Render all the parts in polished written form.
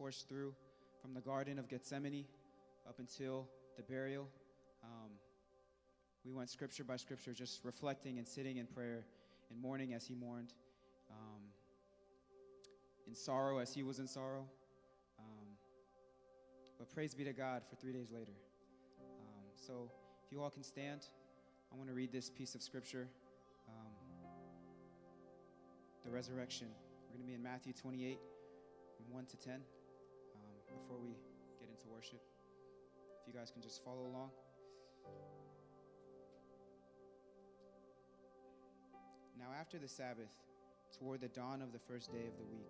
course, through from the Garden of Gethsemane up until the burial. We went scripture by scripture, just reflecting and sitting in prayer and mourning as he mourned, in sorrow as he was in sorrow. But praise be to God for 3 days later. So if you all can stand, I want to read this piece of scripture, the resurrection. We're going to be in Matthew 28, from 1 to 10, before we get into worship. If you guys can just follow along. Now after the Sabbath, toward the dawn of the first day of the week,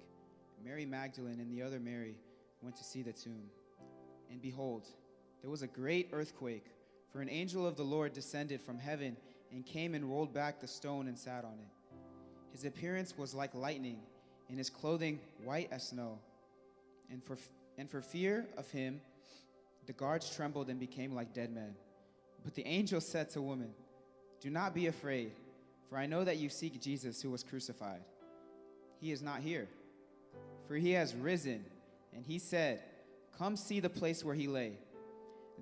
Mary Magdalene and the other Mary went to see the tomb. And behold, there was a great earthquake, for an angel of the Lord descended from heaven and came and rolled back the stone and sat on it. His appearance was like lightning, and his clothing white as snow. And for fear of him, the guards trembled and became like dead men. But the angel said to the woman, "Do not be afraid, for I know that you seek Jesus who was crucified. He is not here, for he has risen, and he said, 'Come see the place where he lay.'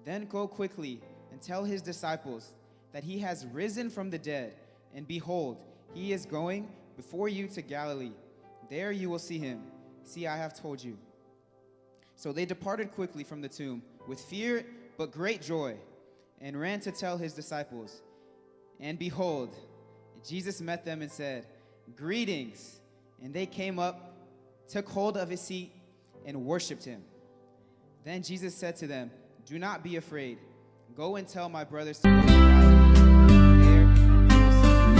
Then go quickly and tell his disciples that he has risen from the dead, and behold, he is going before you to Galilee. There you will see him. See, I have told you." So they departed quickly from the tomb with fear but great joy, and ran to tell his disciples. And behold, Jesus met them and said, "Greetings." And they came up, took hold of his seat, and worshiped him. Then Jesus said to them, "Do not be afraid. Go and tell my brothers to go to Galilee. There you will see me."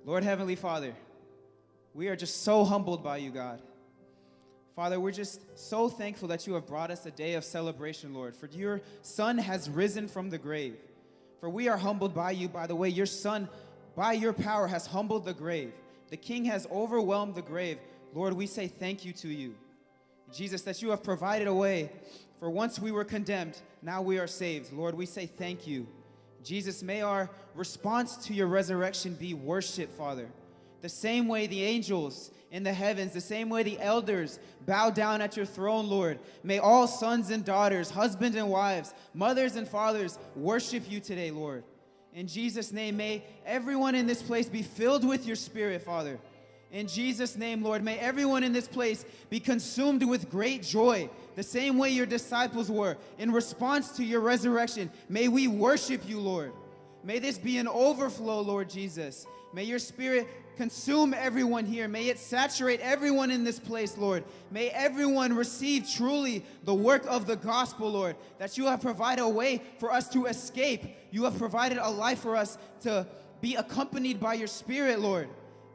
Lord Heavenly Father, we are just so humbled by you, God. Father, we're just so thankful that you have brought us a day of celebration, Lord, for your Son has risen from the grave. For we are humbled by you, by the way your Son, by your power, has humbled the grave. The King has overwhelmed the grave. Lord, we say thank you to you. Jesus, that you have provided a way, for once we were condemned, now we are saved. Lord, we say thank you. Jesus, may our response to your resurrection be worship, Father. The same way the angels in the heavens, the same way the elders bow down at your throne, Lord. May all sons and daughters, husbands and wives, mothers and fathers worship you today, Lord. In Jesus' name, may everyone in this place be filled with your Spirit, Father. In Jesus' name, Lord, may everyone in this place be consumed with great joy, the same way your disciples were in response to your resurrection. May we worship you, Lord. May this be an overflow, Lord Jesus. May your Spirit consume everyone here. May it saturate everyone in this place, Lord. May everyone receive truly the work of the gospel, Lord, that you have provided a way for us to escape. You have provided a life for us to be accompanied by your Spirit, Lord.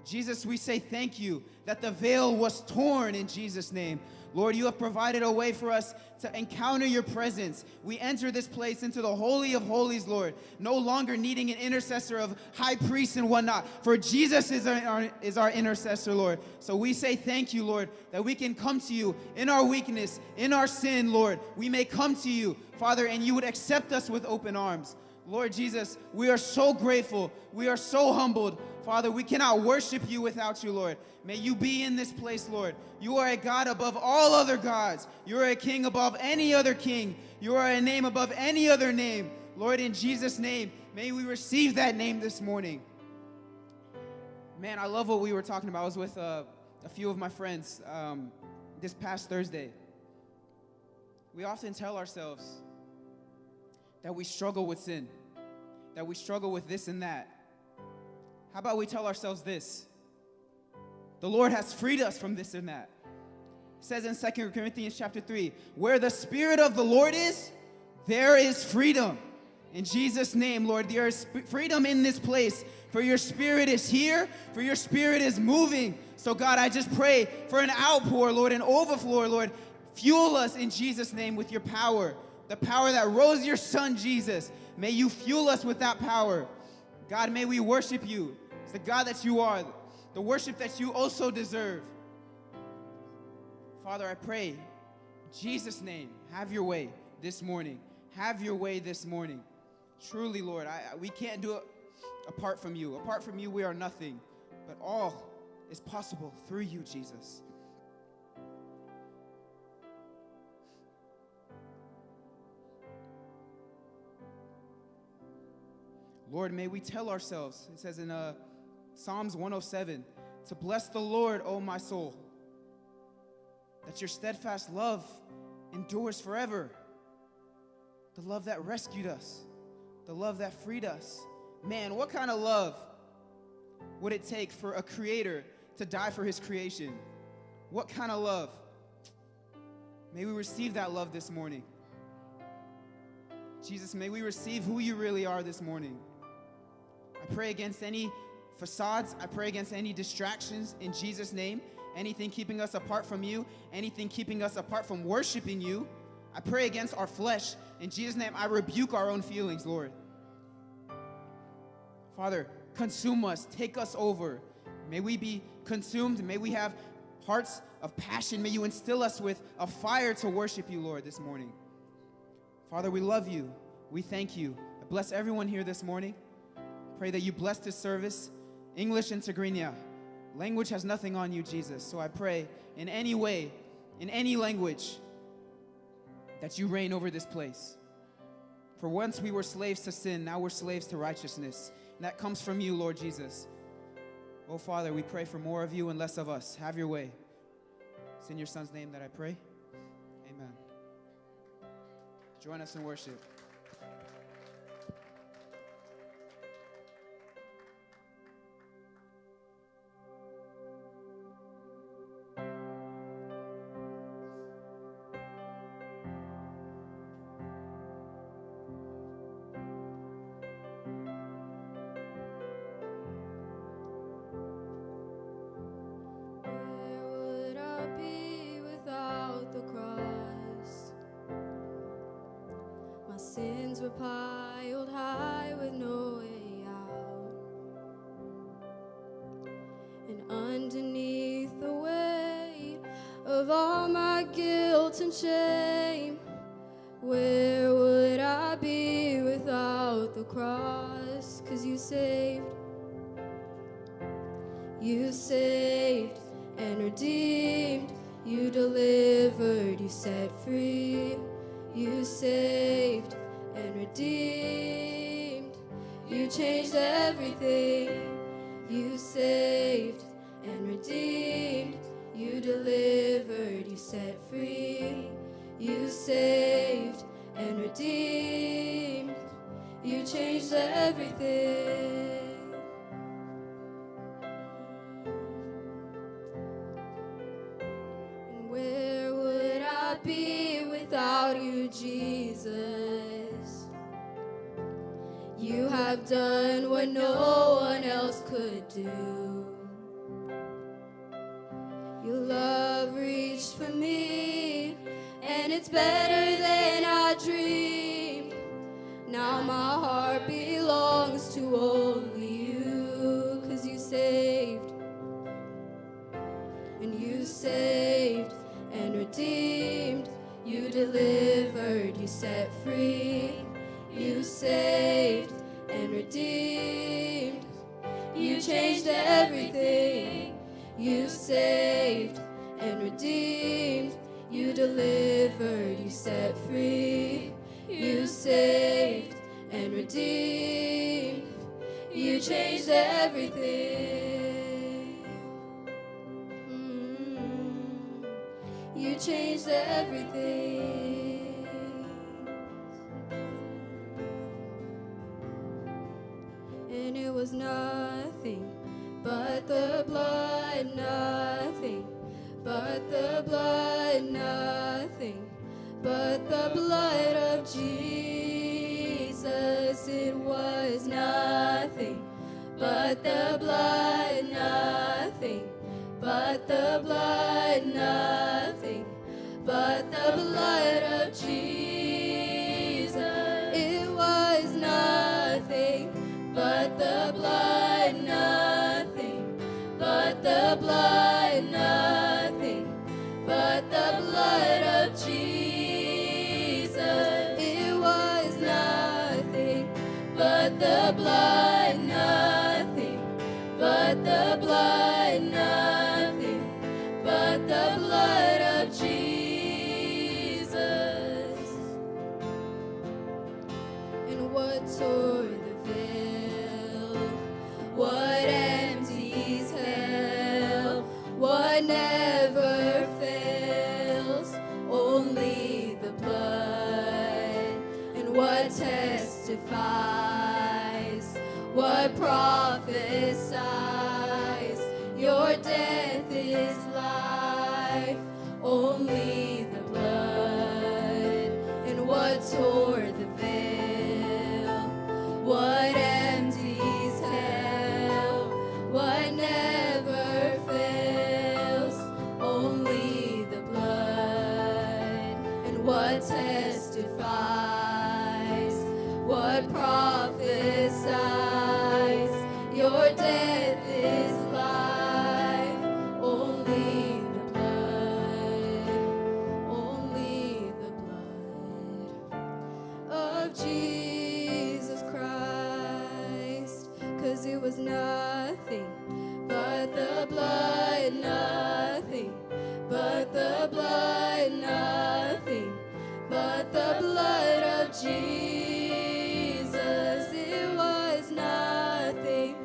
Jesus, we say thank you that the veil was torn in Jesus' name. Lord, you have provided a way for us to encounter your presence. We enter this place into the Holy of Holies, Lord, no longer needing an intercessor of high priests and whatnot, for Jesus is our intercessor, Lord. So we say thank you, Lord, that we can come to you in our weakness, in our sin, Lord. We may come to you, Father, and you would accept us with open arms. Lord Jesus, we are so grateful. We are so humbled. Father, we cannot worship you without you, Lord. May you be in this place, Lord. You are a God above all other gods. You are a king above any other king. You are a name above any other name. Lord, in Jesus' name, may we receive that name this morning. Man, I love what we were talking about. I was with a few of my friends this past Thursday. We often tell ourselves that we struggle with sin, that we struggle with this and that. How about we tell ourselves this? The Lord has freed us from this and that. It says in 2 Corinthians chapter 3, where the Spirit of the Lord is, there is freedom. In Jesus' name, Lord, there is freedom in this place. For your Spirit is here, for your Spirit is moving. So God, I just pray for an outpour, Lord, an overflow, Lord. Fuel us in Jesus' name with your power. The power that rose your Son, Jesus. May you fuel us with that power. God, may we worship you. It's the God that you are, the worship that you also deserve. Father, I pray, in Jesus' name, have your way this morning. Have your way this morning. Truly, Lord, we can't do it apart from you. Apart from you, we are nothing. But all is possible through you, Jesus. Lord, may we tell ourselves, it says in Psalms 107, to bless the Lord, O my soul, that your steadfast love endures forever. The love that rescued us, the love that freed us. Man, what kind of love would it take for a creator to die for his creation? What kind of love? May we receive that love this morning. Jesus, may we receive who you really are this morning. I pray against any facades. I pray against any distractions in Jesus' name. Anything keeping us apart from you. Anything keeping us apart from worshiping you. I pray against our flesh. In Jesus' name, I rebuke our own feelings, Lord. Father, consume us. Take us over. May we be consumed. May we have hearts of passion. May you instill us with a fire to worship you, Lord, this morning. Father, we love you. We thank you. I bless everyone here this morning. Pray that you bless this service, English and Tigrinya. Language has nothing on you, Jesus. So I pray in any way, in any language, that you reign over this place. For once we were slaves to sin, now we're slaves to righteousness. And that comes from you, Lord Jesus. Oh, Father, we pray for more of you and less of us. Have your way. It's in your Son's name that I pray. Amen. Join us in worship. Sins were piled high with no way out, and underneath the weight of all my guilt and shame, where would I be without the cross? 'Cause you saved and redeemed, you delivered, you set free, you saved and redeemed, you changed everything. You saved and redeemed, you delivered, you set free, you saved and redeemed, you changed everything. And where would I be without you, Jesus? You have done what no one else could do. Your love reached for me, and it's better than I dreamed. Now my heart belongs to only you, 'cause you saved and redeemed, you delivered, you set free, you saved and redeemed, you changed everything. You saved and redeemed, you delivered, you set free, you saved and redeemed, you changed everything. You changed everything. And it was nothing but the blood, nothing but the blood, nothing but the blood of Jesus. It was nothing but the blood, nothing but the blood, nothing but the blood of Jesus. It was nothing but the blood, nothing but the blood, nothing but the blood of Jesus. It was nothing but the blood, nothing but the blood, nothing prophesies. Your death is life, only the blood, and what tore the veil, what empties hell, what never fails, only the blood, and what testifies, what prophesies. Your death is life, only the blood, only the blood of Jesus Christ. 'Cause it was nothing but the blood, nothing but the blood, nothing but the blood of Jesus. It was nothing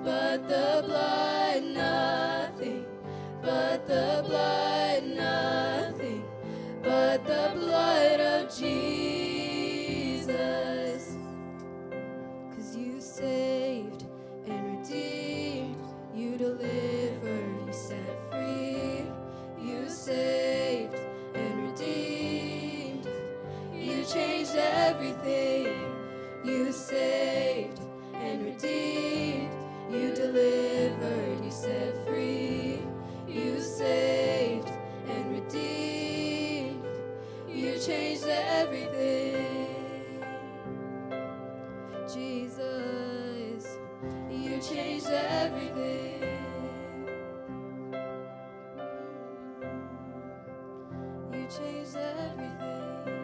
but the blood, nothing but the blood, nothing but the blood of Jesus. 'Cause you saved and redeemed, you delivered, you set free. You saved and redeemed, you changed everything. You saved and redeemed, you delivered, you set free. You saved and redeemed, you changed everything. Jesus, you changed everything. You changed everything.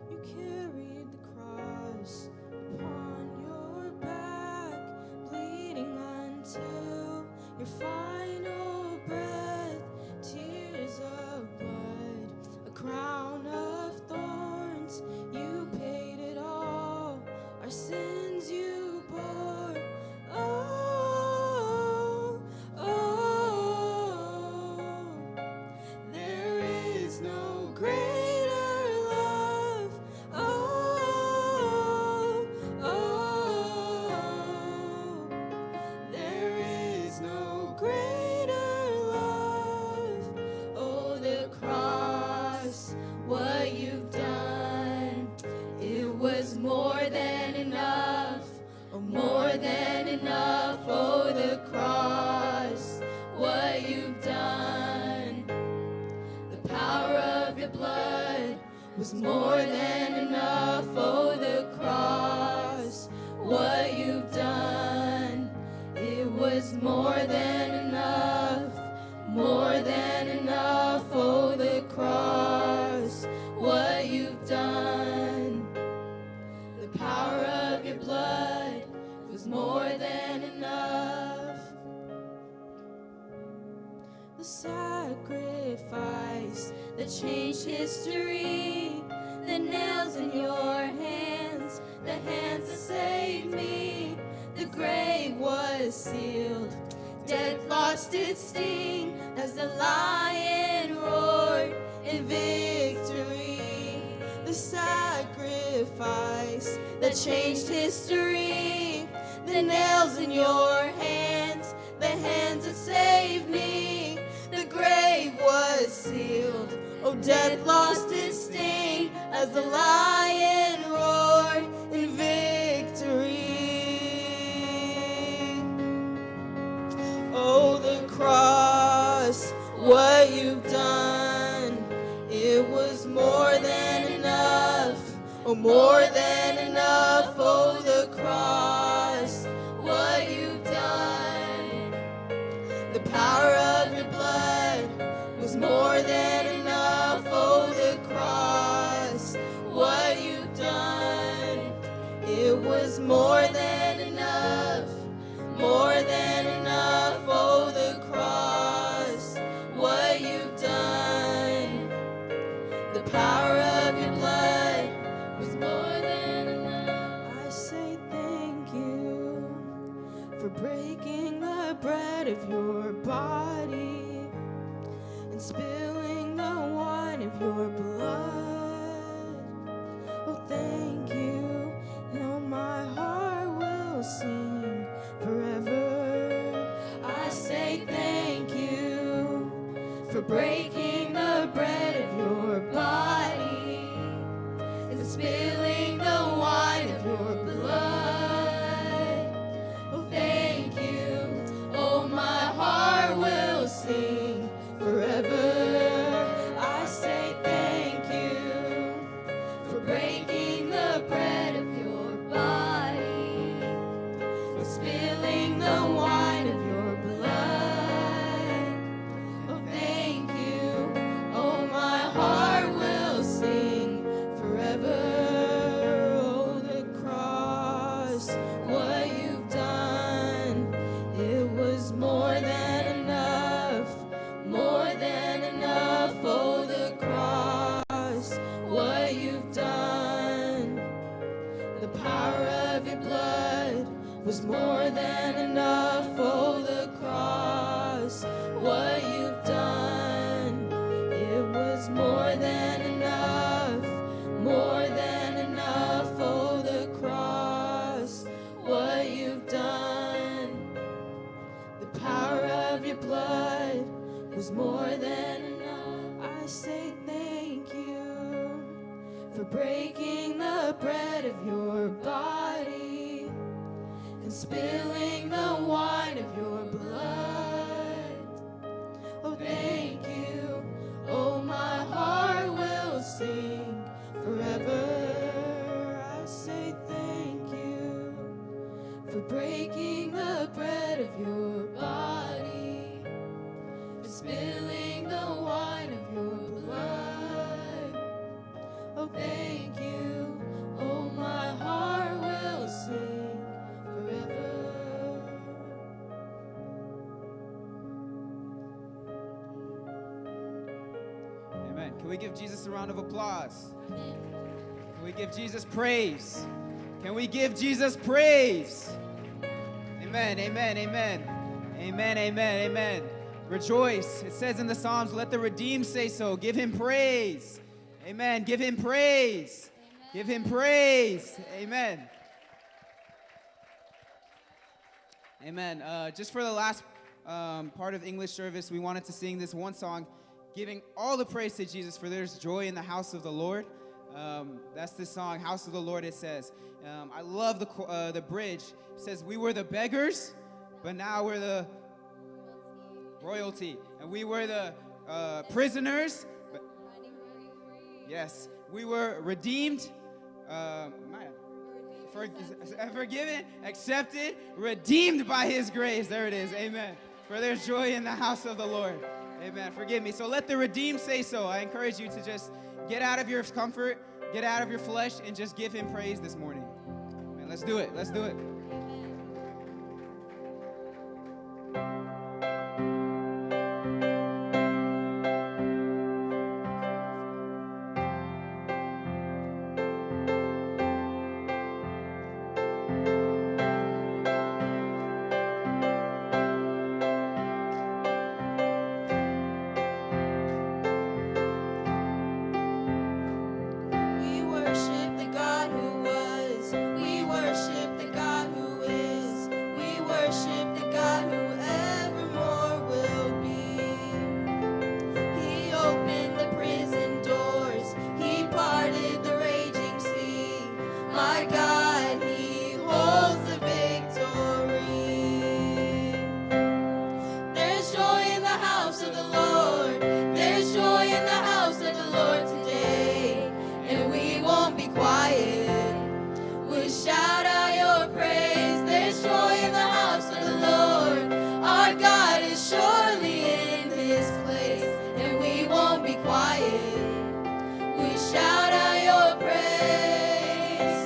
You carried the cross upon your back, bleeding until your final breath. Tears of blood, a crown of thorns. You paid it all, our sins you bore. Oh, oh, there is no greater love. Oh, oh, there is no greater love. Oh, the cross, what you've done, it was more than enough, more than enough. Oh, the cross, what you've done, the power of your blood was more than enough. Oh, the cross, what you've done, it was more than enough, more than enough. Oh, the cross, what you've done, the power of your blood was more than enough. The sacrifice That changed history, the nails in your hands, the hands that saved me. The grave was sealed, death lost its sting as the lion roared in victory. the sacrifice That changed history, the nails in your hands, the hands that saved me. The grave was sealed, oh, death lost its sting as the lion roared in victory. Oh, the cross, what you've done, it was more than enough, oh, more than enough. Oh, the cross, What you've done, The power of your blood was more than enough. Oh, the cross, what you've done, it was more than enough, more than enough. Oh, the cross, what you've done, the power of your blood was more than enough. I say thank you for breaking the bread of your body and spilling the wine of your blood. Oh, thank you. Now my heart will sing forever. I say thank you for breaking the bread of your body and spilling the wine of your blood. Oh, thank you. Oh, my heart will sing forever. I say thank you for breaking the bread of your body and spilling the wine of your blood. Oh, thank you. Oh, my heart will sing forever. Oh, the cross, what you've done, it was more than enough, more than enough. Oh, the cross, what you've done, the power of your blood was more than enough. Oh, the cross, what you've done, it was more than enough, more than enough. Oh, the cross, what you've done, the power of your blood was more than enough. I say thank you for breaking the bread of your body and spilling the wine of your blood. Oh, thank you. Oh, my heart will sing forever. I say thank you for breaking the bread of your body and spilling the wine of your blood. Oh, thank you. Oh, my heart will sing forever. Amen. Can we give Jesus a round of applause? Can we give Jesus praise? Can we give Jesus praise? Amen, amen, amen. Amen, amen, amen. Rejoice. It says in the Psalms, let the redeemed say so. Give him praise. Amen. Give him praise. Give him praise. Amen. Amen. Just for the last part of English service, we wanted to sing this one song, giving all the praise to Jesus, for there's joy in the house of the Lord. That's this song, House of the Lord, it says. I love the bridge. It says, we were the beggars, but now we're the royalty. And we were the prisoners. But yes, we were redeemed, forgiven, accepted, redeemed by his grace. There it is. Amen. For there's joy in the house of the Lord. Amen. Forgive me. So let the redeemed say so. I encourage you to just get out of your comfort, get out of your flesh, and just give him praise this morning. Amen. Let's do it. Let's do it. We worship the God who was. We worship the God who is surely in this place, and we won't be quiet. We shout out your praise.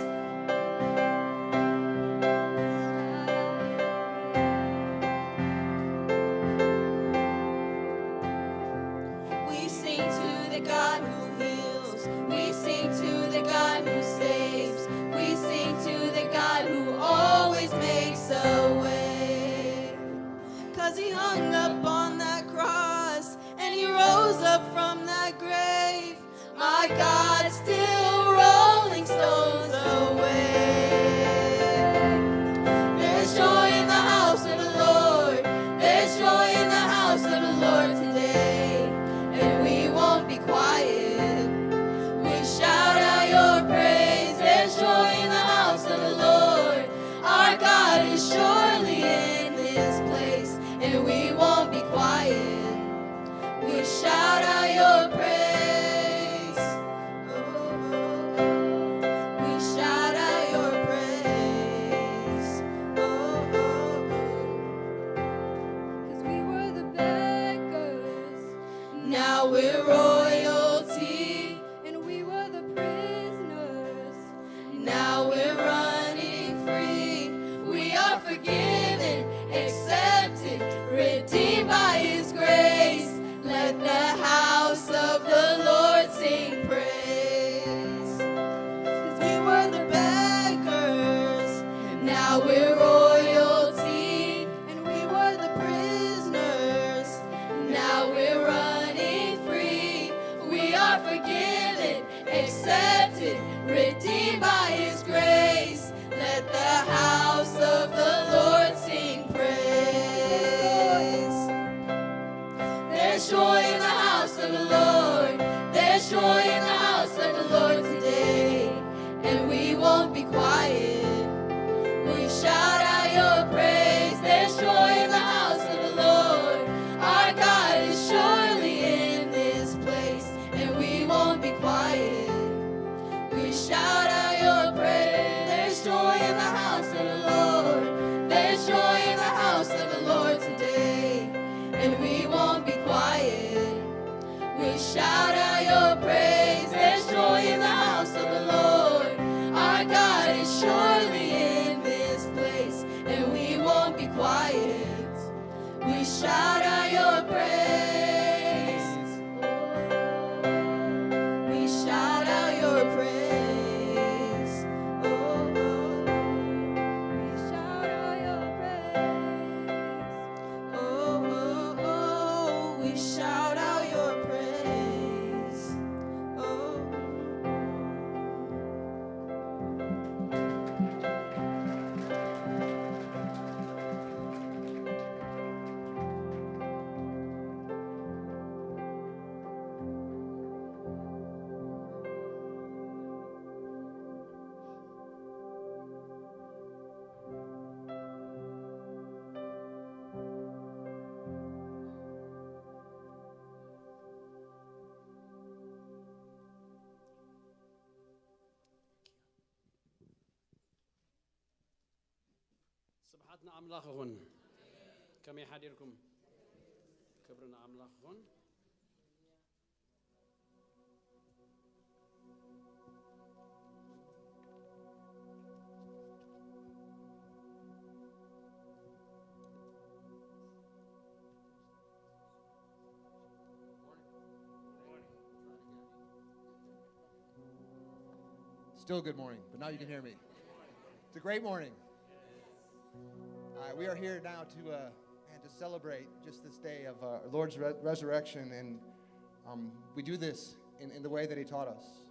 We sing to the God who heals. We sing to the God who saves. We sing to the God who always makes a way. 'Cause he hung up on that cross and he rose up from that grave. My God, still rolling stones away. There's joy in the house of the Lord. There's joy in the house of the Lord today. And we won't be quiet. We shout out your praise. There's joy in the house of the Lord. Our God is surely in this place, and we won't be quiet. We shout out your praise. We shout out your praise. 'Cause we were the beggars, now we're royalty. And we were the prisoners, now we're running free. We are forgiven, accepted, redeemed by his grace. Let the house of the Lord sing praise. 'Cause we were the beggars, now we're royalty. And we were the prisoners, now we're running free. We are forgiven, accepted, redeemed by his grace. Let the house of the Lord sing praise. There's joy in the house of the Lord. There's joy in the house of the Lord today. And we won't be quiet. We shout out your praise. There's joy in the house of the Lord. Our God is surely in this place, and we won't be quiet. We shout out your praise. There's joy in the house of the Lord. There's joy in the house of the Lord today, and we won't be quiet. We shout out your praise. There's joy in the house of the Lord. Our God is surely in this place, and we won't be quiet. We shout out your praise. We shout out your praise. We shout out your praise. We shout out your praise. صبحاتنا أملاخهن كم يحديركم كبرنا أملاخهن. Still good morning, but now you can hear me. It's a great morning. We are here now to celebrate just this day of our Lord's resurrection, and we do this in the way that He taught us.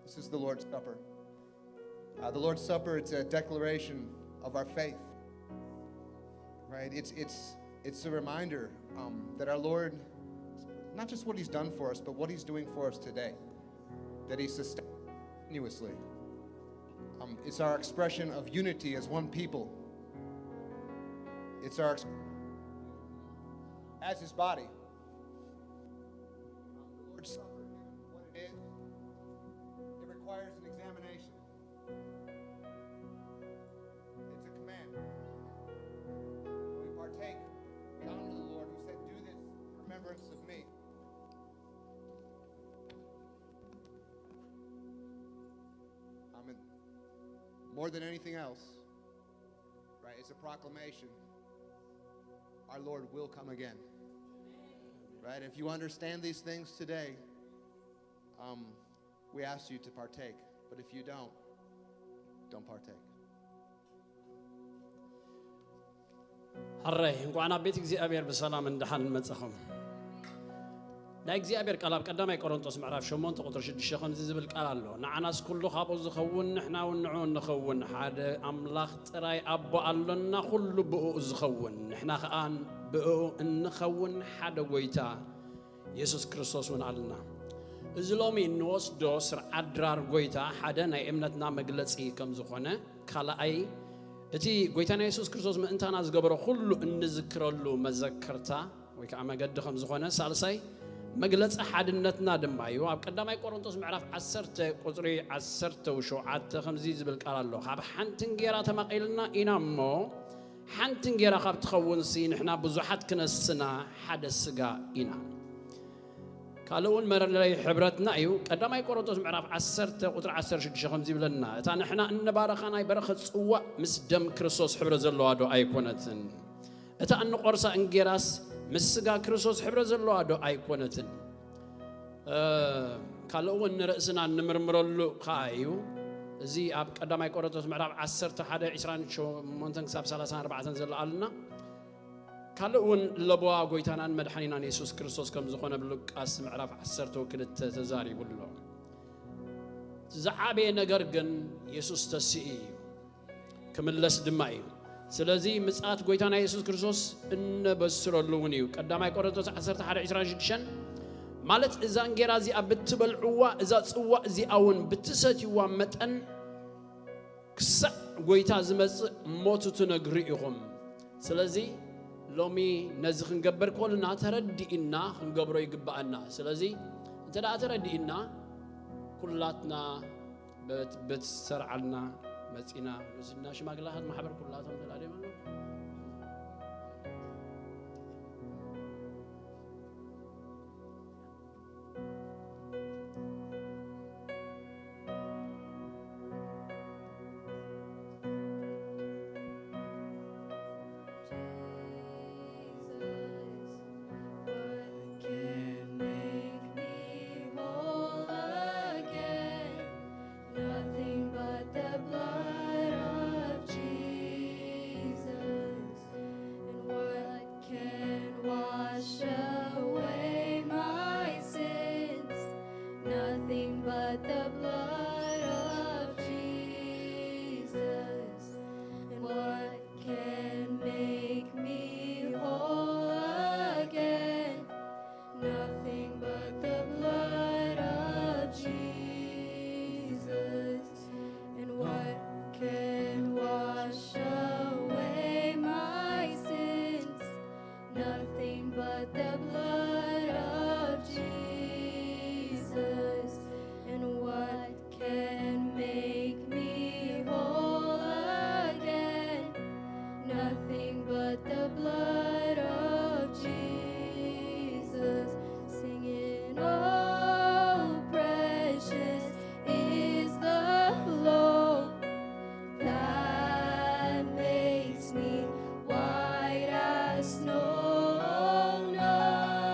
This is the Lord's Supper. The Lord's Supper, it's a declaration of our faith, right? It's a reminder that our Lord, not just what He's done for us, but what He's doing for us today, that He sustains continuously. It's our expression of unity as one people. It's our as His body. The Lord's Supper, what it is, it requires an examination. It's a command. When we partake, we honor more than anything else, right, it's a proclamation. Our Lord will come again. Right? If you understand these things today, we ask you to partake. But if you don't partake. حري እንኳን አቤት እግዚአብሔር በሰላም እንደሐን መጽሐም ናይ እግዚአብሔር ቃል ኣብ ቀዳማይ ቆሮንቶስ ምዕራፍ 8 ቁጥር 6 ከም ዝብል ቃል ኣሎ ንዓናስ ኩሉ ካብኡ ዝኸውን ንሕና ንዑ ንኸውን ሓደ ኣምላኽ ጥራይ ኣቦ ኣሎና ኩሉ ብኡ ዝኸውን ንሕና ከዓ ብኡ እንኸውን ሓደ ጎይታ ኢየሱስ ክርስቶስ ውን ኣለና እዚ ሎሚ እንወስዶ ስርዓት ድራር ጎይታ ሓደ ናይ እምነትና መግለጺ ከም ዝኾነ ካልኣይ እቲ ጎይታና ኢየሱስ ክርስቶስ ምእንታና ዝገበሮ ኩሉ እንዝክረሉ መዘከርታ ወይ ከዓ መገዲ ከም ዝኾነ ሳልሳይ መግለጽ ሓድነትና ድማ እዩ ኣብ ቀዳማይ ቆሮንቶስ ምዕራፍ 10 ቁጥሪ 17 ከምዚ ዝብል ቃል ኣሎ ካብ ሓንቲን ጌራ ተማቂልና ኢና እሞ ሓንቲን ጌራ ካብ ትኸውንሲ ንሕና ብዙሓት ክነስና ሓደ ስጋ ኢና ካልኡን መረለይ ሕብረትና እዩ ቀዳማይ ቆሮንቶስ ምዕራፍ 10 ቁጥሪ 16 ከምዚ ይብለና እታ ንሕና እንባረኻ ናይ በረኸት ጽዋዕ ምስ ደም ክርስቶስ ሕብረ ዘለዋ ዶ ኣይኮነትን እታ እንቆርሳ እንጌራስ ምስ ስጋ ክርስቶስ ሕብረ ዘለዋ ዶ ኣይኮነትን ካልኡን ንርእስና እንምርምረሉ ከዓ እዩ እዚ ኣብ ቀዳማይ ቆሮንቶስ ምዕራፍ 10 28 ክሳብ 34 ዘሎ ኣለና ካልኡን ለቦዋ ጎይታናን መድሓኒናን ኢየሱስ ክርስቶስ ከም ዝኾነ ብሉቃስ ምዕራፍ 12 ተዛሪቡሎ ዝዓበየ ነገር ግን ኢየሱስ ተስኢ እዩ ክምለስ ድማ እዩ ስለዚ ምጽአት ጎይታና ኢየሱስ ክርስቶስ እንበስረሉ እውን እዩ ቀዳማይ ቆሮንቶስ 11:26 ማለት እዛ እንጌራ እዚኣ ብትበልዕዋ እዛ ጽዋዕ እዚኣ እውን ብትሰትይዋ መጠን ክሳዕ ጎይታ ዝመጽእ ሞቱ ትነግሩ ኢኹም ስለዚ ሎሚ ነዚ ክንገበር ከለና ተረዲእና ክንገብሮ ይግባአና ስለዚ እንተ ደኣ ተረዲእና ኩላትና በትሰርዓልና መጺና ንስና ሽማግላሃት ማሕበር ኩላቶም ተላደም ኣሎ Snow, no.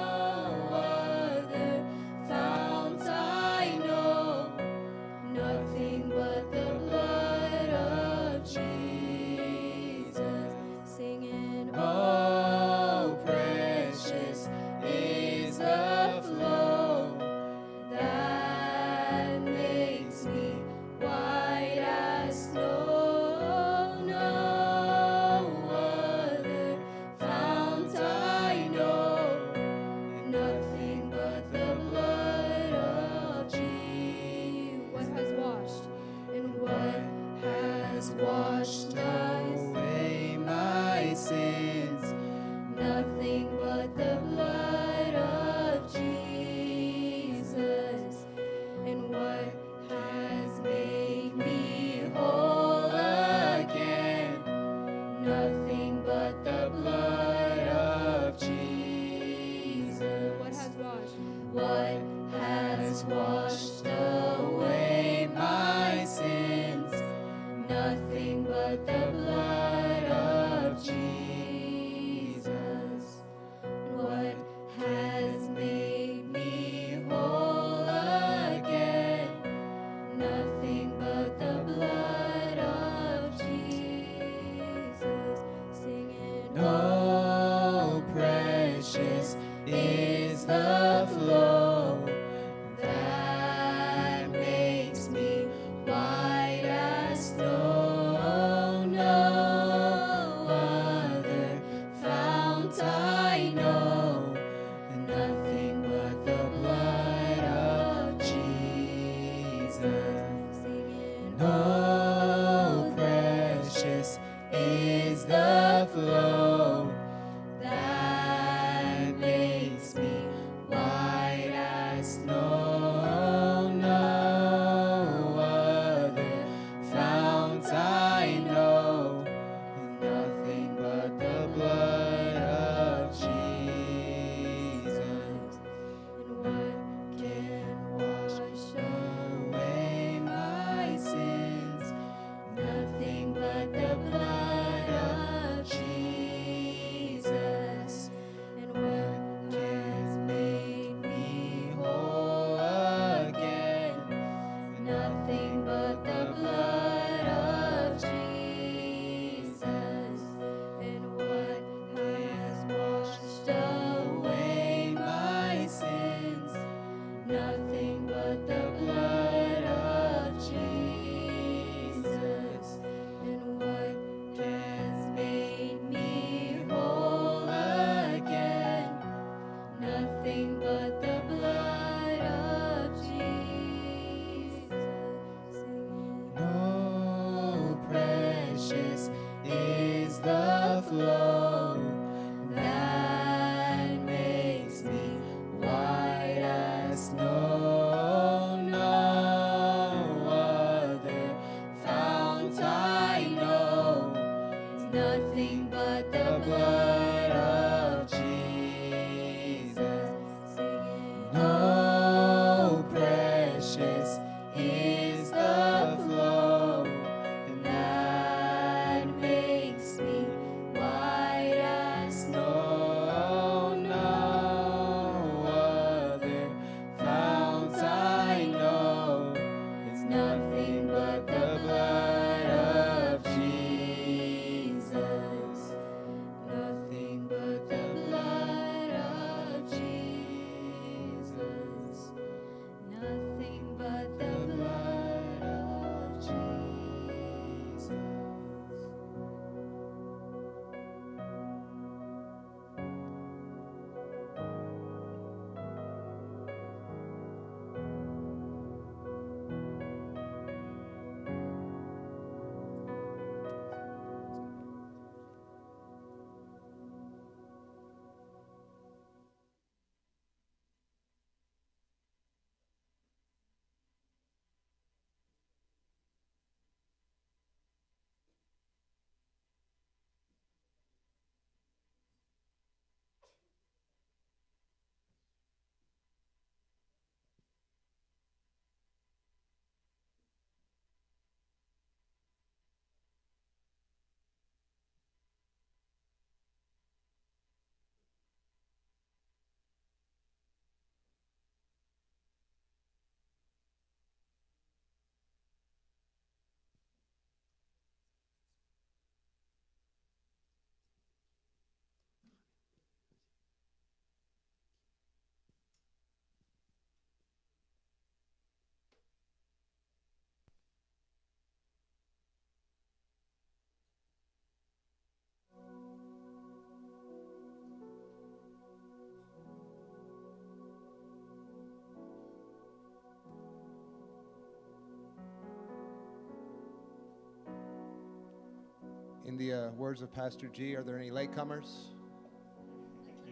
In the words of Pastor G, are there any latecomers?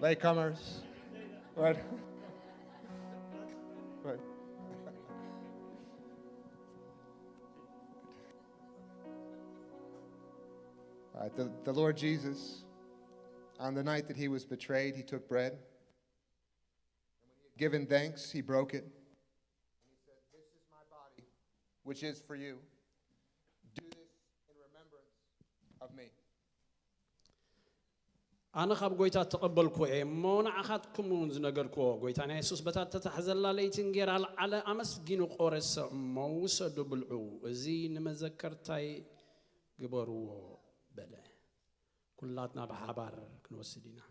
Latecomers? Right? Right. All right, the Lord Jesus, on the night that he was betrayed, he took bread. And when he had given thanks, he broke it. And he said, "This is my body, which is for you. Do this in remembrance of me." أنا خاب قويتا تقبلكوا إيه ما نعخاتكم زنقركوا قويتا أنا يسوس بتات تحزل الله يتنجر على أمس جينو قرص موسى دبلعو زين مذكرتاي قبروا بلا كلاتنا بحبار كنوسدينا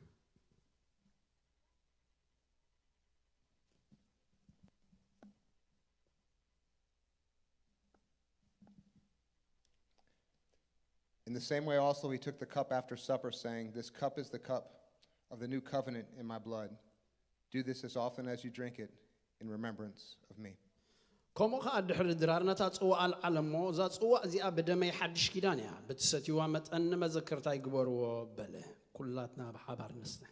In the same way also he took the cup after supper, saying, "This cup is the cup of the new covenant in my blood. Do this as often as you drink it in remembrance of me." كم خاد حر درارنا تتصوع العلمو ذات صوع زي أبدا ما يحدش كدانيا بتستيوا مت أن ما ذكرتاي قبروا بله كلاتنا بحبار نسنا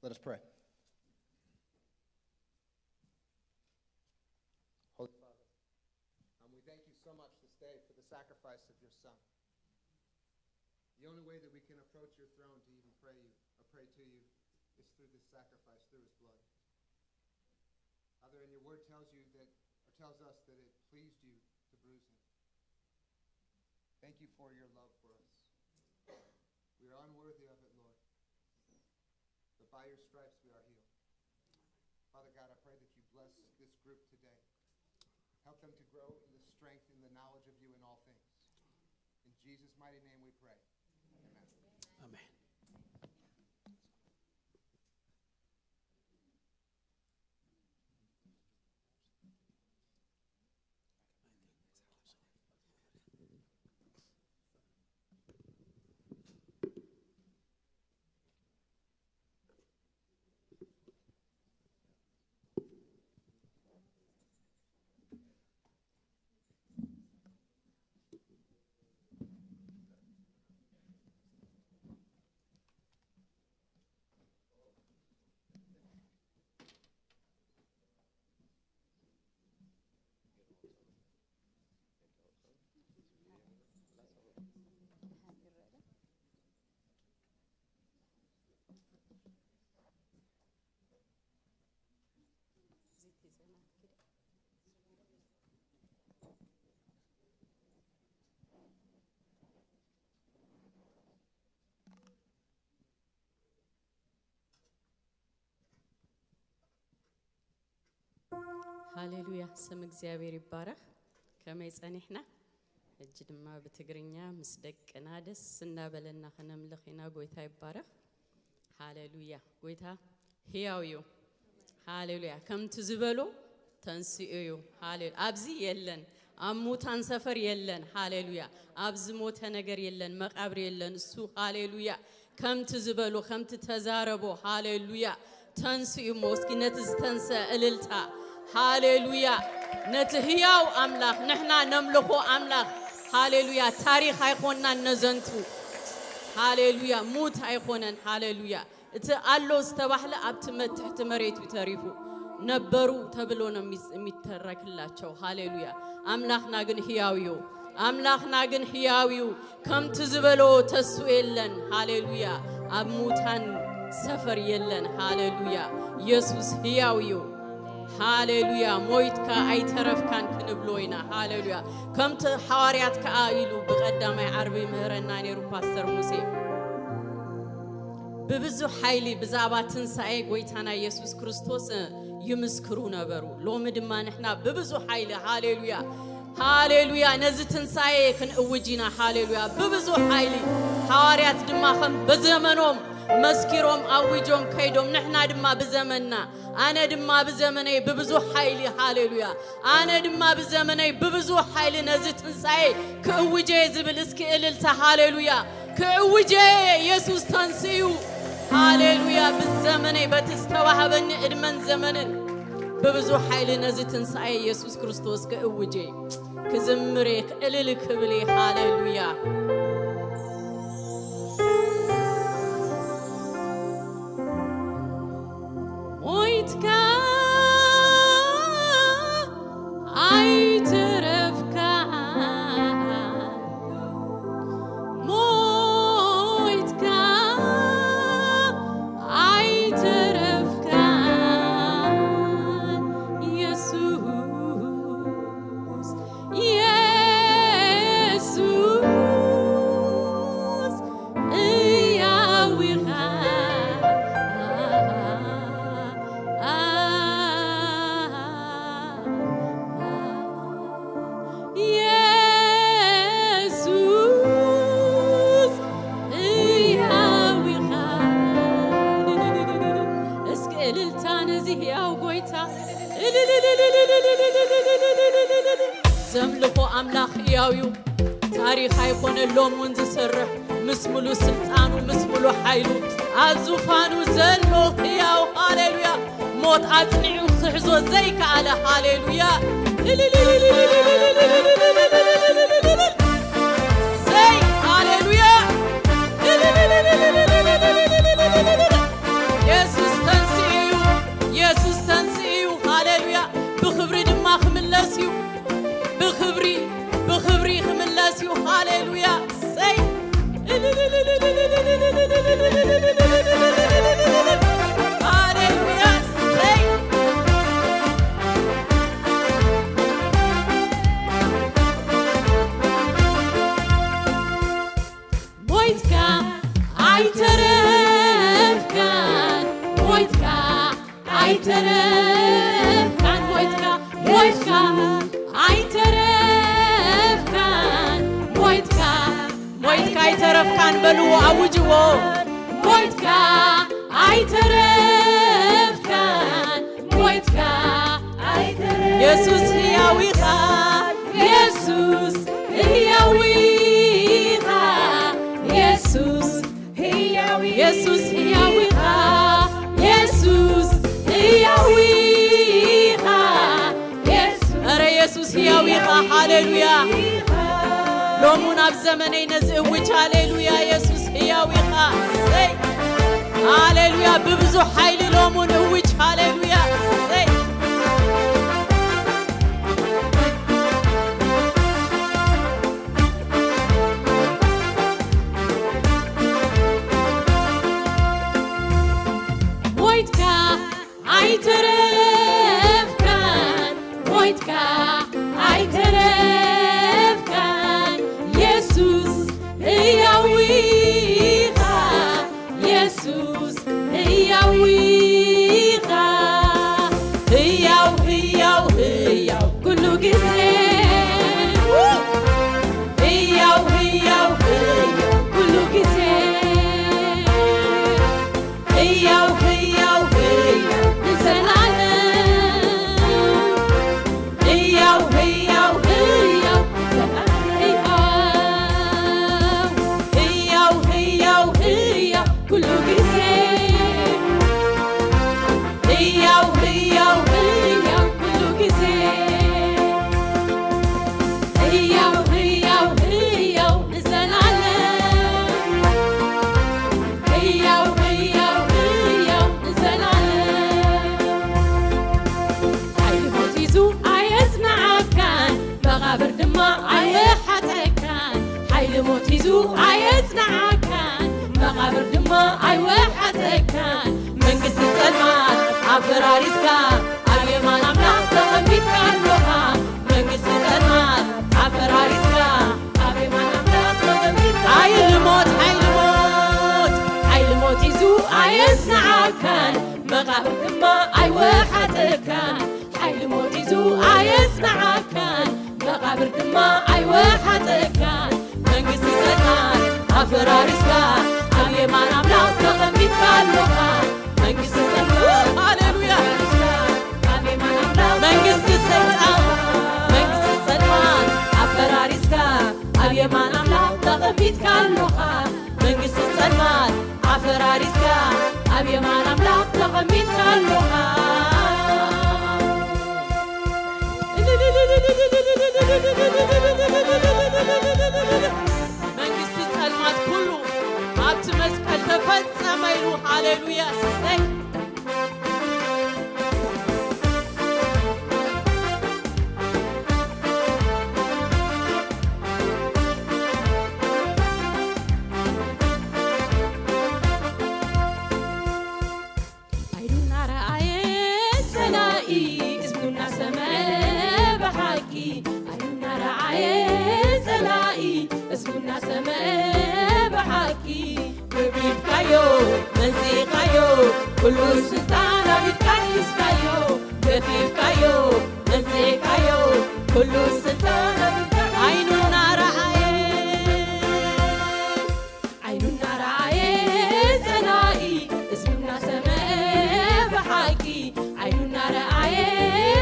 Let us pray. Holy Father, we thank you so much this day for the sacrifice of your Son. The only way that we can approach your throne to even pray to you is through this sacrifice, through his blood. Father, and your word tells us that it pleased you to bruise him. Thank you for your love for us. We are unworthy of it, Lord. But by your stripes we are healed. Father God, I pray that you bless this group today. Help them to grow in the strength and the knowledge of you in all things. In Jesus' mighty name we pray. Amen. Amen. هاليلويا سم እግዚአብሔር ይባረክ ከመይጸኒሕና እጅድማ በትግርኛ ምስደቅና ደስ እናበለና ከነምልኺና ጎይታ ይባረክ ሃሌሉያ ጎይታ ሕያውዩ ሃሌሉያ ከምት ዝበሎ ተንስኡ ሃሌሉያ አብዚ የለን አሙታን ሰፈር የለን ሃሌሉያ አብዝ ሞተ ነገር የለን መቃብር የለን እሱ ሃሌሉያ ከምት ዝበሎ ከምት ተዛረቦ ሃሌሉያ ተንስኡ ሞስኪነት ዝተንሰ እልልታ ሃሌሉያ ነትህያው አምላክ ነህና ነምልኾ አምላክ ሃሌሉያ ታሪክ አይኾንና ነዘንቱ ሃሌሉያ ሙት አይኾነን ሃሌሉያ እቲ አሎ ዝተባህለ አብቲ መትሕቲ መሬቱ ተሪፉ ነበሩ ተብሎ ነው የሚተረክላቸው ሃሌሉያ አምላክና ግን ህያውዩ አምላክና ግን ህያውዩ ከምት ዝበሎ ተሱ የለን ሃሌሉያ አሙታን ሰፈር የለን ሃሌሉያ ኢየሱስ ህያውዩ ሃሌሉያ ሞይትካ አይተረፍካን ክንብሎይና ሃሌሉያ ከምት ሐዋርያት ከአይሉ በቀዳማይ ዓርብ ምህረና ነሩ ፓስተር ሙሴ በብዙ ኃይሊ በዛባ ትንሳኤ ጎይታና ኢየሱስ ክርስቶስ ይምስክሩ ነበሩ ሎሚ ድማ ንሕና በብዙ ኃይሊ ሃሌሉያ ሃሌሉያ ነዚ ትንሳኤ ክንእውጂና ሃሌሉያ በብዙ ኃይሊ ሐዋርያት ድማ ከም በዘመኖም مسكيروم أوجوم كيدوم نحنا دما بزمننا أنا دما بزمني ببزو حيلي هاليلويا أنا دما بزمني ببزو حيلي نزت نساي كأوجي زبل اسكي إللتا هاليلويا كأوجي يسوس تنسيو هاليلويا بالزمني بتستوهبن إدمن زمنن ببزو حيلي نزت نساي يسوس كريستوس كأوجي كزمريك إللك بلي هاليلويا مويتكا عيترفكا مويتكا عيترفكا يسوس يسوس إياوي زملخو أملاخ ياويو تاريخ هيكون اللوم ونز سرح مسملو سلطانو مسملو حيلو عزوفانو زلو ياو هاليلويا موت أتنعو خحزو زيك على هاليلويا زي هاليلويا يسوس تنسيو يسوس تنسيو هاليلويا بخبري دماغ من لاسيو بخبري خملاسيو هاليلويا سي هاليلويا سي مويتكا عيترفكان مويتكا عيترفكان مويتكا عيترفكان مويتكا عيترفكان بلو أوجوه مويتكا عيترفكان مويتكا عيترفكان يسوس هياوي خان يسوس هياوي خان يسوس هياوي يسوس هياوي خان يسوس هياوي خان أرى يسوس هياوي خان هاليلويا لومونا بزمني نزقوش هاليلويا يسوس هياوي خان هاليلويا ببزو حيل لومون قوش هاليلويا مويتكا عيترفكان مويتكا عيترفكان يسوس هياوي خان يسوس هياوي خان هياو هياو هياو كله جزين هياو هياو هياو كله جزين هياو هياو هياو نزل العالم هياو هياو هياو هياو هياو هياو كله جزين هياو هياو هياو كله جزين هياو هياو هياو نزل العالم هياو هياو هياو نزل العالم حيل موت يزو عايزنا عكان مغابر دما عيوحتك كان حيل موت يزو عايزنا عكان مغابر دما عيوحتك كان من قصة سلمان عبراريسكا عبيمان عملاق تغميت كالروها من قصة سلمان عبراريسكا عبيمان عملاق تغميت حيل موت حيل موت حيل موت يزو عايزنا عكان مغابر دما عيوحتك كان حيل موت يزو عايزنا عكان مغابر دما عيوحتك كان من قصة سلمان عبراريسكا عبيمان عملاق تغميت ኣፈራሪስካ ኣብ የማን ኣምላኽ ተቐሚጥካ ኣለኻ መንግስቲ ጸልማት ኩሉ ኣብቲ መስቀል ተፈጸመ ኢሉ ሃሌሉያ እሰይ كل سلطان بتعيش كايو كيف كايو نزي كايو كل سلطان عيننا رعاية زنائي اسمنا سماء بحاكي عيننا رعاية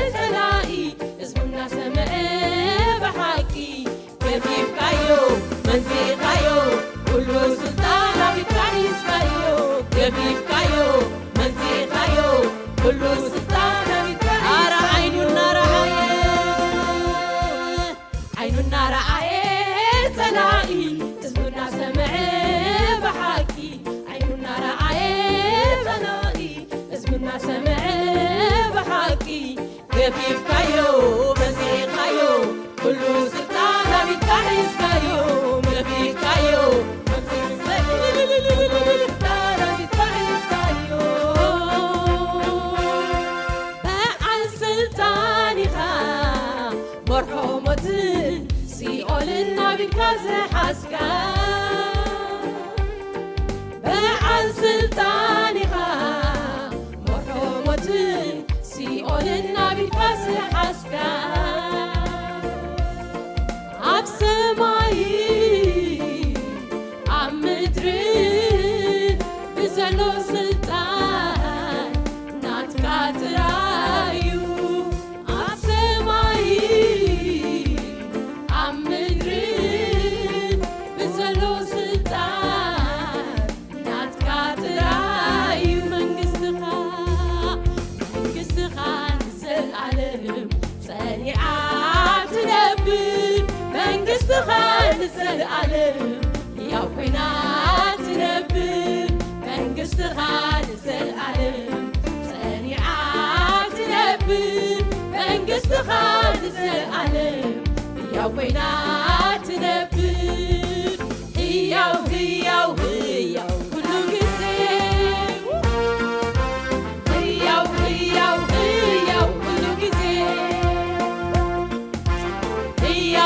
زنائي اسمنا سماء بحاكي كيف كايو نزي كايو كل سلطان بتعيش كايو كيف كايو كل سلطان أرى عيننا رعاية زنائي اسمنا سمعي بحاكي عيننا رعاية زنائي اسمنا سمعي بحاكي كيف كايو منزي كايو كل سلطان بتعيش كايو كيف كايو حسكا بعن سلطانها مرحومة سيئول النبي كاسي حسكا عب سماي عم مدري بزلو سلطان ناتكات رايو عب سماي عم مدري منقص العالم يا وحينات نبي منقص العالم سريعات نبي منقص العالم يا وحينات نبي هي كل جزء هي كل جزء هي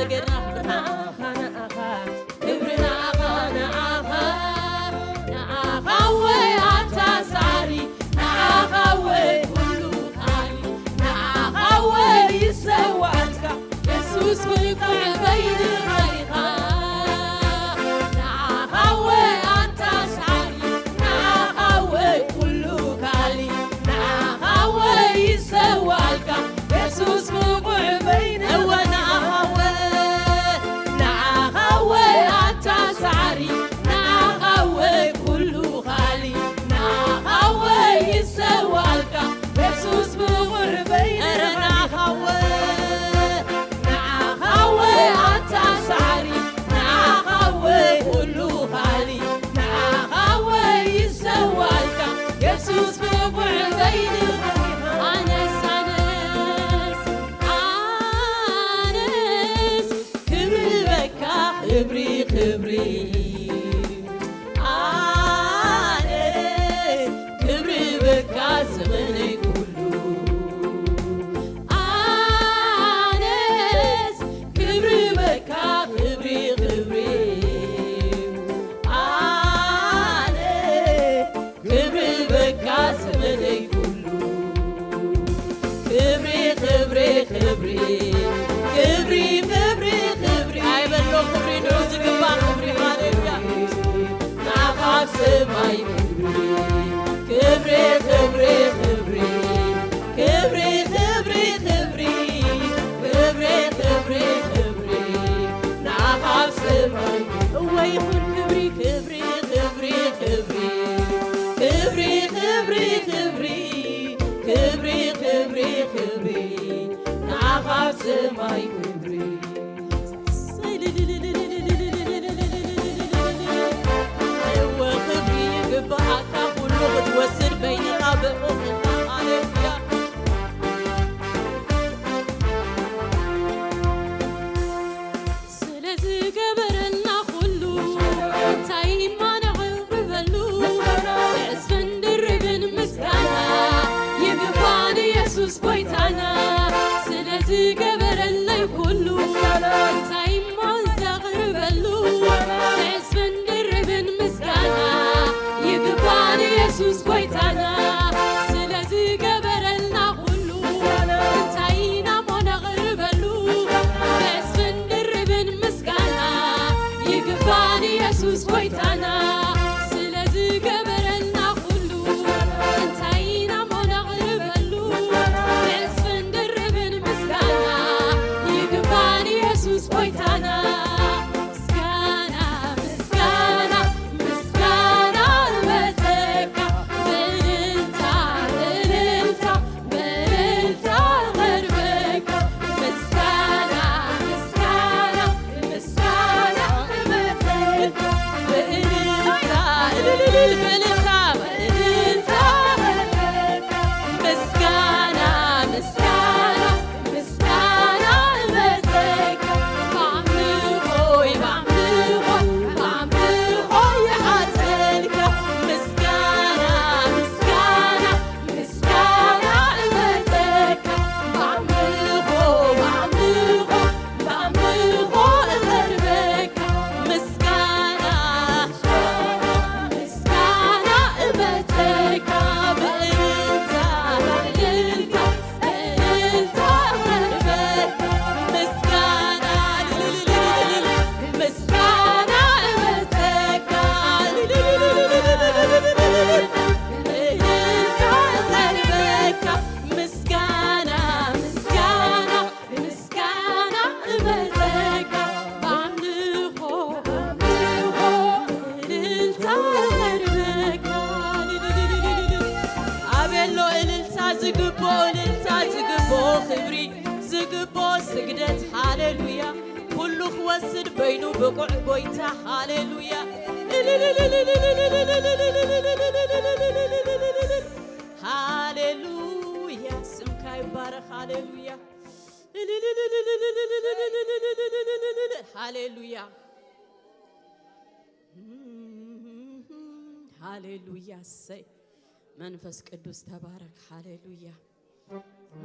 كبرنا يسوس بقع بين غيرها نعهوي أنت سعري نعهوي كله كالي نعهوي يسوالك يسوس بقع بين ونعهوي نعهوي أنت سعري نعهوي كله كالي نعهوي يسوالك يسوس بقع بين نعهوي نعهوي أنت سعري نعهوي كله كالي نعهوي يسوالك يسوس بقع بين أنس أنس أنس كبري بكا خبري خبري أنس كبري بكا زمني كله أنس كبري بكا خبري خبري أنس كبري بكا زمني كله خبري خبري خبري خبري خبري خبري أي بلو خبري نعوز قبا خبري هاليلويا نعقاب سماي خبري خبري خبري خبري خبري خبري خبري خبري خبري نعقاب سماي هو يكون خبري خبري خبري خبري خبري خبري خبري خبري خبري خبري نعقاب سماي خبري أيوة خبري يقبعك كله بتوسر بين الغابة وغيرها عليك ስለዚህ ገበረና ሁሉ ታይማና በበሉ እስፈን ድርብን ምስጋና ይግባን ኢየሱስ ጎይታና ስለዚህ ገበረላይ ሁሉ ታይማን ዘግርበሉ እስፈን ድርብን ምስጋና ይግባን ኢየሱስ ጎይታና ስለዚህ ገበረና ሁሉ ታይና ሞነግርበሉ እስፈን ድርብን ምስጋና ይግባን ኢየሱስ ጎይታና ስለዚህ ገበረና ሁሉ ታይና ሞነግርበሉ እስፈን ድርብን ምስጋና ይግባን ኢየሱስ ጎይታና ምስጋና ምስጋና ምስጋና በተካ በእልልታ በእልልታ በእልልታ ገርበካ ምስጋና ምስጋና ምስጋና በተካ በእልልታ እልል በእልልታ በእልልታ ምስጋና ምስጋና ምስጋና በተካ በአምልኮ በአምልኮ በአምልኮ የሓተልካ ምስጋና ምስጋና ምስጋና በተካ በአምልኮ በአምልኮ በአምልኮ እተርበካ ምስጋና ምስጋና በተካ በእልልታ በእልልታ በእልልታ እተርበካ ምስጋና ምስጋና በተካ በእልልታ እተርበካ ምስጋና ምስጋና ምስጋና በተካ በአምልኮ በአምልኮ እልልታ እተርበካ አቤሎ እልልታ ዝግቦ እልልታ ዝግቦ ክብሪ ዝግቦ ስግደት ሃሌሉያ ኩሉ ክወስድ በይኑ ብቁዕ ጎይታ ሃሌሉያ ሃሌሉያ ስምካ ይባረክ ሃሌሉያ ሃሌሉያ ሃሌሉያ እሰይ መንፈስ ቅዱስ ተባረክ ሃሌሉያ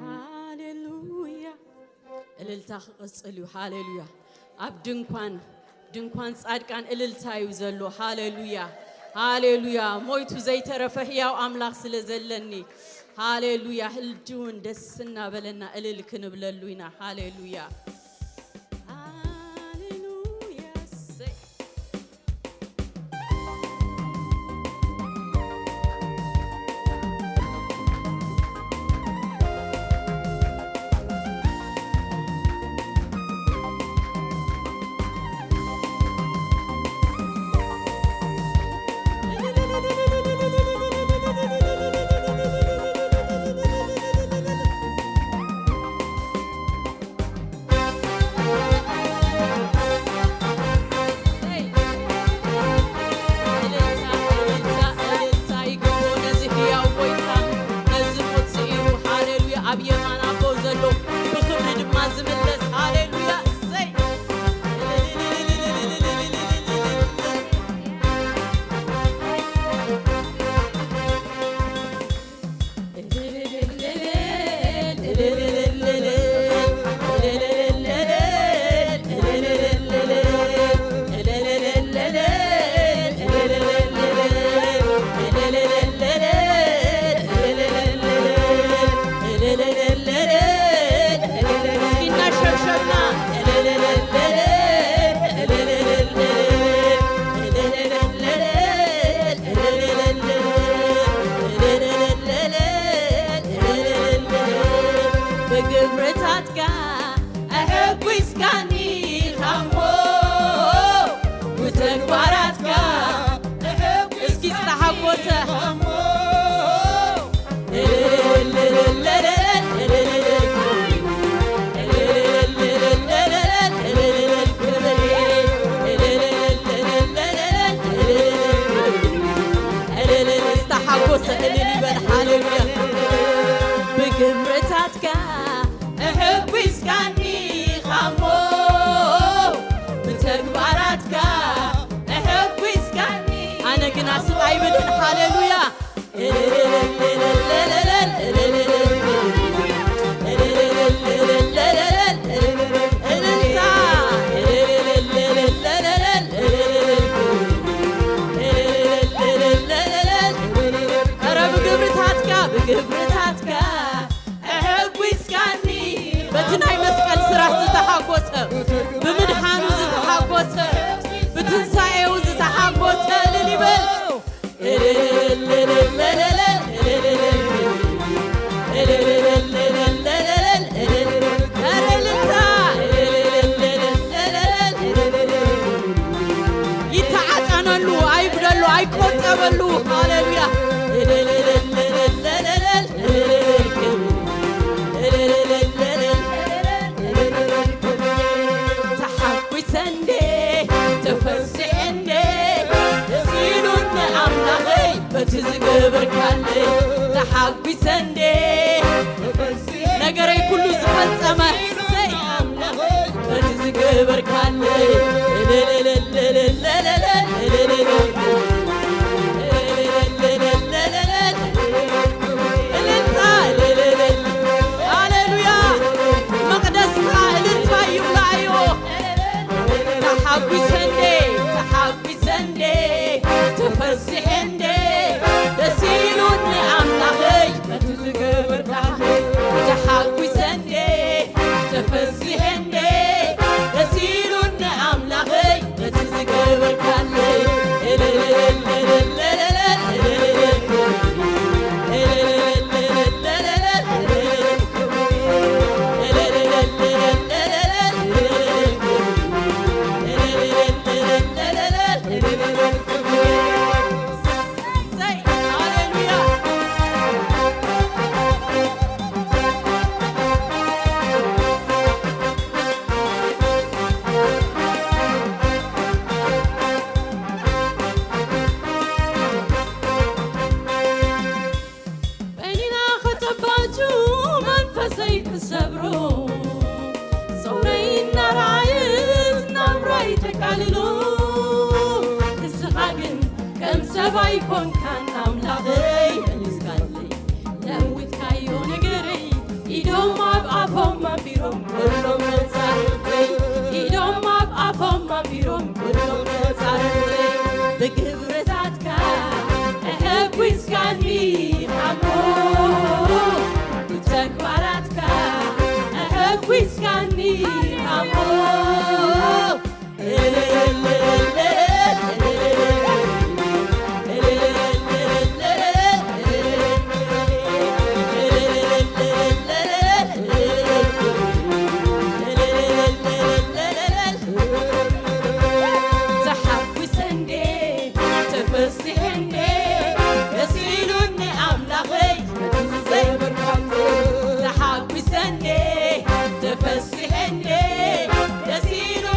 ሃሌሉያ እልልታ ክቅፅል እዩ ሃሌሉያ ኣብ ድንኳን ጻድቃን እልልታ እዩ ዘሎ ሃሌሉያ ሃሌሉያ ሞይቱ ዘይተረፈ ሕያው ኣምላኽ ስለ ዘለኒ ሃሌሉያ ህልጅውን ደስ እናበለና እልል ክንብለሉ ኢና ሃሌሉያ ኣብ የማን ኣቦ ዘሎ ብክብሪ ድማ ዝምለስ ሃሌሉያ እሰይ በትናይ መስቀል ስራሕ ዝተሓጎሰ ብምድሓኑ ዝተሓጎሰ ብትንሳኤው ዝተሓጎሰ ልልበል ይተዓጠነሉ አይጉደሉ አይቆጠበሉ ሃሌሉያ تزقبركالي تحقي سندي نقري كل زفلسمة تزقبركالي هاليلويا مقدس الانتا يبلعيو تحقي سندي تحقي سندي تفسحندي تسيلوني أملاخي بتزقبر كالي تحقي سندي تفسحندي تسيلوني أملاخي بتزقبر كالي بايكون كان أملاغي نسكالي لويت كايو نجري إيدهم أبقافهم ما بيروم كلهم نزارتي إيدهم أبقافهم ما بيروم كلهم نزارتي بقبرتك أحب ويسكالي حمو بتكبرتك أحب ويسكالي حمو تفسحني تسيلو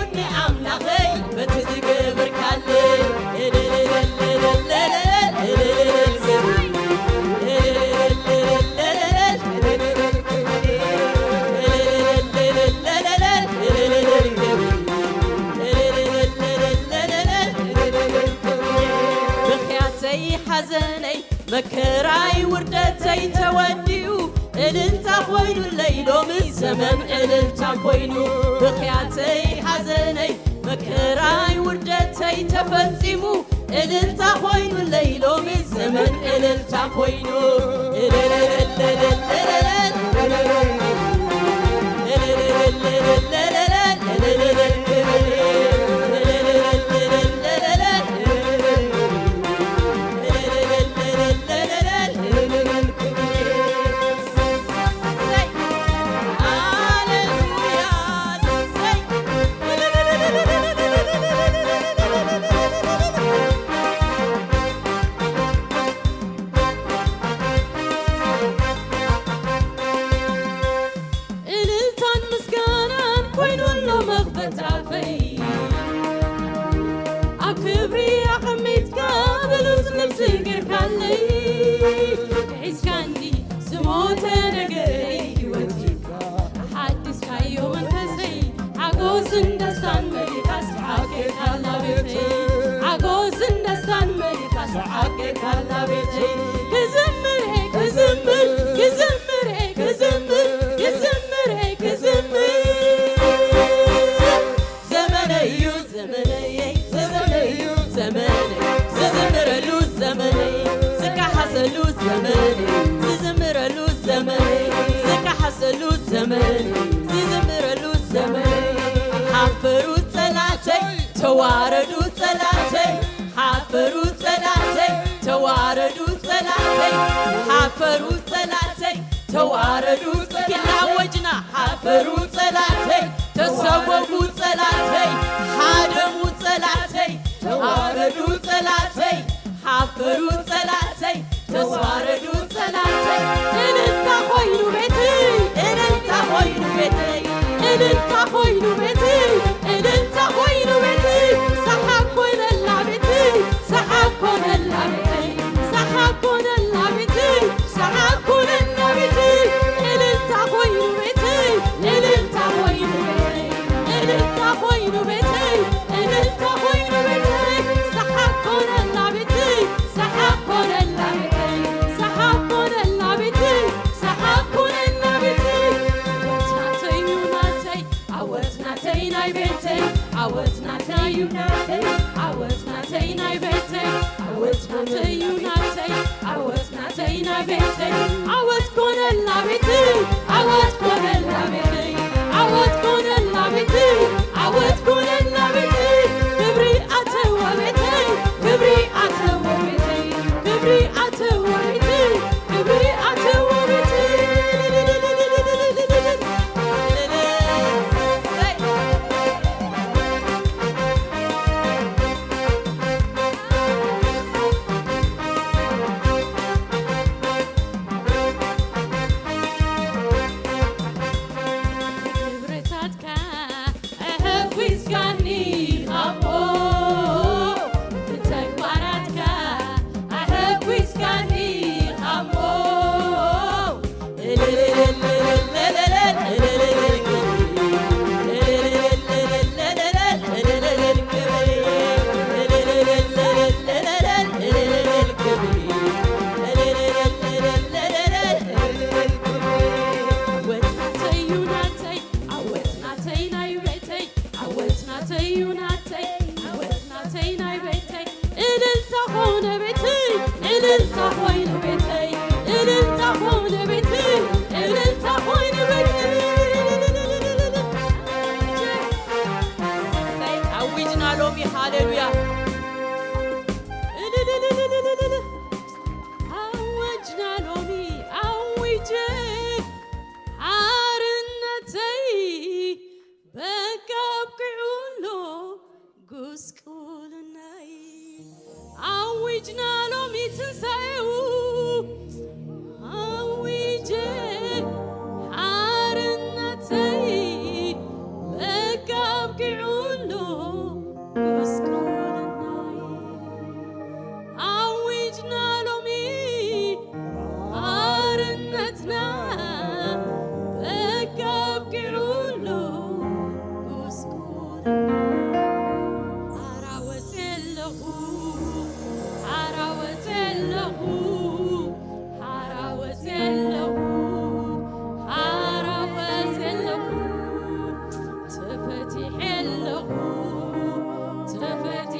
መከራይ ውርደተይ ተወዲኡ እልልታ ኮይኑ ለይሎም ዘመን እልልታ ኮይኑ ብኽያተይ ሓዘነይ መከራይ ውርደተይ ተፈጺሙ እልልታ ኮይኑ ለይሎም ዘመን እልልታ ኮይኑ ተዋረዱ ጸላተይ ሓፈሩ ጸላተይ ተዋረዱ ጸላተይ ሓፈሩ ጸላተይ ተዋረዱ ኪላወጅና ሓፈሩ ጸላተይ ተሰወጉ ጸላተይ ሓደሙ ጸላተይ ተዋረዱ ጸላተይ ሓፈሩ ጸላተይ ተዋረዱ ጸላተይ እልልታ ኮይኑ ቤተይ እልልታ ኮይኑ ቤተይ እልልታ ኮይኑ ቤተይ እልልታ ኮይኑ ቤተይ ሰሓብ ኮይነላ ቤተይ ሰሓብ ኮነላ ቤተይ ሰሓብ ኮነላ ቤተይ ሰሓብ ኮነላ ቤተይ እልልታ ኮይኑ ቤተይ እልልታ ኮይኑ ቤተይ እልልታ ኮይኑ ቤተይ እልልታ ኮይኑ ቤተይ ሰሓብ ኮነላ ቤተይ ሰሓብ ኮነላ ቤተይ ሰሓብ ኮነላ ቤተይ ሰሓብ ኮነላ ቤተይ ናይ ቤተይ ዓወት ናተይ ናተይ ዓወት ናተይ ናይ ቤተይ ዓወት ናተይ ናተይ ዓወት ናተይ ናይ ቤተይ ዓወት ኮነላ ቤተይ ዓወት ኮነላ ቤተይ ዓወት ኮነላ ቤተይ ዓወት ኮነላ ቤተይ ክብሪ ኣተወ ቤተይ ክብሪ ኣተወ ቤተይ ክብሪ ኣተወ ቤተይ ክብሪ ኣተወ ቤተይ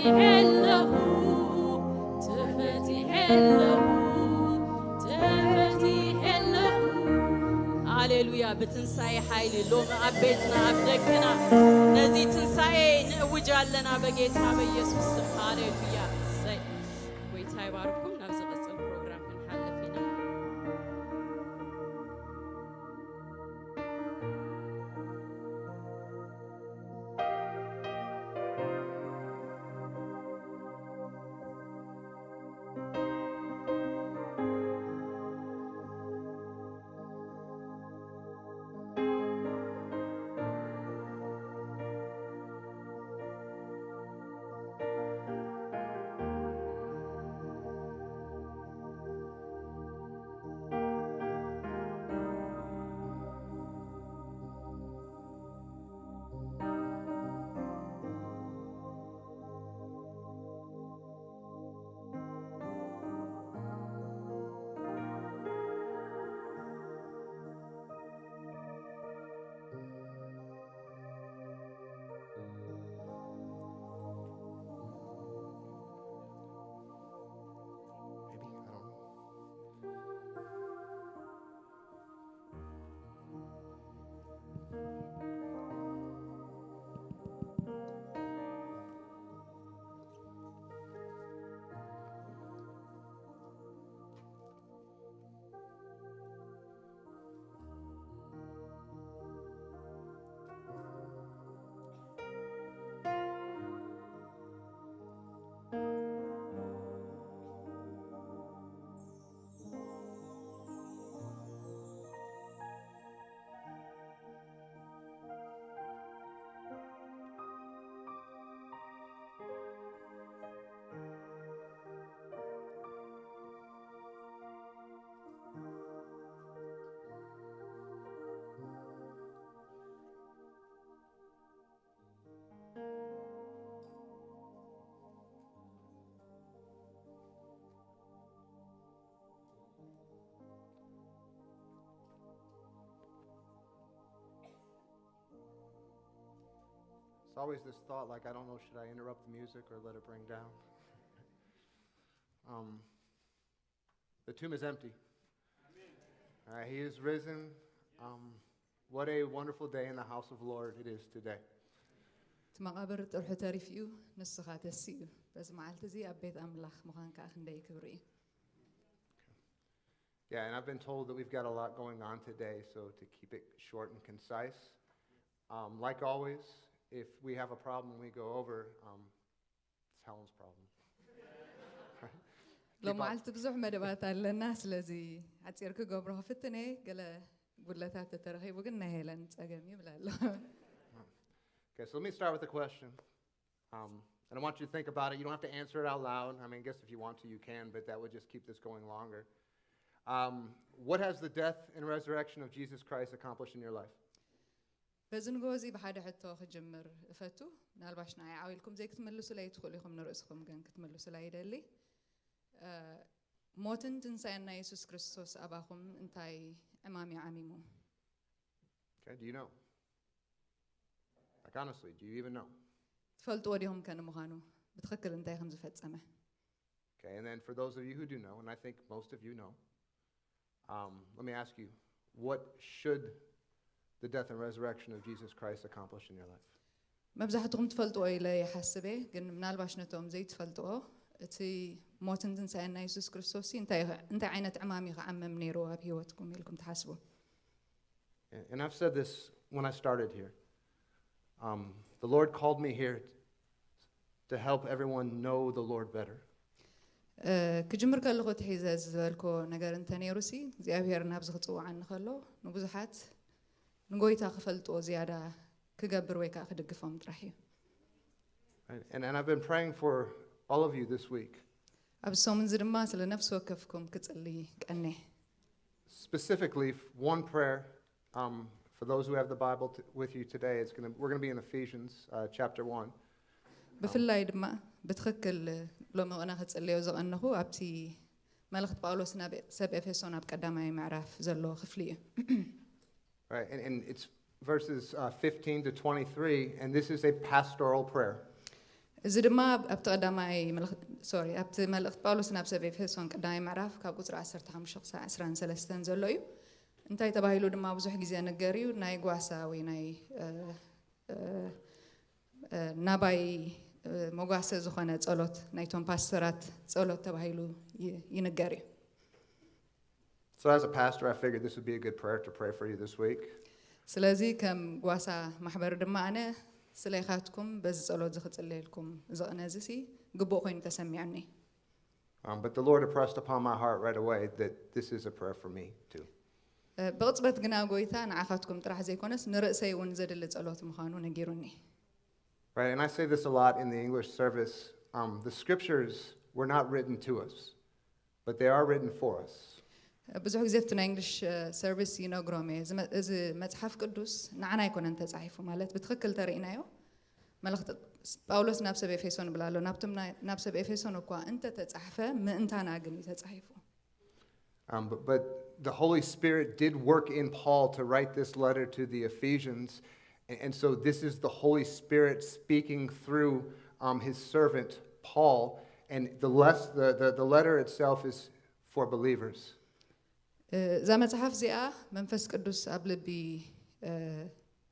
تفتحله تفتحله تفتحله هاليلويا بتنساي حيلي لوم أبيتنا أبدكنا نزي تنساي نوجع لنا بقيتها بيسوس هاليلويا سي ويتاي باركم نبز قص البروجرام من حل فينا Maybe, I don't know. It's always this thought, like, I don't know, should I interrupt the music or let it bring down? The tomb is empty. He is risen. What a wonderful day in the house of the Lord it is today. تمقابر تروح تعرفيو نسخة تسيو بس معلت زي أبيت أملاخ مخان كأخن داي كبري. Yeah, and I've been told that we've got a lot going on today, so to keep it short and concise. Like always, if we have a problem we go over, it's Helen's problem. لو معلت بزح مدبات على الناس الذي عتيرك جبره فتنة قال قلت ثلاثة ترخيب وقلنا هيلن تأجمي بلا لا. Okay, so let me start with a question. And I want you to think about it. You don't have to answer it out loud. I mean, I guess if you want to, you can, but that would just keep this going longer. What has the death and resurrection of Jesus Christ accomplished in your life? بزن جوزي بحدا حتى خجمر فتو نالباش نعي عاويلكم زي كتملسوا لا يدخلكم نرأسكم كان كتملسوا لا يدلي موتن تنسى يسوع كريستوس أباكم انتاي أمامي عميمو. Okay, do you know? Like honestly, do you even know? تفلت وريهم كانوا مغانو بتخكر انتاي خمسة فت سما. Okay, and then for those of you who do know, and I think most of you know, let me ask you, what should the death and resurrection of Jesus Christ accomplish in your life? ما بزحتهم تفلتوا إلى يحسبه قن منال باش نتوم زي تفلتوا تي موتن تنسى أن يسوع كريستوس انت عينة أمامي عم منيروها بهوتكم يلكم تحسبوا. And I've said this when I started here. The Lord called me here to help everyone know the Lord better. كجمر كله تحيز لكو نجار انت نيروسي زي أبير نبز خطوة عن خلو نبزحات نقول تاخفلتوا زيادة كجبر ويك أخذ القفام ترحيه. And I've been praying for all of you this week. أبصو من زر ما سل نفس وقفكم كتقلي كأنه. Specifically, one prayer for those who have the Bible with you today. We're going to be in Ephesians chapter 1. بفلا يدما بتخكل لما أنا هتسألي وزق أنه أبتي ملخت باولوس سب إفسون أبقدامي معرف زلوا خفليه. Right, and it's verses 15 to 23, and this is a pastoral prayer. እዚ ድማ ኣብቲ ቀዳማይ ኣብቲ መልእኽቲ ጳውሎስ ናብ ሰብ ኤፌሶን ቀዳማይ ምዕራፍ ካብ ቁፅሪ 15 ክሳብ 23 ዘሎ እዩ እንታይ ተባሂሉ ድማ ብዙሕ ግዜ ነገር እዩ ናይ ጓሳ ወይ ናይ ናባይ ሞጓሰ ዝኾነ ጸሎት ናይቶም ፓስተራት ጸሎት ተባሂሉ ይነገር እዩ So as a pastor, I figured this would be a good prayer to pray for you this week. ስለዚ ከም ጓሳ ማሕበር ድማ ኣነ ስለይኻትኩም በዚ ጸሎት ዝኽጽልየልኩም ዝቕነዚ ሲ ግቡእ ኮይኑ ተሰሚዐኒ But the Lord impressed upon my heart right away that this is a prayer for me too. ብቕጽበት ግና ጎይታ ንዓኻትኩም ጥራሕ ዘይኮነስ ንርእሰይ እውን ዘድሊ ጸሎት ምዃኑ ነጊሩኒ Right, and I say this a lot in the English service. The scriptures were not written to us, but they are written for us. ብዙሕ ግዜ ኣብቲ ናይ እንግሊሽ ሰርቪስ ይነግሮም እየ እዚ መፅሓፍ ቅዱስ ንዓና ኣይኮነን ተፃሒፉ ማለት ብትክክል ተርእናዮ መልእኽቲ ጳውሎስ ናብ ሰብ ኤፌሶን ብላ ኣሎ ናብቶም ናብ ሰብ ኤፌሶን እኳ እንተ ተፃሕፈ ምእንታና ግን እዩ ተፃሒፉ But the Holy Spirit did work in Paul to write this letter to the Ephesians, and so this is the Holy Spirit speaking through his servant Paul, and the letter itself is for believers. እዛ መፅሓፍ እዚኣ መንፈስ ቅዱስ ኣብ ልቢ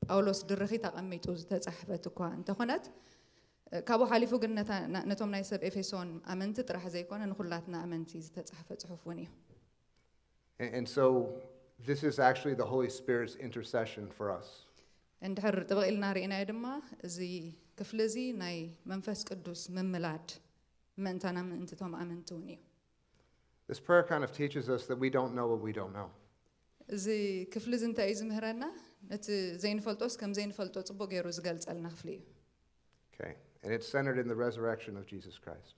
ጳውሎስ ድርኺ ተቐሚጡ ዝተፃሕፈት እኳ እንተኾነት ካብኡ ሓሊፉ ግን ነቶም ናይ ሰብ ኤፌሶን ኣመንቲ ጥራሕ ዘይኮነ ንኩላትና ኣመንቲ ዝተፃሕፈ ፅሑፍ እውን እዩ And so this is actually the Holy Spirit's intercession for us. እንድሕር ጥብቕ ኢልና ርኢናዮ ድማ እዚ ክፍሊ እዚ ናይ መንፈስ ቅዱስ ምምላድ ምእንታና ምእንትቶም ኣመንቲ እውን እዩ This prayer kind of teaches us that we don't know what we don't know. እዚ ክፍሊ እዚ እንታይ እዩ ዝምህረና ነቲ ዘይንፈልጦስ ከም ዘይንፈልጦ ጽቡቕ ገይሩ ዝገልጸልና ክፍሊ እዩ Okay, and it's centered in the resurrection of Jesus Christ.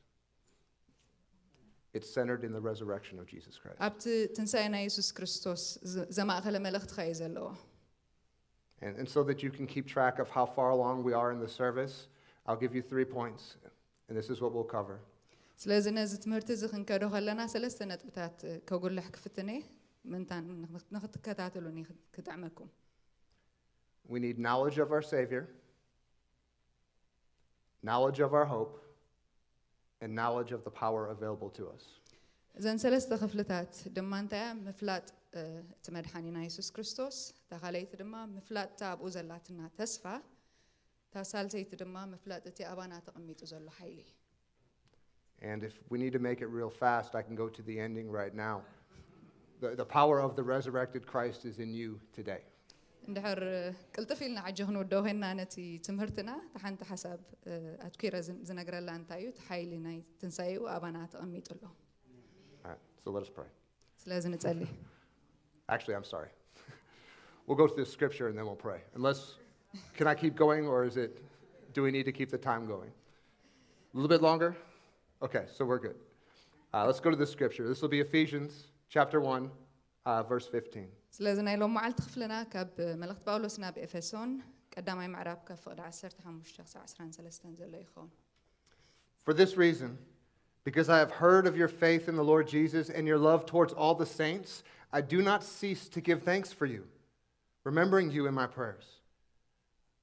It's centered in the resurrection of Jesus Christ. ኣብቲ ትንሣኤ ናይ ኢየሱስ ክርስቶስ ዘማእኸለ መልእኽቲ ኸ እዩ ዘለዎ And so that you can keep track of how far along we are in the service, I'll give you 3 points, and this is what we'll cover. ስለዚ ነዚ ትምህርቲ እዚ ክንከዶ ከለና ሰለስተ ነጥብታት ከጉልሕ ክፍትነ ምንታን ንኽትከታተሉኒ ክጥዕመኩም We need knowledge of our Savior, knowledge of our hope, and knowledge of the power available to us. እዘን ሰለስተ ክፍልታት ድማ እንታይ ምፍላጥ እቲ መድሓኒና ኢየሱስ ክርስቶስ ተኻለይቲ ድማ ምፍላጥ እታ ኣብኡ ዘላትና ተስፋ ታሳልሰይቲ ድማ ምፍላጥ እቲ ኣባና ተቐሚጡ ዘሎ ሓይሊ And if we need to make it real fast, I can go to the ending right now. The power of the resurrected Christ is in you today. እንድሕር ቅልጥፍ ኢልና ዓጂ ክንውደው ኮይና ነቲ ትምህርትና ተሓንቲ ሓሳብ ኣትኪረ ዝነግረላ እንታይ እዩ እቲ ሓይሊ ናይ ትንሳኤኡ ኣባና ተቐሚጡ ኣሎ All right, so let us pray. ስለዚ ንጸልይ Actually, I'm sorry. We'll go to the scripture and then we'll pray. Can I keep going, or do we need to keep the time going? A little bit longer? Okay, so we're good. Let's go to the scripture. This will be Ephesians chapter 1, verse 15. ስለዚ ናይ ሎም መዓልቲ ክፍልና ካብ መልእኽቲ ጳውሎስ ናብ ኤፌሶን ቀዳማይ ምዕራፍ ካብ ፍቕዲ 15 ክሳብ 23 ዘሎ ይኸውን For this reason, because I have heard of your faith in the Lord Jesus and your love towards all the saints, I do not cease to give thanks for you, remembering you in my prayers.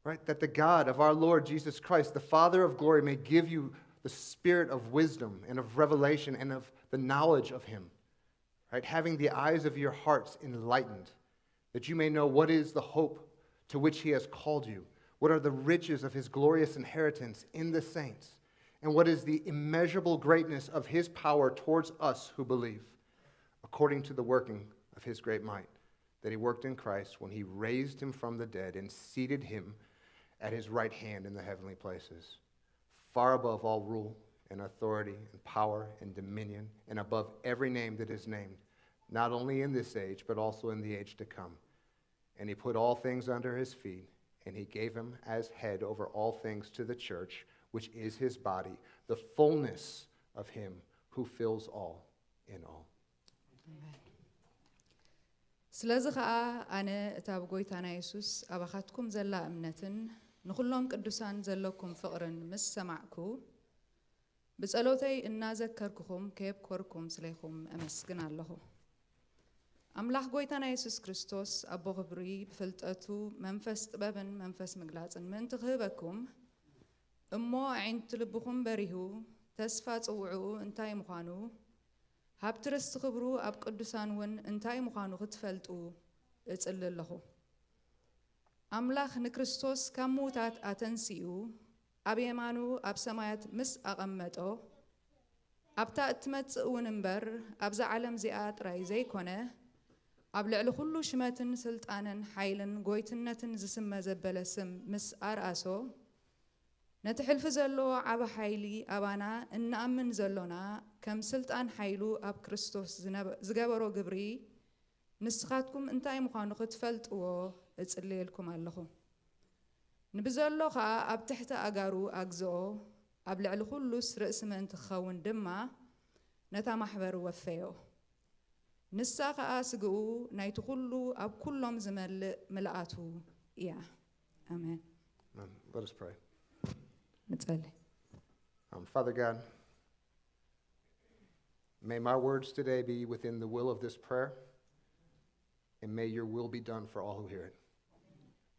Right? That the God of our Lord Jesus Christ, the Father of glory, may give you the spirit of wisdom and of revelation and of the knowledge of him. Right? Having the eyes of your hearts enlightened, that you may know what is the hope to which he has called you, what are the riches of his glorious inheritance in the saints, and what is the immeasurable greatness of his power towards us who believe, according to the working of his great might, that he worked in Christ when he raised him from the dead and seated him at his right hand in the heavenly places, far above all rule and authority and power and dominion, and above every name that is named, not only in this age, but also in the age to come. And he put all things under his feet, and he gave him as head over all things to the church, which is his body, the fullness of him who fills all in all. ስለዚ ከዓ ኣነ እታ ኣብ ጎይታና ኢየሱስ ኣባኻትኩም ዘላ እምነትን ንኹሎም ቅዱሳን ዘለኩም ፍቕርን ምስ ሰማዕኩ ብጸሎተይ እናዘከርክኹም ከየብኮርኩም ስለይኹም ኣመስግን ኣለኹ ኣምላኽ ጎይታና ኢየሱስ ክርስቶስ ኣቦ ክብሪ ብፍልጠቱ መንፈስ ጥበብን መንፈስ ምግላፅን ምእንቲ ክህበኩም እሞ ዓይንቲ ልብኹም በሪሁ ተስፋ ጽውዑ እንታይ ምዃኑ ሃብቲ ርስቲ ክብሩ ኣብ ቅዱሳን እውን እንታይ ምዃኑ ክትፈልጡ እጽሊ ኣለኹ ኣምላኽ ንክርስቶስ ካብ ምዉታት ኣተንሲኡ ኣብ የማኑ ኣብ ሰማያት ምስ ኣቐመጦ ኣብታ እትመጽእ እውን እምበር ኣብዛ ዓለም እዚኣ ጥራይ ዘይኮነ ኣብ ልዕሊ ኩሉ ሽመትን ስልጣንን ሓይልን ጎይትነትን ዝስመ ዘበለ ስም ምስ ኣርኣሶ ነቲ ሕልፊ ዘለዎ ዓበ ሓይሊ ኣባና እንኣምን ዘሎና ከም ስልጣን ሓይሉ ኣብ ክርስቶስ ዝገበሮ ግብሪ ንስኻትኩም እንታይ ምዃኑ ክትፈልጥዎ እጽልየልኩም ኣለኹ ንብዘሎ ከዓ ኣብ ትሕቲ ኣጋሩ ኣግዝኦ ኣብ ልዕሊ ኩሉስ ርእሲ ምእንቲ ክኸውን ድማ ነታ ማሕበር ወፈዮ ንሳ ከዓ ስግኡ ናይቲ ኩሉ ኣብ ኩሎም ዝመልእ ምልኣቱ እያ ኣሜን Let us pray. ንጸልይ Father God, may my words today be within the will of this prayer, and may your will be done for all who hear it.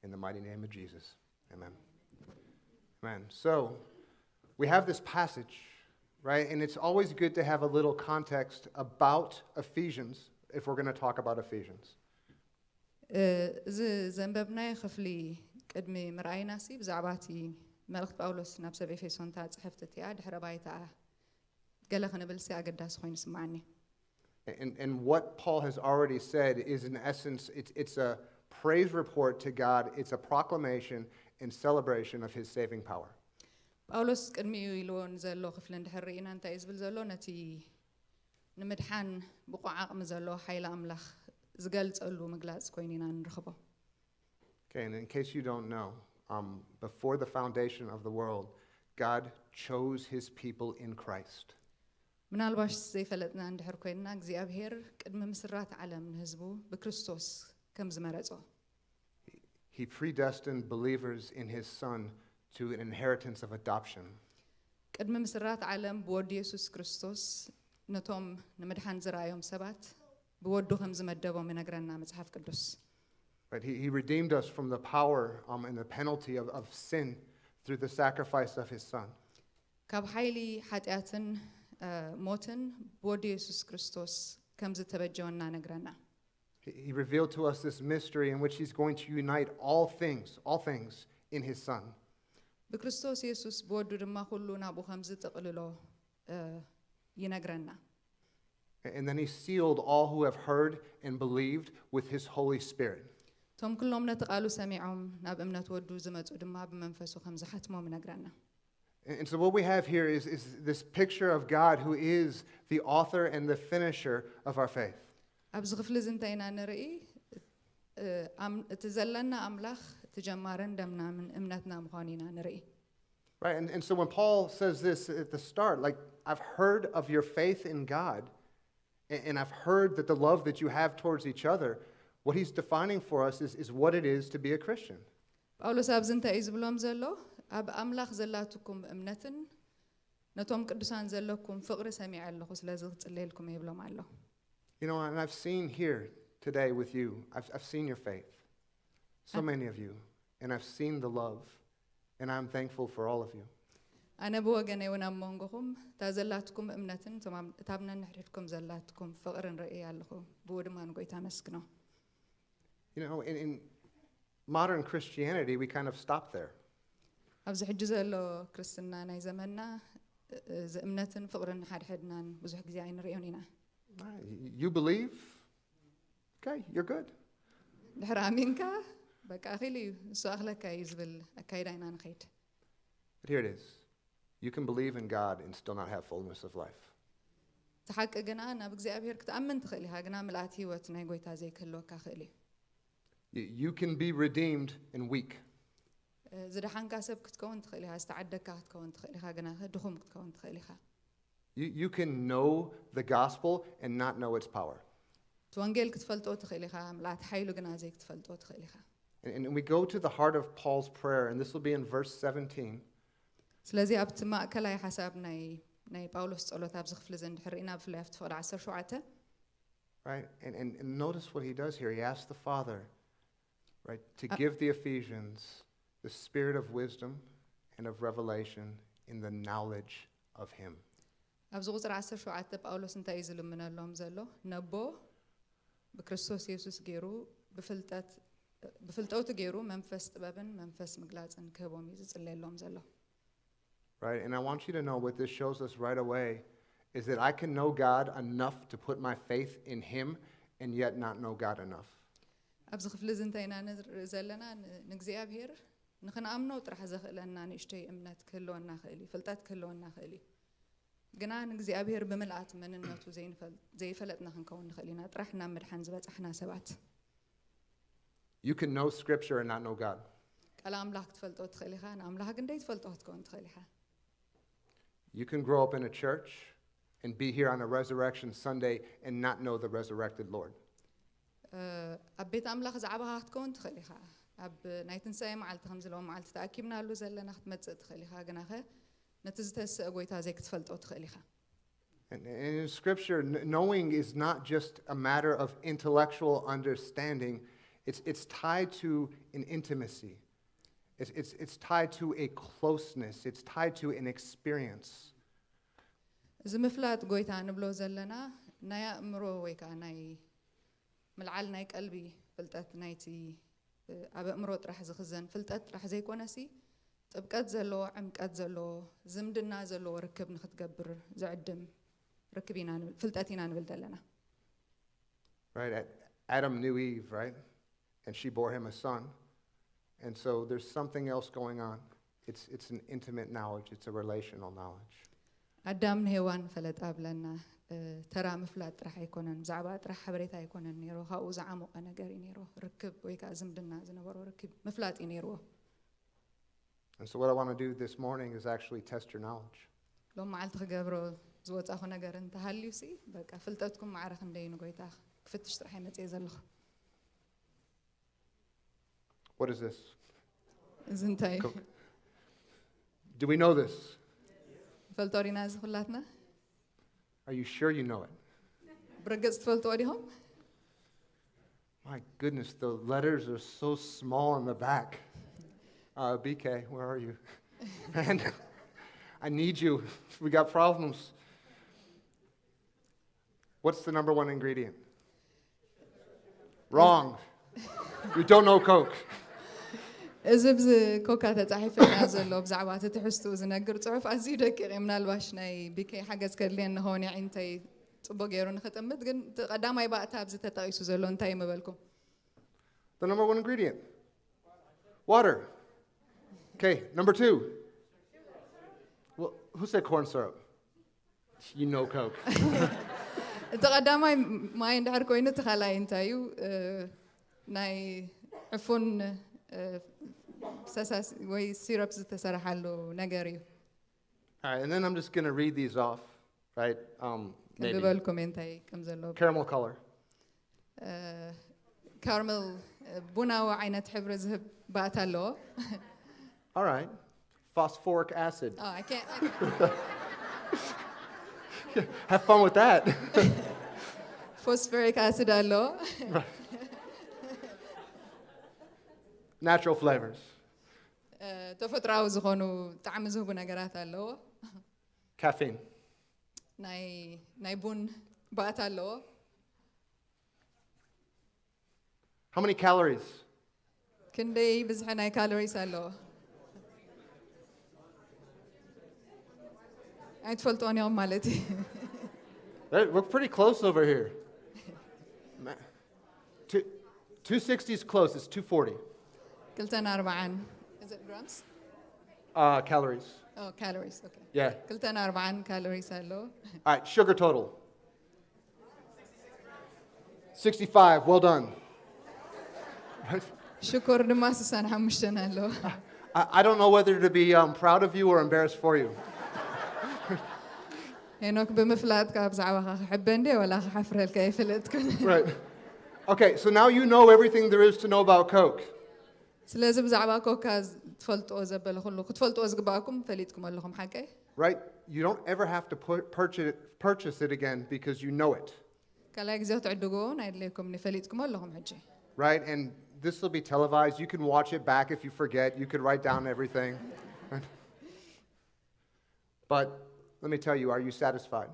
In the mighty name of Jesus, amen. Amen. So, we have this passage, right? And it's always good to have a little context about Ephesians if we're going to talk about Ephesians. እዚ ዘንበብናይ ክፍሊ ቅድሚ ምርኣይናሲ ብዛዕባቲ መልእኽቲ ጳውሎስ ናብ ሰብ ኤፌሶን ታጽሕፍቲ እያ ድሕረ ባይታ ገለ ክንብልሲ ኣገዳሲ ኮይኑ ስማዓኒ And what Paul has already said is, in essence, it's a praise report to God. It's a proclamation and celebration of his saving power. ጳውሎስ ቅድሚኡ ኢልዎን ዘሎ ክፍሊ እንድሕር ርኢና እንታይ እዩ ዝብል ዘሎ ነቲ ንምድሓን ብቑዕ ዓቕሚ ዘሎ ሓይሊ ኣምላኽ ዝገልጸሉ ምግላጽ ኮይኑ ኢና ንርኽቦ Okay, and in case you don't know, before the foundation of the world, God chose his people in Christ. ምናልባሽ ዘይፈለጥና እንድሕር ኮይንና እግዚኣብሔር ቅድሚ ምስራት ዓለም ንህዝቡ ብክርስቶስ ከም ዝመረጾ He predestined believers in his Son to an inheritance of adoption. ቅድሚ ምስራት ዓለም ብወዲ ኢየሱስ ክርስቶስ ነቶም ንምድሓን ዝረኣዮም ሰባት ብወዱ ከም ዝመደቦም ይነግረና መጽሓፍ ቅዱስ Right? He redeemed us from the power and the penalty of sin through the sacrifice of his Son. ካብ ሓይሊ ኃጢአትን ሞትን ብወዲ ኢየሱስ ክርስቶስ ከም ዝተበጀወና ነግረና He revealed to us this mystery in which he's going to unite all things in his Son. ብክርስቶስ ኢየሱስ ብወዱ ድማ ኩሉ ናብኡ ከም ዝጥቕልሎ ይነግረና And then he sealed all who have heard and believed with his Holy Spirit. ቶም ኩሎም ነቲ ቃሉ ሰሚዖም ናብ እምነት ወዱ ዝመጹ ድማ ብመንፈሱ ከም ዝሓትሞም ይነግረና And so what we have here is this picture of God who is the author and the finisher of our faith. ኣብዚ ክፍሊ እዚ እንታይ ኢና ንርኢ እቲ ዘለና ኣምላኽ እቲ ጀማርን ደምናምን እምነትና ምዃኑ ኢና ንርኢ Right? And so when Paul says this at the start, like, I've heard of your faith in God, and I've heard that the love that you have towards each other, what he's defining for us is what it is to be a Christian. ጳውሎስ ኣብዚ እንታይ እዩ ዝብሎም ዘሎ ኣብ ኣምላኽ ዘላትኩም እምነትን ነቶም ቅዱሳን ዘለኩም ፍቕሪ ሰሚዐ ኣለኹ ስለዚ ክጽልየልኩም ይብሎም ኣሎ You know, and I've seen here today with you, I've seen your faith, so many of you, and I've seen the love, and I'm thankful for all of you. ኣነ ብወገነይ እውን ኣብ መንጎኹም እታ ዘላትኩም እምነትን እታ ብነንሕድሕድኩም ዘላትኩም ፍቕሪ ንርኢ ኣለኹ ብኡ ድማ ንጎይታ መስግኖ You know, in modern Christianity, we kind of stop there. ኣብዚ ሕጂ ዘሎ ክርስትና ናይ ዘመንና እዚ እምነትን ፍቕርን ሓድሕድናን ብዙሕ ግዜ ኣይንሪኦን ኢና You believe? Okay, you're good. ድሕሪ ኣሚንካ በቃ ኺሉ እዩ ንሱ ኣኽለካ እዩ ዝብል ኣካይዳ ኢና ንኸይድ But here it is. You can believe in God and still not have fullness of life. እቲ ሓቂ ግና ናብ እግዚኣብሔር ክትኣምን ትኽእል ኢኻ ግና ምልኣት ህይወት ናይ ጎይታ ዘይክህልወካ ክእል እዩ You can be redeemed and weak. ዝደሓንካ ሰብ ክትከውን ትኽእል ኢኻ ዝተዓደግካ ክትከውን ትኽእል ኢኻ ግና ድኹም ክትከውን ትኽእል ኢኻ You can know the gospel and not know its power. እቲ ወንጌል ክትፈልጦ ትኽእል ኢኻ ምልኣት ሓይሉ ግና ዘይክትፈልጦ ትኽእል ኢኻ And we go to the heart of Paul's prayer, and this will be in verse 17. ስለዚ ኣብቲ ማእከላይ ሓሳብ ናይ ጳውሎስ ጸሎት ኣብዚ ክፍሊ ዘ እንድሕር ኢና ብፍላይ ኣብቲ ፍቕዲ 17 Right? And notice what he does here. He asks the Father, right, to give the Ephesians the spirit of wisdom and of revelation in the knowledge of him. ኣብዚ ቁፅሪ 17 ጳውሎስ እንታይ እዩ ዝልምነሎም ዘሎ ነቦ ብክርስቶስ ኢየሱስ ገይሩ ብፍልጠቱ ገይሩ መንፈስ ጥበብን መንፈስ ምግላፅን ክህቦም እዩ ዝጽለየሎም ዘሎ Right? And I want you to know what this shows us right away is that I can know God enough to put my faith in him and yet not know God enough. ኣብዚ ክፍሊ እዚ እንታይ ኢና ንርኢ ዘለና ንእግዚአብሔር ንኽንኣምኖ ጥራሕ ዘኽእለና ንእሽተይ እምነት ክህልወና ክእል እዩ ፍልጠት ክህልወና ክእል እዩ ግና ንእግዚአብሔር ብምልኣት መንነቱ ዘይፈለጥና ክንከውን ንኽእል ኢና ጥራሕ ናብ ምድሓን ዝበፅሕና ሰባት You can know scripture and not know God. ቃል ኣምላኽ ክትፈልጦ ትኽእል ኢኻ ንኣምላኽ ግን ደይትፈልጦ ክትከውን ትኽእል ኢኻ You can grow up in a church and be here on a resurrection Sunday and not know the resurrected Lord. ኣብ ቤት ኣምላኽ ዝዓባኻ ክትከውን ትኽእል ኢኻ ኣብ ናይ ትንሳኤ መዓልቲ ከም ዘለዎም መዓልቲ ተኣኪብናሉ ዘለና ክትመፅእ ትኽእል ኢኻ ግናኸ ነቲ ዝተስአ ጎይታ ዘይክትፈልጦ ትኽእል ኢኻ And in scripture, knowing is not just a matter of intellectual understanding. It's tied to an intimacy. It's tied to a closeness. It's tied to an experience. እዚ ምፍላጥ ጎይታ ንብሎ ዘለና ናይ ኣእምሮ ወይ ከዓ ናይ ምልዓል ናይ ቀልቢ ፍልጠት ናይቲ ኣብ ኣእምሮ ጥራሕ ዝኽዘን ፍልጠት ጥራሕ ዘይኮነሲ ጥብቀት ዘለዎ ዕምቀት ዘለዎ ዝምድና ዘለዎ ርክብ ንኽትገብር ዝዕድም ርክብ ኢና ፍልጠት ኢና ንብል ዘለና Right? Adam knew Eve, right? And she bore him a son. And so there's something else going on. It's an intimate knowledge. It's a relational knowledge. ኣዳም ንሄዋን ፈለጣ ብለና ተራ ምፍላጥ ጥራሕ ኣይኮነን ብዛዕባ ጥራሕ ሓበሬታ ኣይኮነን ነይሩ ካብኡ ዝዓመቐ ነገር እዩ ነይሩ ርክብ ወይ ከዓ ዝምድና ዝነበሮ ርክብ ምፍላጥ እዩ ነይርዎ And so what I want to do this morning is actually test your knowledge. ሎም መዓልቲ ክገብሮ ዝወፃኹ ነገር እንተሃልዩሲ በቃ ፍልጠትኩም ማዕረኽ እንደይ ንጎይታ ክፍትሽ ጥራሕ ይመፅእ ዘለኹ What is this? እዚ እንታይ Cool. Do we know this? ፈልጦ ዲና እዚ ኩላትና Are you sure you know it? ብርግፅ ትፈልጥዎ ዲኹም My goodness, the letters are so small in the back. BK, where are you? Man, I need you. We got problems. What's the number one ingredient? Wrong. You don't know Coke. እዚ ብዚ ኮካ ተፃሒፈና ዘሎ ብዛዕባ እቲ ትሕዝትኡ ዝነግር ፅሑፍ ኣዝዩ ደቂቕ እዩ ምናልባሽ ናይ ቢኬ ሓገዝ ከድልየን ንኸውን ያዒ እንታይ ፅቡቅ ገይሩ ንኽጥምት ግን ቀዳማይ ባእታ ኣብዚ ተጠቂሱ ዘሎ እንታይ ይምበልኩም The number one ingredient. Water. Okay, number two. Well, who said corn syrup? You know Coke. እቲ ቀዳማይ ማይ እንድሕር ኮይኑ እቲ ካልኣይ እንታይ እዩ ናይ ዕፉን ሰሳስ ወይ ሲረፕ ዝተሰርሓሉ ነገር እዩ All right, and then I'm just going to read these off, right? Maybe. ከብበልኩም እንታይ ከም ዘለዎ Caramel color. ካርመል ቡናዊ ዓይነት ሕብሪ ዝህብ ባእታ ኣለዎ All right. Phosphoric acid. I can't Have fun with that. phosphoric acid ኣለዎ Natural flavors. ተፈጥራዊ ዝኾኑ ጣዕሚ ዝህቡ ነገራት ኣለዎ Caffeine. ናይ ቡን ባእታ ኣለዎ How many calories? ክንደይ ብዝሒ ናይ ካሎሪስ ኣለዎ ኣይትፈልጥዎን እዮም ማለት እዩ We're pretty close over here. 260 is close. It's 240. 240 is it grams Calories. oh calories okay Yeah. 240 calories ኣለዎ All right. Sugar total. 65. Well done. ሽኮር ድማ 65 ኣለዎ I don't know whether to be proud of you or embarrassed for you. ሄኖክ ብምፍላጥካ ብዛዕባኻ ክሕበ እንደ ወላ ክሓፍረልካ ይፍለጥኩን Right. Okay, so now you know everything there is to know about Coke. ስለዚ ብዛዕባ ኮካ ትፈልጥዎ ዘበለ ኩሉ ክትፈልጥዎ ዝግባእኩም ፈሊጥኩም ኣለኹም ሓቀይ Right? You don't ever have to purchase it again because you know it. ካልኣይ ግዜ ክትዕድግዎ ናይድለይኩም ፈሊጥኩም ኣለኹም ሕጂ Right? And this will be televised. You can watch it back if you forget. You could write down everything. But let me tell you, are you satisfied?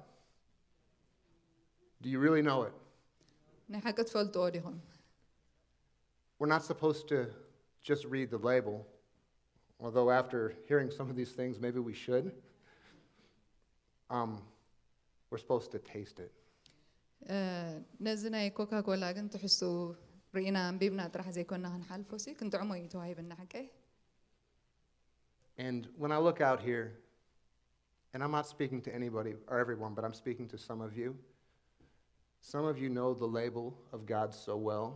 Do you really know it? ናይ ሓቂ ትፈልጥዎ ዲኹም? We're not supposed to just read the label, although after hearing some of these things, maybe we should. We're supposed to taste it. ነዚ ናይ ኮካ ኮላ ግን ትሕሱ ርኢና አንቢብና ጥራሕ ዘይኮንና ክንሓልፎ ሲ ክንጥዕሞ እዩ ተዋሂብና ሓቀ And when I look out here, and I'm not speaking to anybody or everyone, but I'm speaking to some of you. Some of you know the label of God so well,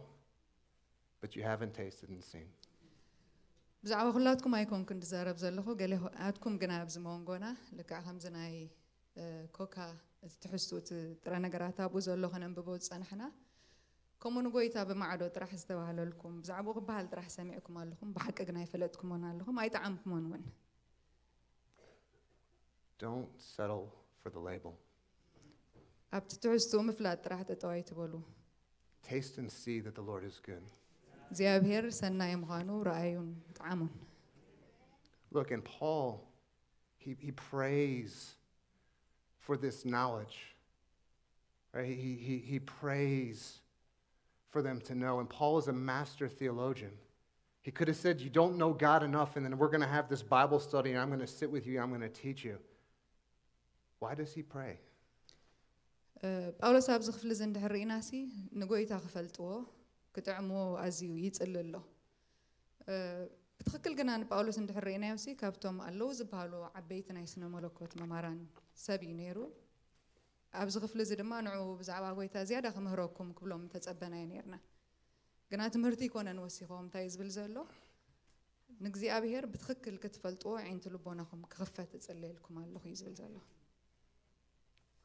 but you haven't tasted and seen. ብዛዕባ ኩላትኩም ኣይኮንኩን ትዛረብ ዘለኹ ገሊኣትኩም ግና ኣብዚ መንጎና ልክዕ ከምዚ ናይ ኮካ እቲ ትሕዝቱ ጥረ ነገራት ኣብኡ ዘሎ ከነንብቦ ዝፀናሕና ከምኡን ጎይታ ብማዕዶ ጥራሕ ዝተባሃለልኩም ብዛዕባኡ ክበሃል ጥራሕ ሰሚዕኩም ኣለኹም ብሓቂ ግና ይፈለጥኩሞን ኣለኹም ኣይጠዓምኩሞን እውን Don't settle for the label. ኣብቲ ትሕዝቱ ምፍላጥ ጥራሕ ጠጠው ኣይትበሉ Taste and see that the Lord is good. እግዚኣብሔር ሰናይ ምዃኑ ረኣዩን ጣዕሙን Look, and Paul, he prays for this knowledge. Right? He prays for them to know. And Paul is a master theologian. He could have said, you don't know God enough, and then we're going to have this Bible study, and I'm going to sit with you, and I'm going to teach you. Why does he pray? ጳውሎስ ኣብዚ ክፍሊ እዚ እንድሕር ርኢናሲ ንጎይታ ክፈልጥዎ ክጥዕሞ ኣዝዩ ይፅሊ ኣሎ ብትክክል ግና ንጳውሎስ እንድሕር ርኢናዮሲ ካብቶም ኣለዉ ዝበሃሉ ዓበይቲ ናይ ስነ መለኮት መማራን ሰብ እዩ ነይሩ ኣብዚ ክፍሊ እዚ ድማ ንዑ ብዛዕባ ጎይታ ዝያዳ ክምህረኩም ክብሎም ተፀበናዮ ነርና ግና ትምህርቲ ይኮነን ወሲኾም እንታይ ዝብል ዘሎ ንእግዚኣብሔር ብትክክል ክትፈልጥዎ ዓይንቲ ልቦናኹም ክኽፈት እፅልየልኩም ኣለኹ እዩ ዝብል ዘሎ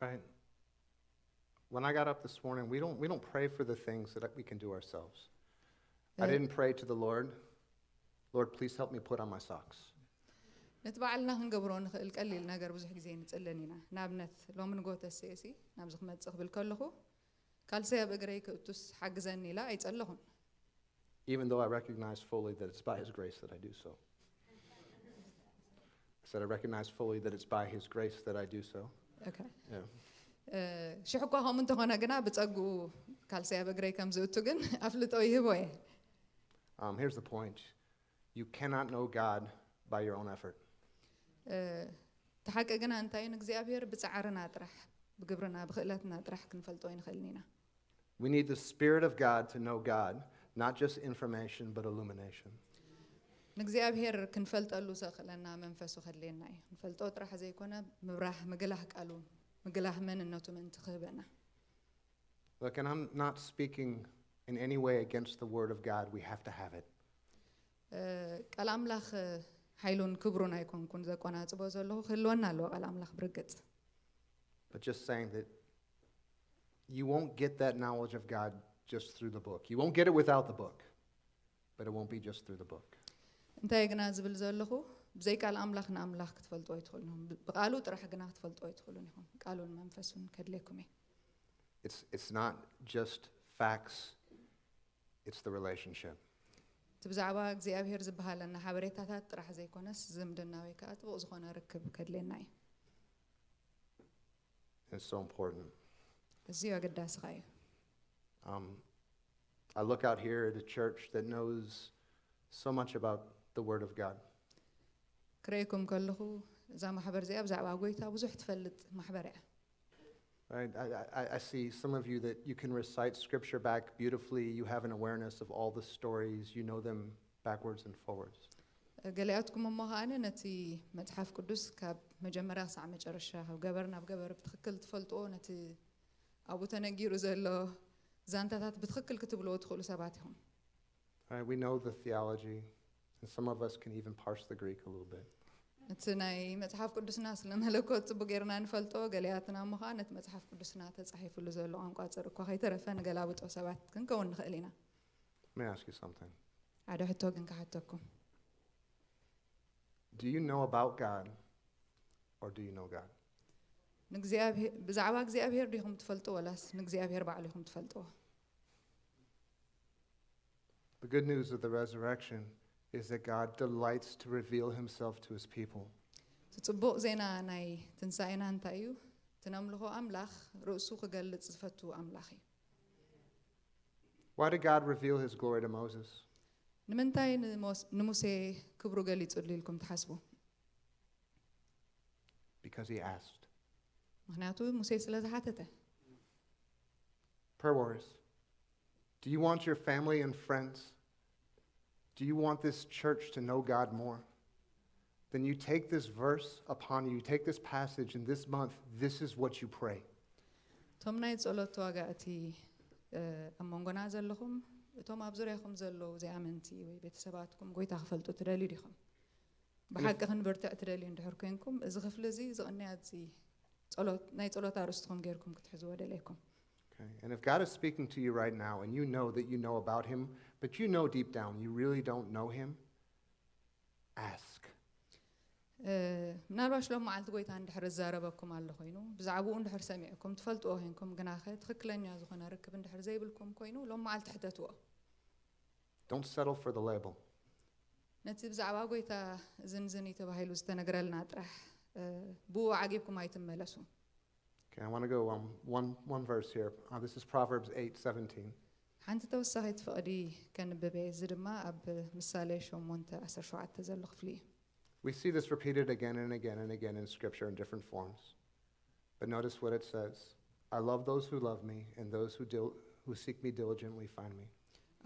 Right? When I got up this morning, we don't pray for the things that we can do ourselves. I didn't pray to the Lord, Lord, please help me put on my socks. ነቲ ባዕልና ክንገብሮ ንኽእል ቀሊል ነገር ብዙሕ ግዜ ንፅልን ኢና ንኣብነት ሎሚ ንጎተሰሲ ናብዚ ክመፅእ ክብል ከለኹ ካልሰይ ኣብ እግረይ ክእቱስ ሓግዘኒ ኢላ ኣይፀለኹን Even though I recognize fully that it's by his grace that I do so. I said I recognize fully that it's by his grace that I do so. Okay. Yeah. ሽሕ እኳ ከምኡ እንተኾነ ግና ብፀጉኡ ካልሰይ ኣብ እግረይ ከም ዝእቱ ግን ኣፍልጦ ይህቦ እየ Here's the point. You cannot know God by your own effort. ተሓቂ ግና እንታይ ንእግዚኣብሔር ብፃዕርና ጥራሕ ብግብርና ብክእለትና ጥራሕ ክንፈልጦ ይንኽእልን ኢና We need the Spirit of God to know God, not just information, but illumination. ንእግዚኣብሔር ክንፈልጠሉ ዘኽእለና መንፈሱ ከድልየና እዩ ንፈልጦ ጥራሕ ዘይኮነ ምብራህ ምግላህ ቃሉ ምግላህ መንነቱ ምእንቲ ክህበና Look, and I'm not speaking in any way against the Word of God. We have to have it. ቃል ኣምላኽ ሓይሉን ክብሩን ኣይኮንኩን ዘቆናፅቦ ዘለኹ ክህልወና ኣለዎ ቃል ኣምላኽ ብርግፅ But just saying that you won't get that knowledge of God just through the book. You won't get it without the book, but it won't be just through the book. እንታይ ግና ዝብል ዘለኹ ብዘይ ቃል ኣምላኽ ንኣምላኽ ክትፈልጥዎ ኣይትኽእሉን ብቃሉ ጥራሕ ግና ክትፈልጥዎ ኣይትኽእሉን ኢኹም ቃሉን መንፈሱን ከድልየኩም እየ It's not just facts, it's the relationship. እቲ ብዛዕባ እግዚኣብሔር ዝበሃለና ሓበሬታታት ጥራሕ ዘይኮነስ ዝምድና ወይ ከዓ ጥቡቕ ዝኾነ ርክብ ከድልየና እዩ It's so important. እዝዩ ኣገዳስኻ እዩ I look out here at a church that knows so much about the Word of God. ክረይኩም ከለኹ እዛ ማሕበር እዚኣ ብዛዕባ ጎይታ ብዙሕ ትፈልጥ ማሕበር እያ Right? I see some of you that you can recite Scripture back beautifully. You have an awareness of all the stories. You know them backwards and forwards. ገሊኣትኩም እሞ ከዓነ ነቲ መፅሓፍ ቅዱስ ካብ መጀመርያ ክሳዕ መጨረሻ ካብ ገበር ናብ ገበር ብትክክል ትፈልጥዎ ነቲ ኣብኡ ተነጊሩ ዘሎ ዛንታታት ብትክክል ክትብልዎ ትኽእሉ ሰባት ኢኹም Right? We know the theology, and some of us can even parse the Greek a little bit. እቲ ናይ መፅሓፍ ቅዱስና ስለመለኮት ፅቡቅ ጌርና ንፈልጦ ገሊኣትና እሞ ከዓ ነቲ መፅሓፍ ቅዱስና ተፃሒፉሉ ዘሎ ቋንቋ ፅር እኳ ከይተረፈ ንገላብጦ ሰባት ክንከውን ንኽእል ኢና Let me ask you something. ሓደ ሕቶ ግን ክሓተኩም Do you know about God, or do you know God? ብዛዕባ እግዚኣብሔር ዲኹም ትፈልጥዎ ወላስ ንእግዚኣብሔር ባዕሉ ኢኹም ትፈልጥዎ The good news of the resurrection is that God delights to reveal himself to his people. ጽቡቕ ዜና ናይ ትንሳኤና እንታይ እዩ ትነምልኾ ኣምላኽ ርእሱ ክገልጽ ዝፈቱ ኣምላኽ እዩ Why did God reveal his glory to Moses? ንምንታይ ንሙሴ ክብሩ ገሊጹሉ ኢልኩም ትሓስቡ Because he asked. ምክንያቱ ሙሴ ስለ ዝሓተተ Prayer warriors, do you want your family and friends? Do you want this church to know God more? Then you take this verse upon you, you take this passage, and this month, this is what you pray. እቶም ናይ ጸሎት ተዋጋእቲ ኣብ መንጎና ዘለኹም እቶም ኣብ ዙርያኹም ዘለዉ ዘይኣመንቲ ወይ ቤተሰባትኩም ጎይታ ክፈልጡ ትደልዩ ዲኹም ብሓቂ ክንብርትዕ ትደልዩ እንድሕር ኮንኩም እዚ ክፍሊ እዚ ዝቕንያ እዚ ጸሎት ናይ ጸሎት ኣርእስትኩም ጌርኩም ክትሕዝዎ ደለይኩም Okay? And if God is speaking to you right now and you know that you know about him, but you know deep down you really don't know him, ask. ምናልባሽ ሎም መዓልቲ ጎይታ እንድሕር ዝዛረበኩም ኣሎ ኮይኑ ብዛዕባኡ እንድሕር ሰሚዕኩም ትፈልጥዎ ኮይንኩም ግና ኸ ትክክለኛ ዝኾነ ርክብ እንድሕር ዘይብልኩም ኮይኑ ሎም መዓልቲ ሕተትዎ Don't settle for the label. ነቲ ብዛዕባ ጎይታ ዝንዝኒ ተባሂሉ ዝተነገረልና ጥራሕ ብኡ ዓጊብኩም ኣይትመለሱ Okay, I want to go one verse here. This is Proverbs 8:17. ሓንቲ ተወሳኺት ፍቕዲ ከንብበ እዚ ድማ ኣብ ምሳሌ 8:17 ዘሎ ክፍሊ እዩ We see this repeated again and again and again in Scripture in different forms. But notice what it says. I love those who love me, and those who seek me diligently find me.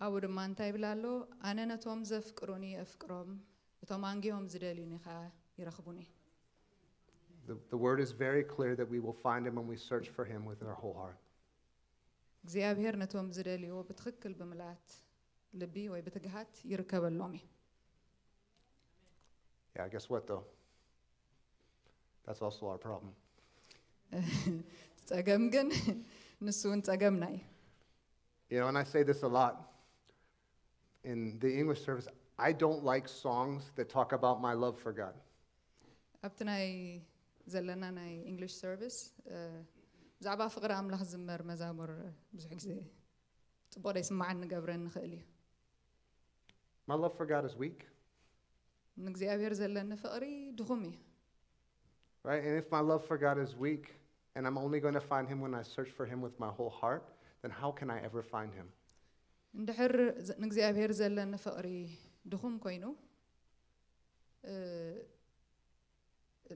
ኣብኡ ድማ እንታይ ይብል ኣሎ ኣነ ነቶም ዘፍቅሩኒ ኣፍቅሮም እቶም አንጊሆም ዝደልዩኒ ከዓ ይረኽቡኒ The word is very clear that we will find him when we search for him with our whole heart. እግዚአብሔር ነቶም ዝደልዩ ብትክክል ብምልኣት ልቢ ወይ ብትግሃት ይርከበሎም እዩ Yeah, guess what though? That's also our problem. ጸገም ግን ንሱ እውን ጸገምና እዩ You know, and I say this a lot in the English service, I don't like songs that talk about my love for God. ኣብቲ ናይ ዘለና ናይ እንግሊሽ ሰርቪስ ብዛዕባ ፍቅሪ ኣምላኽ ዝመር መዛሙር ብዙሕ ግዜ ጽቡቕ ደይስማዓን ንገብረን ንኽእል እዩ My love for God is weak. ንእግዚኣብሔር ዘለኒ ፍቕሪ ድኹም እዩ Right? And if my love for God is weak, and I'm only going to find him when I search for him with my whole heart, then how can I ever find him? እንድሕር ንእግዚኣብሔር ዘለኒ ፍቕሪ ድኹም ኮይኑ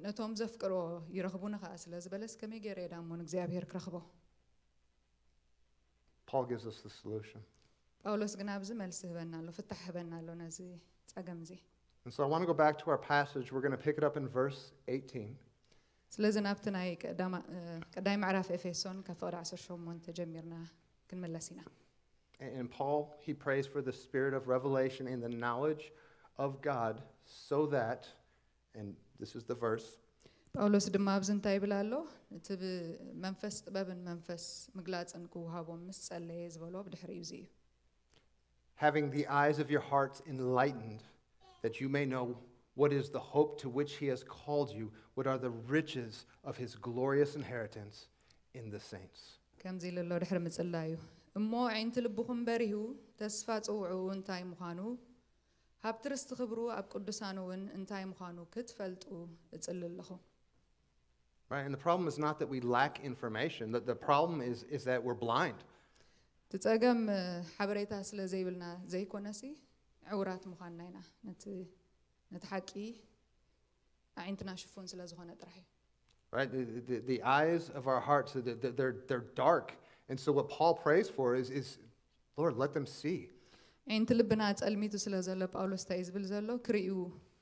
ነቶም ዘፍቅሮ ይረኽቡኒ ከዓ ስለ ዝበለስ ከመይ ገይረ እየ ዳሞ ንእግዚኣብሔር ክረኽቦ Paul gives us the solution. ጳውሎስ ግን ኣብዚ መልሲ ህበና ኣሎ ፍታሕ ህበና ኣሎ ነዚ ጸገም እዚ And so I want to go back to our passage. We're going to pick it up in verse 18. ስለዚ ናብቲ ናይ ቀዳይ ምዕራፍ ኤፌሶን ካብ ፍቕዲ 18 ጀሚርና ክንመለስ ኢና And Paul, he prays for the spirit of revelation and the knowledge of God so that, and this is the verse, ጳውሎስ ድማ ኣብዚ እንታይ ይብል ኣሎ እቲ ብመንፈስ ጥበብን መንፈስ ምግላፅን ክውሃቦም ምስ ጸለየ ዝበሎ ብድሕሪ እዩ እዚ እዩ having the eyes of your hearts enlightened, that you may know what is the hope to which he has called you, what are the riches of his glorious inheritance in the saints. ከምዚ ኢሉ ኣሎ ድሕሪ ምጽላይ እዩ እሞ ዓይንቲ ልብኹም በሪሁ ተስፋ ጽውዑ እንታይ ምዃኑ ሃብቲ ርስቲ ክብሩ ኣብ ቅዱሳን እውን እንታይ ምዃኑ ክትፈልጡ እጽሊ ኣለኹ Right? And the problem is not that we lack information. The problem is that we're blind. ትጸገም ሓበሬታ ስለ ዘይብልና ዘይኮነሲ ዕውራት ምዃንና ኢና ነቲ ሓቂ ኣዒንትና ሽፉን ስለ ዝኾነ ጥራሕ እዩ Right? The eyes of our hearts, they're dark. And so what Paul prays for is Lord, let them see. ዓይንቲ ልብና ጸልሚቱ ስለ ዘሎ ጳውሎስ እንታይ ዝብል ዘሎ ክርእዩ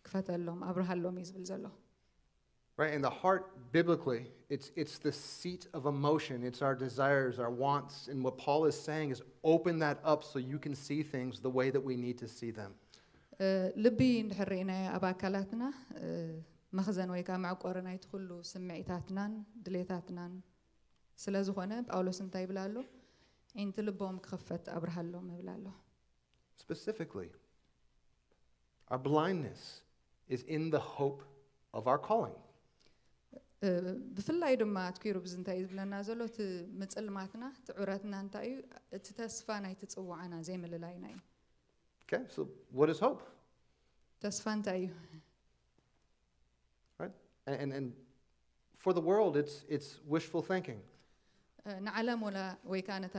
ክፈተሎም ኣብርሃሎም እዩ ዝብል ዘሎ Right? And the heart, biblically, it's the seat of emotion. It's our desires, our wants. And what Paul is saying is open that up so you can see things the way that we need to see them. ልቢ እንድሕር ርኢናዮ ኣብ ኣካላትና መኽዘን ወይ ከዓ ማዕቆሪ ናይቲ ኩሉ ስምዒታትናን ድሌታትናን ስለ ዝኾነ ጳውሎስ እንታይ ይብል ኣሎ ዓይንቲ ልቦም ክኽፈት ኣብርሃሎም ይብል ኣሎ Specifically, our blindness is in the hope of our calling. ብፍላይ ድማ ትኪሩ ብዝ እንታይ ዝብለና ዘሎ እቲ ምጽልማትና እቲ ዕውረትና እንታይ እዩ እቲ ተስፋ ናይቲ ጽዋዓና ዘይምልላይና እዩ Okay, so what is hope? ተስፋ እንታይ እዩ Right? And for the world, it's wishful thinking. ንዓለም ወይ ከዓ ነታ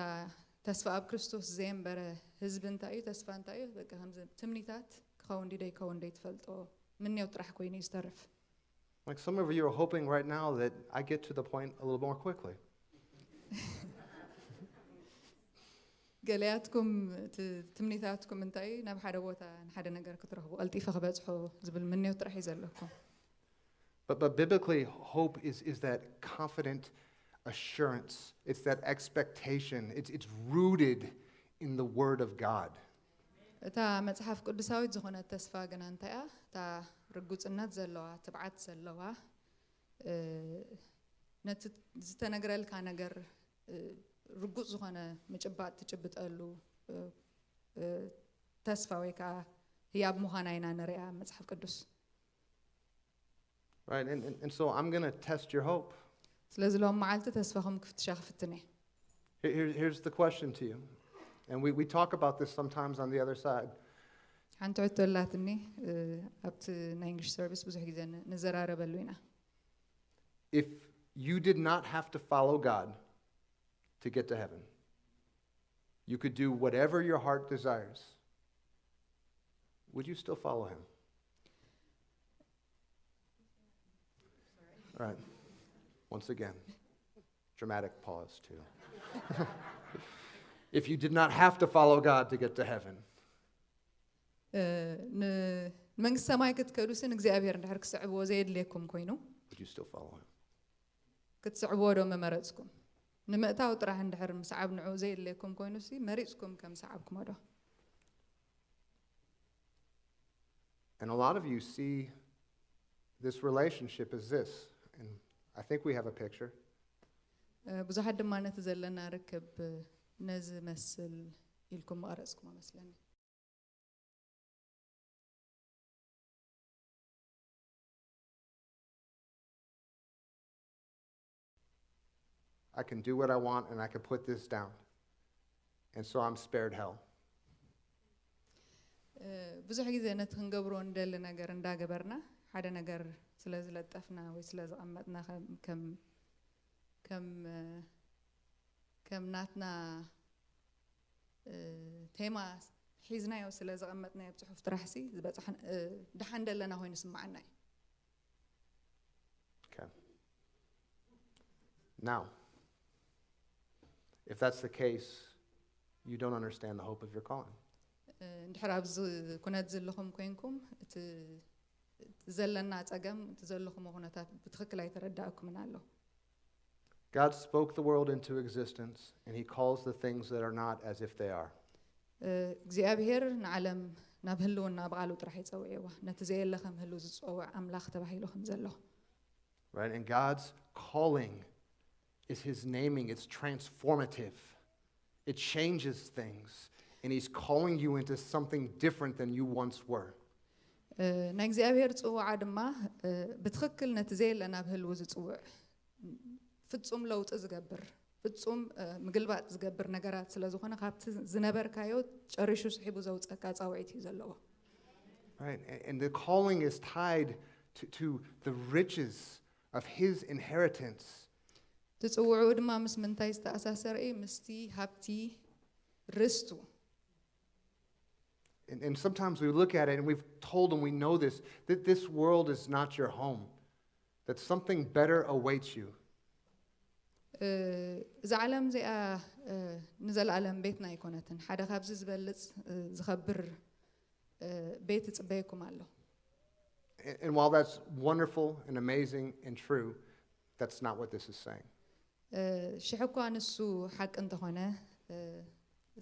ተስፋ ኣብ ክርስቶስ ዘየንበረ ህዝቢ እንታይ እዩ ተስፋ እንታይ እዩ በቃ ከምዚ ትምኒታት ክኸውን ዲደ ይከውን ደ ትፈልጦ ምንየው ጥራሕ ኮይኑ እዩ ዝተርፍ Like some of you are hoping right now that I get to the point a little more quickly. ገለያትኩም ትምኒታትኩም እንታይ እዩ ናብ ሓደ ቦታ ንሓደ ነገር ክትረኽቡ ቀልጢፈ ክበፅሑ ዝብል ምንየው ጥራሕ እዩ ዘለኩም But biblically, hope is that confident assurance. It's that expectation. It's rooted in the Word of God. እታ መጽሓፍ ቅዱሳዊት ዝኾነት ተስፋ ግና እንታይ እያ እታ ርጉፅነት ዘለዋ ትብዓት ዘለዋ ነቲ ዝተነግረልካ ነገር ርጉፅ ዝኾነ ምጭባጥ ትጭብጠሉ ተስፋ ወይ ከዓ ህያብ ምዃና ኢና ንሪኣ መጽሓፍ ቅዱስ Right, and so I'm going to test your hope. ስለዚ ሎም መዓልቲ ተስፋኹም ክፍትሻ ክፍትነ Here's the question to you. And we talk about this sometimes on the other side. ሓንቲ ዕቶ ኣላትኒ ኣብቲ ናይ እንግሊሽ ሰርቪስ ብዙሕ ግዜ ንዘራረበሉ ኢና If you did not have to follow God to get to heaven, you could do whatever your heart desires, would you still follow him? All right. Once again, dramatic pause too. If you did not have to follow God to get to heaven, ንመንግስቲ ሰማይ ክትከዱስን እግዚኣብሔር እንድሕር ክስዕብዎ ዘየድልየኩም ኮይኑ would you still follow him? ክትስዕብዎ ዶ መመረፅኩም ንምእታው ጥራሕ እንድሕር ምስዓብ ንዑ ዘየድልየኩም ኮይኑ ሲ መሪፅኩም ከም ሰዓብኩም ዶ And a lot of you see this relationship as this. And I think we have a picture. ብዙሓት ድማ ነቲ ዘለና ርክብ ነዚ መስል ኢልኩም መቐረፅኩም መስለኒ I can do what I want and I can put this down. And so I'm spared hell. ብዙሕ ግዜ ነቲ ክንገብሮ እንደሊ ነገር እንዳገበርና ሓደ ነገር ስለ ዝለጠፍና ወይ ስለ ዝቐመጥና ከም ናትና ቴማ ሒዝናዮ ስለ ዝቐመጥናዮ ብፅሑፍ ጥራሕሲ ዝበፅሕ ድሓን ደለና ኮይኑ ስማዓና እዩ Okay. Now, if that's the case, you don't understand the hope of your calling. እንድሕር ኣብዚ ኩነት ዘለኹም ኮይንኩም እቲ ዘለና ፀገም እቲ ዘለኹም ኩነታት ብትክክል ኣይተረዳእኩምን ኣሎ God spoke the world into existence, and he calls the things that are not as if they are. እግዚኣብሔር ንዓለም ናብ ህልውና ብቓሉ ጥራሕ ይፀውዕዋ ነቲ ዘየለ ከም ህልው ዝፀውዕ ኣምላኽ ተባሂሉ ከም ዘሎ Right? And God's calling is his naming. It's transformative. It changes things. And he's calling you into something different than you once were. ናይ እግዚኣብሔር ፅዋዓ ድማ ብትክክል ነቲ ዘየለ ናብ ህልው ዝፅውዕ ፍጹም ለውጢ ዝገብር ፍጹም ምግልባጥ ዝገብር ነገራት ስለ ዝኾነ ካብቲ ዝነበርካዮ ጨሪሹ ስሒቡ ዘውፀካ ፃውዒት እዩ ዘለዎ Right? And the calling is tied to the riches of his inheritance. ትፅውዑ ድማ ምስ ምንታይ ዝተኣሳሰረ እዩ ምስቲ ሃብቲ ርስቱ And sometimes we look at it and we've told them we know this, that this world is not your home, that something better awaits you. እዚ ዓለም እዚኣ ንዘለኣለም ቤትና ኣይኮነትን ሓደ ካብዚ ዝበልፅ ዝኸብር ቤት ይፅበየኩም ኣሎ And while that's wonderful and amazing and true, that's not what this is saying. ሽሕ እኳ ንሱ ሓቂ እንተኾነ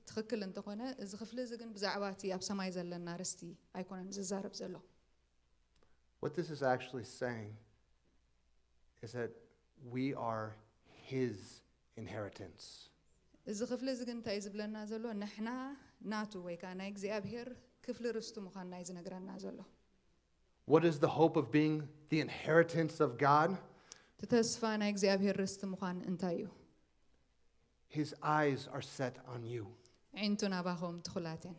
ትክክል እንተኾነ እዚ ክፍሊ እዚ ግን ብዛዕባ እቲ ኣብ ሰማይ ዘለና ርስቲ ኣይኮነን ዝዛረብ ዘሎ What this is actually saying is that we are his inheritance. እዚ ክፍሊ እዚ ግን እንታይ ዝብለና ዘሎ ንሕና ናቱ ወይ ከዓ ናይ እግዚኣብሔር ክፍሊ ርስቱ ምዃንና እዩ ዝነግረና ዘሎ What is the hope of being the inheritance of God? እቲ ተስፋ ናይ እግዚኣብሔር ርስቲ ምዃን እንታይ እዩ His eyes are set on you. ዒንቱ ናባኹም ትኹላትን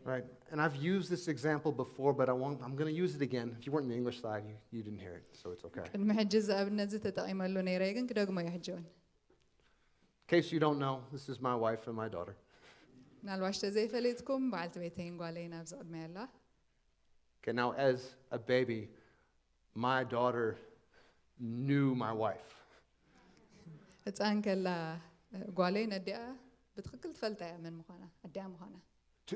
Right? And I've used this example before, but I'm going to use it again. If you weren't in the English side, you didn't hear it, so it's okay. ቅድሚ ሕጂ እዚ ኣብነት እዚ ተጠቒመሉ ነይረ ግን ክደግሞ እዩ ሕጂ እውን In case you don't know, this is my wife and my daughter. ምናልባሽ ተዘይፈሊጥኩም በዓልቲ ቤተይን ጓለይን ኣብዚ ቅድመ ኣላ Okay, now as a baby, my daughter knew my wife. ህፃን ከላ ጓለይ ነዲኣ ብትክክል ትፈልጣ እያ መን ምዃና ኣዲኣ ምዃና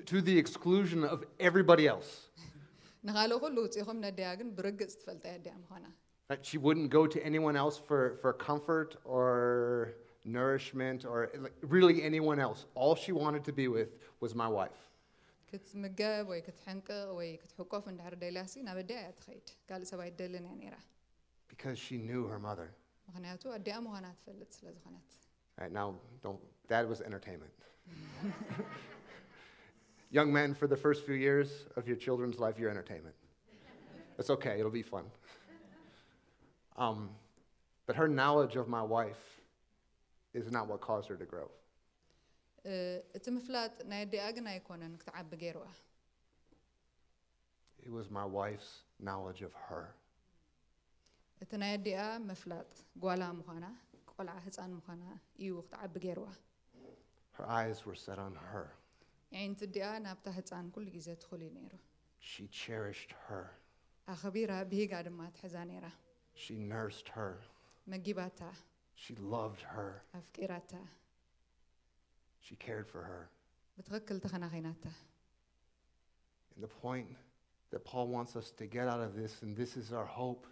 To the exclusion of everybody else. ንኻልእ ኩሉ ውፅኢኹም ነዲኣ ግን ብርግፅ ትፈልጣ እያ ኣዲኣ ምዃና Right? She wouldn't go to anyone else for comfort or nourishment or like, really anyone else. All she wanted to be with was my wife. ክትምገብ ወይ ክትሕንቅቕ ወይ ክትሕቆፍ እንድሕር ደልያሲ ናብ ኣዲኣ እያ ትኸይድ ካልእ ሰብ ኣይደልን እያ ነይራ Because she knew her mother. ምክንያቱ ኣዲኣ ምዃና ትፈልጥ ስለ ዝኾነት Right, now, that was entertainment. Young men, for the first few years of your children's life, you're entertainment. It's okay, it'll be fun. But her knowledge of my wife is not what caused her to grow. እቲ ምፍላጥ ናይ ኣዲኣ ግን ኣይኮነን ክትዓቢ ገይርዋ It was my wife's knowledge of her. እቲ ናይ ኣዲኣ ምፍላጥ ጓላ ምዃና ቆልዓ ህፃን ምዃና እዩ ክትዓቢ ገይርዋ Her eyes were set on her. ዓይንቲ ኣዲኣ ናብታ ህፃን ኩሉ ግዜ ትኽእል እዩ ነይሩ She cherished her. ኣኸቢራ ብሂጋ ድማ ትሕዛ ነይራ She nursed her. መጊባታ She loved her. ኣፍቂራታ She cared for her. ብትክክል ተኸናኺናታ And the point that Paul wants us to get out of this, and this is our hope,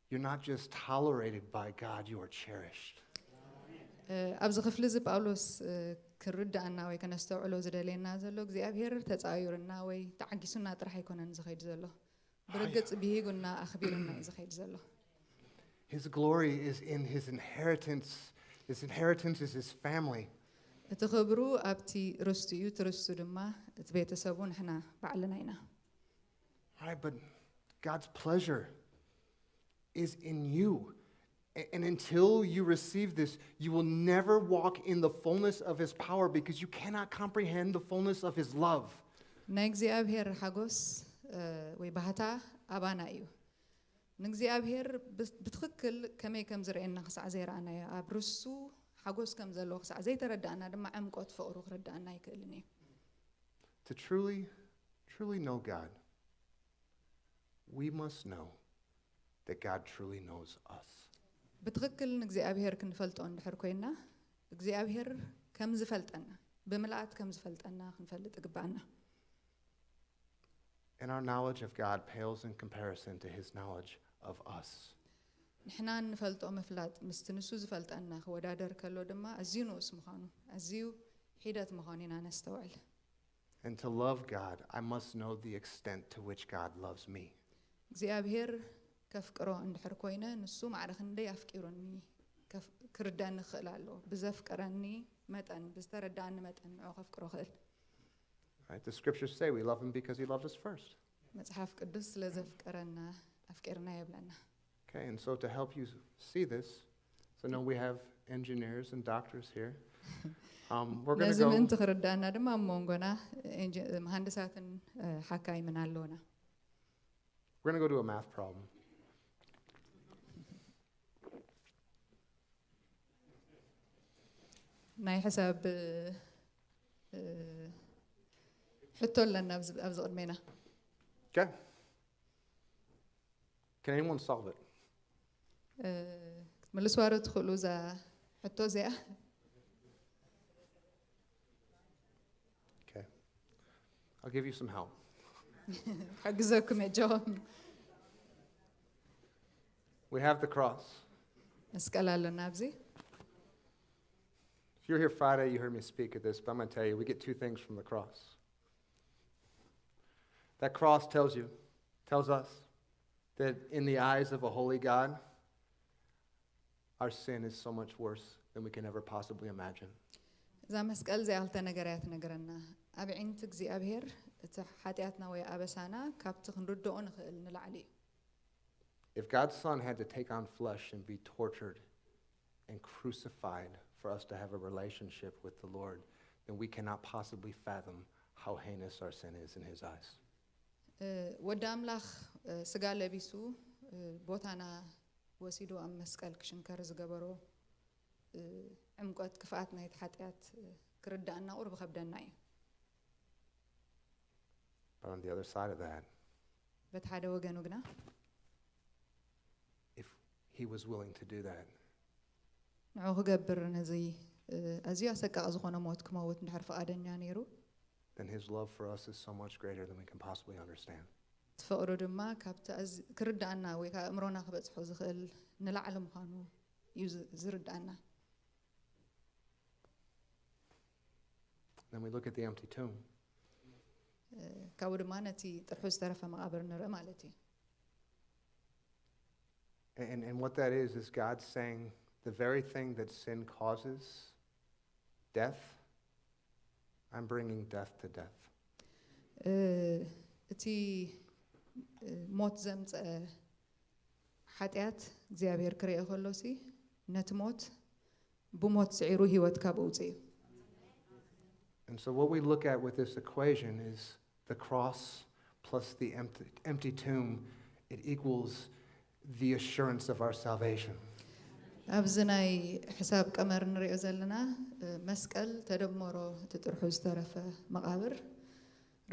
you're not just tolerated by God, you are cherished. ኣብዚ ክፍሊ እዚ ጳውሎስ ክርዳእና ወይ ከነስተውዕሎ ዝደልየና ዘሎ እግዚኣብሔር ተፃዩርና ወይ ተዓጊሱና ጥራሕ ኣይኮነን ዝኸይድ ዘሎ ብርግፅ ብሂጉና ኣኽቢሩና እዩ ዝኸይድ ዘሎ His glory is in his inheritance. His inheritance is his family. እቲ ክብሩ ኣብቲ ርስቱ እዩ እቲ ርስቱ ድማ እቲ ቤተሰቡ ንሕና ባዕልና ኢና Right, but God's pleasure is in you. And until you receive this, you will never walk in the fullness of his power because you cannot comprehend the fullness of his love. ናይ እግዚኣብሔር ሓጎስ ወይ ባህታ ኣባና እዩ ንእግዚኣብሔር ብትክክል ከመይ ከም ዝርአየና ክሳዕ ዘይረኣናዮ ኣብ ርሱ ሓጎስ ከም ዘለዎ ክሳዕ ዘይተረዳእና ድማ ዕምቆት ፍቕሩ ክረዳእና ይክእልን እዩ To truly know God, we must know that God truly knows us. ብትክክል ንእግዚኣብሔር ክንፈልጦ እንድሕር ኮይና እግዚኣብሔር ከም ዝፈልጠና ብምልኣት ከም ዝፈልጠና ክንፈልጥ ይግባአና And our knowledge of God pales in comparison to his knowledge of us. ንሕና እንፈልጦ ምፍላጥ ምስቲ ንሱ ዝፈልጠና ክወዳደር ከሎ ድማ ኣዝዩ ንኡስ ምዃኑ ኣዝዩ ሒደት ምዃኑ ኢና ነስተውዕል And to love God, I must know the extent to which God loves me. እግዚኣብሔር ከፍቅሮ እንድሕር ኮይነ ንሱ ማዕረ ክንደይ ኣፍቂሩኒ ክርዳእኒ ክኽእል ኣለዎ ብዘፍቀረኒ መጠን ብዝተረዳእኒ መጠን ንዑ ከፍቅሮ ክእል Right? The scriptures say we love him because he loved us first. መጽሓፍ ቅዱስ ስለ ዘፍቀረና ኣፍቂርና የብለና Okay, and so to help you see this, so now we have engineers and doctors here. We're going ነዚ to go. ምእንቲ ክርዳእና ድማ ኣብ መንጎና መሃንድሳትን ሓካይምን ኣለውና We're going to go to a math problem. ናይ ሕሳብ ሕቶ ኣለና ኣብዚ ቅድሜና Okay. Can anyone solve it? ክትምልስዋ ዶ ትኽእሉ እዛ ሕቶ እዚኣ Okay. I'll give you some help. ሓግዘኩም የጀኹም We have the cross. መስቀል ኣለና ኣብዚ If you were here Friday, you heard me speak at this, but I'm going to tell you, we get two things from the cross. That cross tells us that in the eyes of a holy God, our sin is so much worse than we can ever possibly imagine. እዛ መስቀል እዚኣ ክልተ ነገራት ትነግረና ኣብ ዒንቲ እግዚኣብሔር እቲ ሓጢኣትና ወይ ኣበሳና ካብቲ ክንርድኦ ንኽእል ንላዕሊ እዩ If God's Son had to take on flesh and be tortured and crucified for us to have a relationship with the Lord, then we cannot possibly fathom how heinous our sin is in his eyes. ወደ አምላኽ ስጋ ለቢሱ ቦታና ወሲዶ ኣብ መስቀል ክሽንከር ዝገበሮ ዕምቆት ክፍኣት ናይቲ ኃጢአት ክርዳእና ቁርብ ከብደና እዩ But on the other side of that, በቲ ሓደ ወገኑ ግና if he was willing to do that, ንዑ ክገብር ነዚ ኣዝዩ ኣሰቃቂ ዝኾነ ሞት ክመውት እንድሕር ፈቃደኛ ነይሩ then his love for us is so much greater than we can possibly understand. ትፈቅዶ ድማ ካብቲ ክርዳእና ወይ ከዓ እምሮና ክበፅሖ ዝኽእል ንላዕሊ ምዃኑ እዩ ዝርዳእና Then we look at the empty tomb. ካብኡ ድማ ነቲ ጥርሑ ዝተረፈ መቃብር ንርኢ ማለት እዩ And what that is God saying the very thing that sin causes, death, I'm bringing death to death. እቲ ሞት ዘምፅአ ኃጢአት እግዚአብሔር ክሪኦ ከሎሲ ነቲ ሞት ብሞት ስዒሩ ህይወት ካብ ውፅእ እዩ And so what we look at with this equation is the cross plus the empty tomb. It equals the assurance of our salvation. ኣብዚ ናይ ሕሳብ ቀመር ንሪኦ ዘለና መስቀል ተደምሮ እቲ ጥርሑ ዝተረፈ መቃብር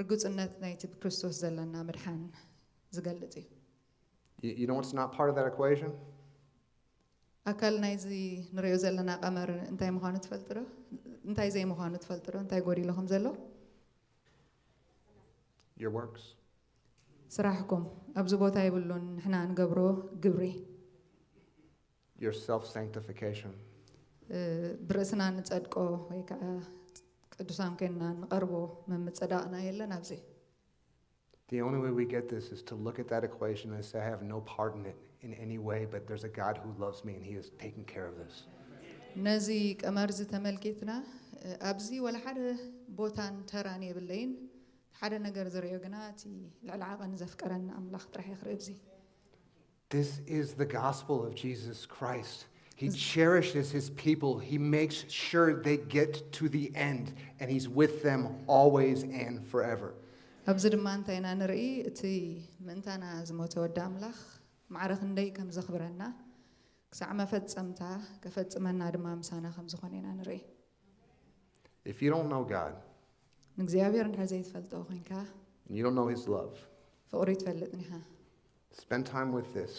ርግፅነት ናይቲ ብክርስቶስ ዘለና ምድሓን ዝገልጽ እዩ You know what's not part of that equation? ኣካል ናይዚ ንሪኦ ዘለና ቀመር እንታይ ምዃኑ ትፈልጥ ዶ እንታይ ዘይምዃኑ ትፈልጥ ዶ እንታይ ጎዲልኩም ዘሎ Your works. ስራሕኩም ኣብዚ ቦታ ይብሉን ንሕና ንገብሮ ግብሪ Your self-sanctification. ብርእስና ንጸድቆ ወይ ከዓ ቅዱሳን ኮይንና ንቐርቦ መምጸዳቕና የለን ኣብዚ The only way we get this is to look at that equation and say, I have no part in it in any way, but there's a God who loves me and he is taking care of this. ነዚ ቀመር ዝተመልኪትና ኣብዚ ወላ ሓደ ቦታን ተራን የብለይን ሓደ ነገር ዝሪኦ ግና እቲ ልዕሊ ዓቐን ዘፍቀረና ኣምላኽ ጥራሕ ይኽርኢ እዚ This is the gospel of Jesus Christ. He cherishes his people. He makes sure they get to the end and he's with them always and forever. ኣብዚ ድማ እንታይ ኢና ንርኢ እቲ ምእንታና ዝሞተ ወዲ ኣምላኽ ማዕረ ክንደይ ከም ዘኽብረና ክሳዕ መፈፀምታ ከፈፅመና ድማ ምሳና ከም ዝኾነ ኢና ንርኢ If you don't know God, ንእግዚኣብሔር እንድሕር ዘይትፈልጦ ኮንካ and you don't know his love, ፍቕሪ ይትፈልጥኒ ኢኻ spend time with this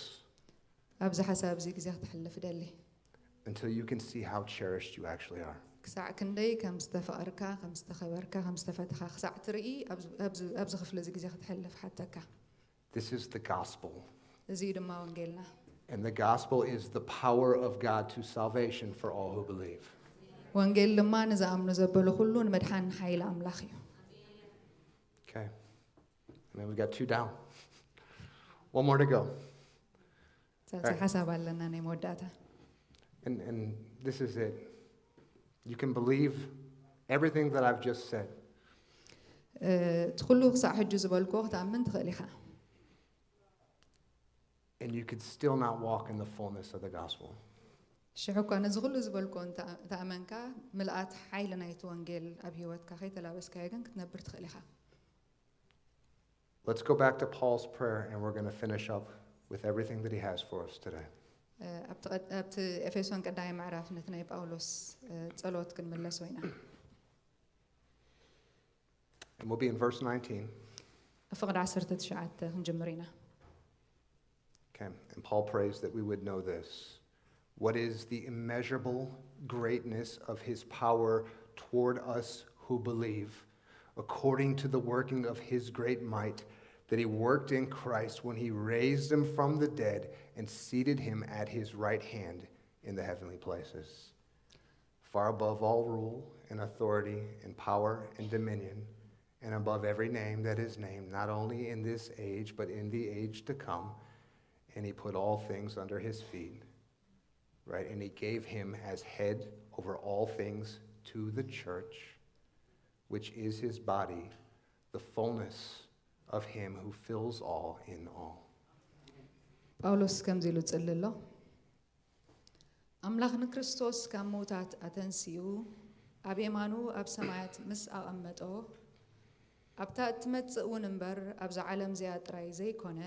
ኣብዚ ሓሳብ እዚ ግዜ ክትሕልፍ ደሊ until you can see how cherished you actually are. ክሳዕ ክንደይ ከም ዝተፈቐርካ ከም ዝተኸበርካ ከም ዝተፈትኻ ክሳዕ ትርኢ ኣብዚ ክፍሊ እዚ ግዜ ክትሕልፍ ሓተካ This is the gospel. እዚ ድማ ወንጌልና And the gospel is the power of God to salvation for all who believe. ወንጌል ድማ ንዝኣምኑ ዘበሉ ኩሉ ንመድሓን ሓይሊ ኣምላኽ እዩ Okay. And then we got 2 down. One more to go. ሳልሲ ሓሳብ ኣለና ናይ መወዳእታ And this is it. You can believe everything that I've just said. እቲ ኩሉ ክሳዕ ሕጂ ዝበልኮ ክትኣምን ትኽእል ኢኻ And you could still not walk in the fullness of the gospel. ሽዑ እኳ ነዚ ኩሉ ዝበልኮ እንተኣመንካ ምልኣት ሓይሊ ናይቲ ወንጌል ኣብ ሂወትካ ከይተላበስካዮ ግን ክትነብር ትኽእል ኢኻ Let's go back to Paul's prayer and we're going to finish up with everything that he has for us today. ኣብቲ ኤፌሶን ቀዳማይ ምዕራፍ ነቲ ናይ ጳውሎስ ጸሎት ክንምለስ ወይና And we'll be in verse 19. ፍቕዲ 19 ክንጅምር ኢና Okay. And Paul prays that we would know this. What is the immeasurable greatness of his power toward us who believe, according to the working of his great might, that he worked in Christ when he raised him from the dead and seated him at his right hand in the heavenly places, far above all rule and authority and power and dominion, and above every name that is named, not only in this age, but in the age to come. And he put all things under his feet, right? And he gave him as head over all things to the church, which is his body, the fullness of him who fills all in all. ጳውሎስ ከምዚ ኢሉ ጽሊ ኣሎ ኣምላኽ ንክርስቶስ ካብ ሞታት ኣተንስኡ ኣብ የማኑ ኣብ ሰማያት ምስ ኣቐመጦ ኣብታ እትመጽእ እውን እምበር ኣብዛ ዓለም እዚኣ ጥራይ ዘይኮነ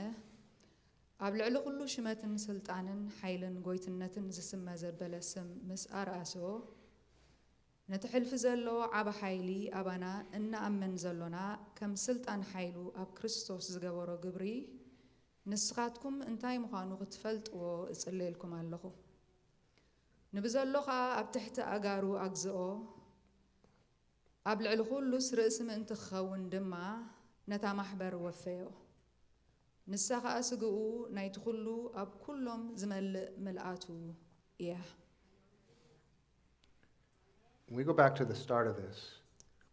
ኣብ ልዕሊ ኩሉ ሽመትን ስልጣንን ሓይልን ጎይትነትን ዝስመ ዘበለ ስም ምስ ኣርኣሶ ነቲ ሕልፊ ዘለዎ ዓበ ሓይሊ ኣባና እናኣመን ዘሎና ከም ስልጣን ሓይሉ ኣብ ክርስቶስ ዝገበሮ ግብሪ ንስኻትኩም እንታይ ምዃኑ ክትፈልጥዎ እጽልየልኩም ኣለኹ ንብዘሎ ኸዓ ኣብ ትሕቲ ኣጋሩ ኣግዝኦ ኣብ ልዕሊ ኩሉስ ርእሲ ምእንቲ ክኸውን ድማ ነታ ማሕበር ወፈዮ ንሳ ኸዓ ስግኡ ናይቲ ኩሉ ኣብ ኩሎም ዝመልእ ምልኣቱ እያ When we go back to the start of this,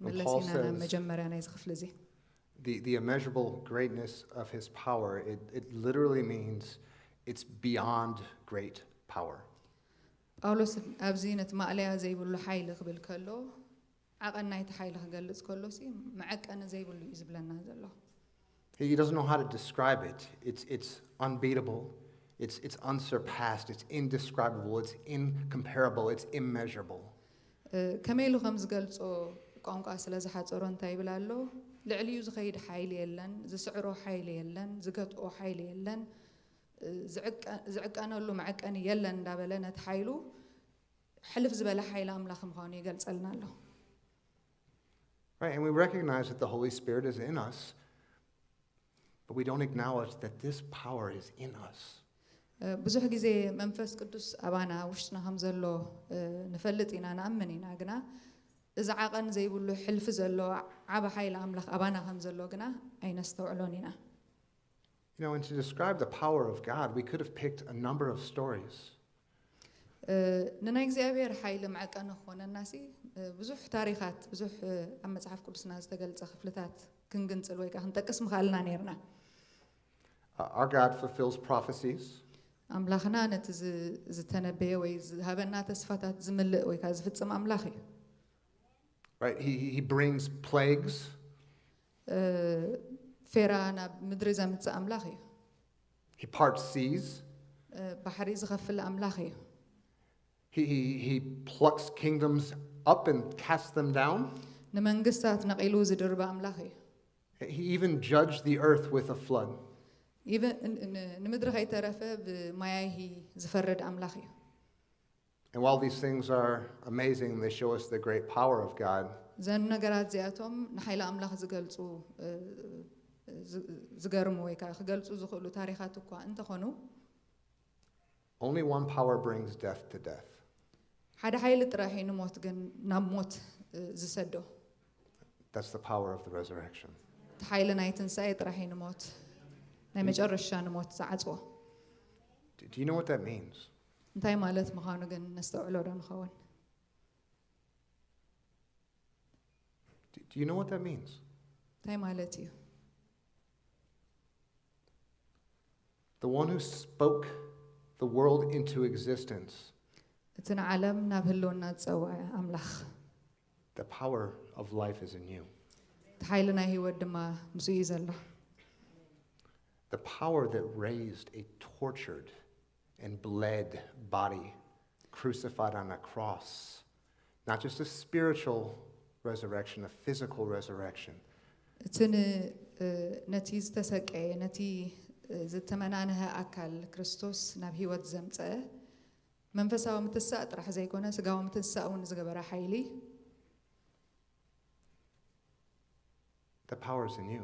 when Paul መለሲና ናብ says መጀመርያ ናይዚ ክፍሊ እዚ the immeasurable greatness of his power, it literally means it's beyond great power. ጳውሎስ ኣብዚ ነቲ ማእለያ ዘይብሉ ሓይሊ ክብል ከሎ ዓቐን ናይቲ ሓይሊ ክገልጽ ከሎ ሲ መዐቀኒ ዘይብሉ እዩ ዝብለና ዘሎ He doesn't know how to describe it. It's unbeatable. It's unsurpassed. It's indescribable. It's incomparable. It's immeasurable. ከመይ ኢሉ ከም ዝገልጾ ቋንቋ ስለ ዝሓፀሮ እንታይ ይብል ኣሎ ልዕሊዩ ዝኸይድ ሓይሊ የለን ዝስዕሮ ሓይሊ የለን ዝገጥኦ ሓይሊ የለን ዝዕቀነሉ መዐቀኒ የለን እንዳበለ ነቲ ሓይሉ ሕልፍ ዝበለ ሓይሊ ኣምላኽ ምዃኑ ይገልጸልና ኣሎ Right, and we recognize that the Holy Spirit is in us, but we don't acknowledge that this power is in us. ብዙሕ ግዜ መንፈስ ቅዱስ ኣባና ውሽጥና ከም ዘሎ ንፈልጥ ኢና ንኣምን ኢና ግና እዚ ዓቐን ዘይብሉ ሕልፊ ዘሎ ዓበ ሓይሊ ኣምላኽ ኣባና ከም ዘሎ ግና ኣይነስተውዕሎን ኢና You know, and to describe the power of God, we could have picked a number of stories. ንናይ እግዚኣብሔር ሓይሊ መዐቀኒ ክኾነና ሲ ብዙሕ ታሪኻት ብዙሕ ኣብ መጽሓፍ ቅዱስና ዝተገልጸ ክፍልታት ክንግንጽል ወይ ከዓ ክንጠቅስ ምኽኣልና ነርና Our God fulfills prophecies. ኣምላኽና ነቲ ዝተነበየ ወይ ዝሃበና ተስፋታት ዝምልእ ወይ ከዓ ዝፍጽም ኣምላኽ እዩ Right, he brings plagues. ፌራ ናብ ምድሪ ዘምጽእ ኣምላኽ እዩ He parts seas. ባሕሪ ዝኸፍል ኣምላኽ እዩ He plucks kingdoms up and casts them down. ንመንግስታት ነቒሉ ዝድርበ ኣምላኽ እዩ He even judged the earth with a flood. ንምድሪ ከይተረፈ ብማያሂ ዝፈርድ ኣምላኽ እዩ And while these things are amazing, they show us the great power of God. ዘን ነገራት እዚኣቶም ንሓይሊ ኣምላኽ ዝገልጹ ዝገርሙ ወይ ከዓ ክገልጹ ዝኽእሉ ታሪኻት እኳ እንተኾኑ Only one power brings death to death. ሓደ ሓይሊ ጥራሕ እዩ ንሞት ግን ናብ ሞት ዝሰዶ That's the power of the resurrection. እቲ ሓይሊ ናይ ትንሣኤ ጥራሕ እዩ ንሞት ናይ መጨረሻ ንሞት ዝዓጽዎ Do you know what that means? እንታይ ማለት ምዃኑ ግን ነስተውዕሎ ዶ ንኸውን Do you know what that means? እንታይ ማለት እዩ The one who spoke the world into existence, እቲ ንዓለም ናብ ህልውና ዝፀውዐ ኣምላኽ the power of life is in you. እቲ ሓይሊ ናይ ህይወት ድማ ንሱ እዩ ዘሎ The power that raised a tortured and bled body crucified on a cross. Not just a spiritual resurrection, a physical resurrection. እቲ ነቲ ዝተሰቀየ ነቲ ዝተመናንሀ ኣካል ክርስቶስ ናብ ህይወት ዘምፀአ መንፈሳዊ ምትሳእ ጥራሕ ዘይኮነ ስጋዊ ምትሳእ እውን ዝገበረ ሓይሊ The power is in you.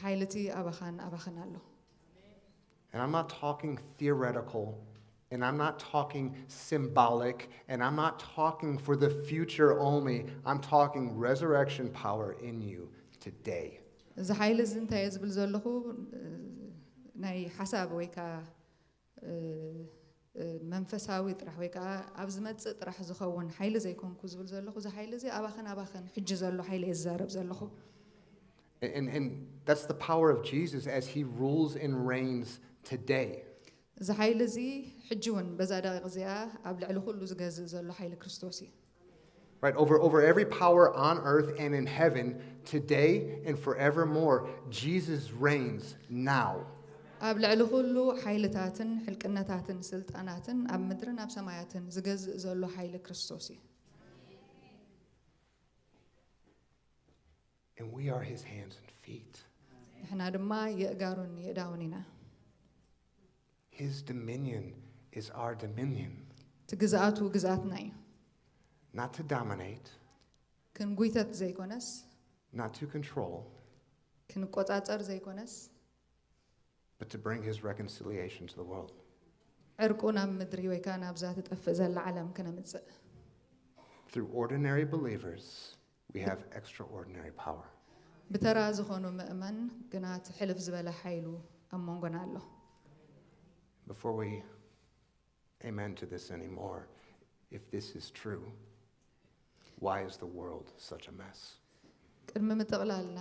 ሓይሊ እቲ ኣባኻን ኣሎ And I'm not talking theoretical, and I'm not talking symbolic, and I'm not talking for the future only. I'm talking resurrection power in you today. እዚ ሓይሊ እዚ እንታይ ዝብል ዘለኹ ናይ ሓሳብ ወይ ከዓ መንፈሳዊ ጥራሕ ወይ ከዓ ኣብ ዝመጽእ ጥራሕ ዝኸውን ሓይሊ ዘይኮንኩ ዝብል ዘለኹ እዚ ሓይሊ እዚ ኣባኽን ሕጂ ዘሎ ሓይሊ የዛረብ ዘለኹ And that's the power of Jesus as he rules and reigns today. እዚ ሓይሊ እዚ ሕጂ እውን በዛ ደቂቕ እዚኣ ኣብ ልዕሊ ኩሉ ዝገዝእ ዘሎ ሓይሊ ክርስቶስ እዩ Right, over every power on earth and in heaven, today and forevermore, Jesus reigns now. ኣብ ልዕሊ ኩሉ ሓይልታትን ሕልቅነታትን ስልጣናትን ኣብ ምድርን ኣብ ሰማያትን ዝገዝእ ዘሎ ሓይሊ ክርስቶስ እዩ and we are his hands and feet. ንሕና ድማ የእጋሩን የእዳውን ኢና His dominion is our dominion. እቲ ግዝኣቱ ግዝኣትና እዩ Not to dominate, ክንጉይተት ዘይኮነስ not to control, ክንቆፃፀር ዘይኮነስ but to bring his reconciliation to the world. ዕርቁ ናብ ምድሪ ወይ ከዓ ናብዛ ትጠፍእ ዘላ ዓለም ክነምፅእ Through ordinary believers, we have extraordinary power. ብተራ ዝኾኑ ምእመን ግና እቲ ሕልፍ ዝበለ ሓይሉ ኣብ መንጎና ኣሎ Before we amen to this anymore, if this is true, why is the world such a mess? ቅድሚ ምጥቕላልና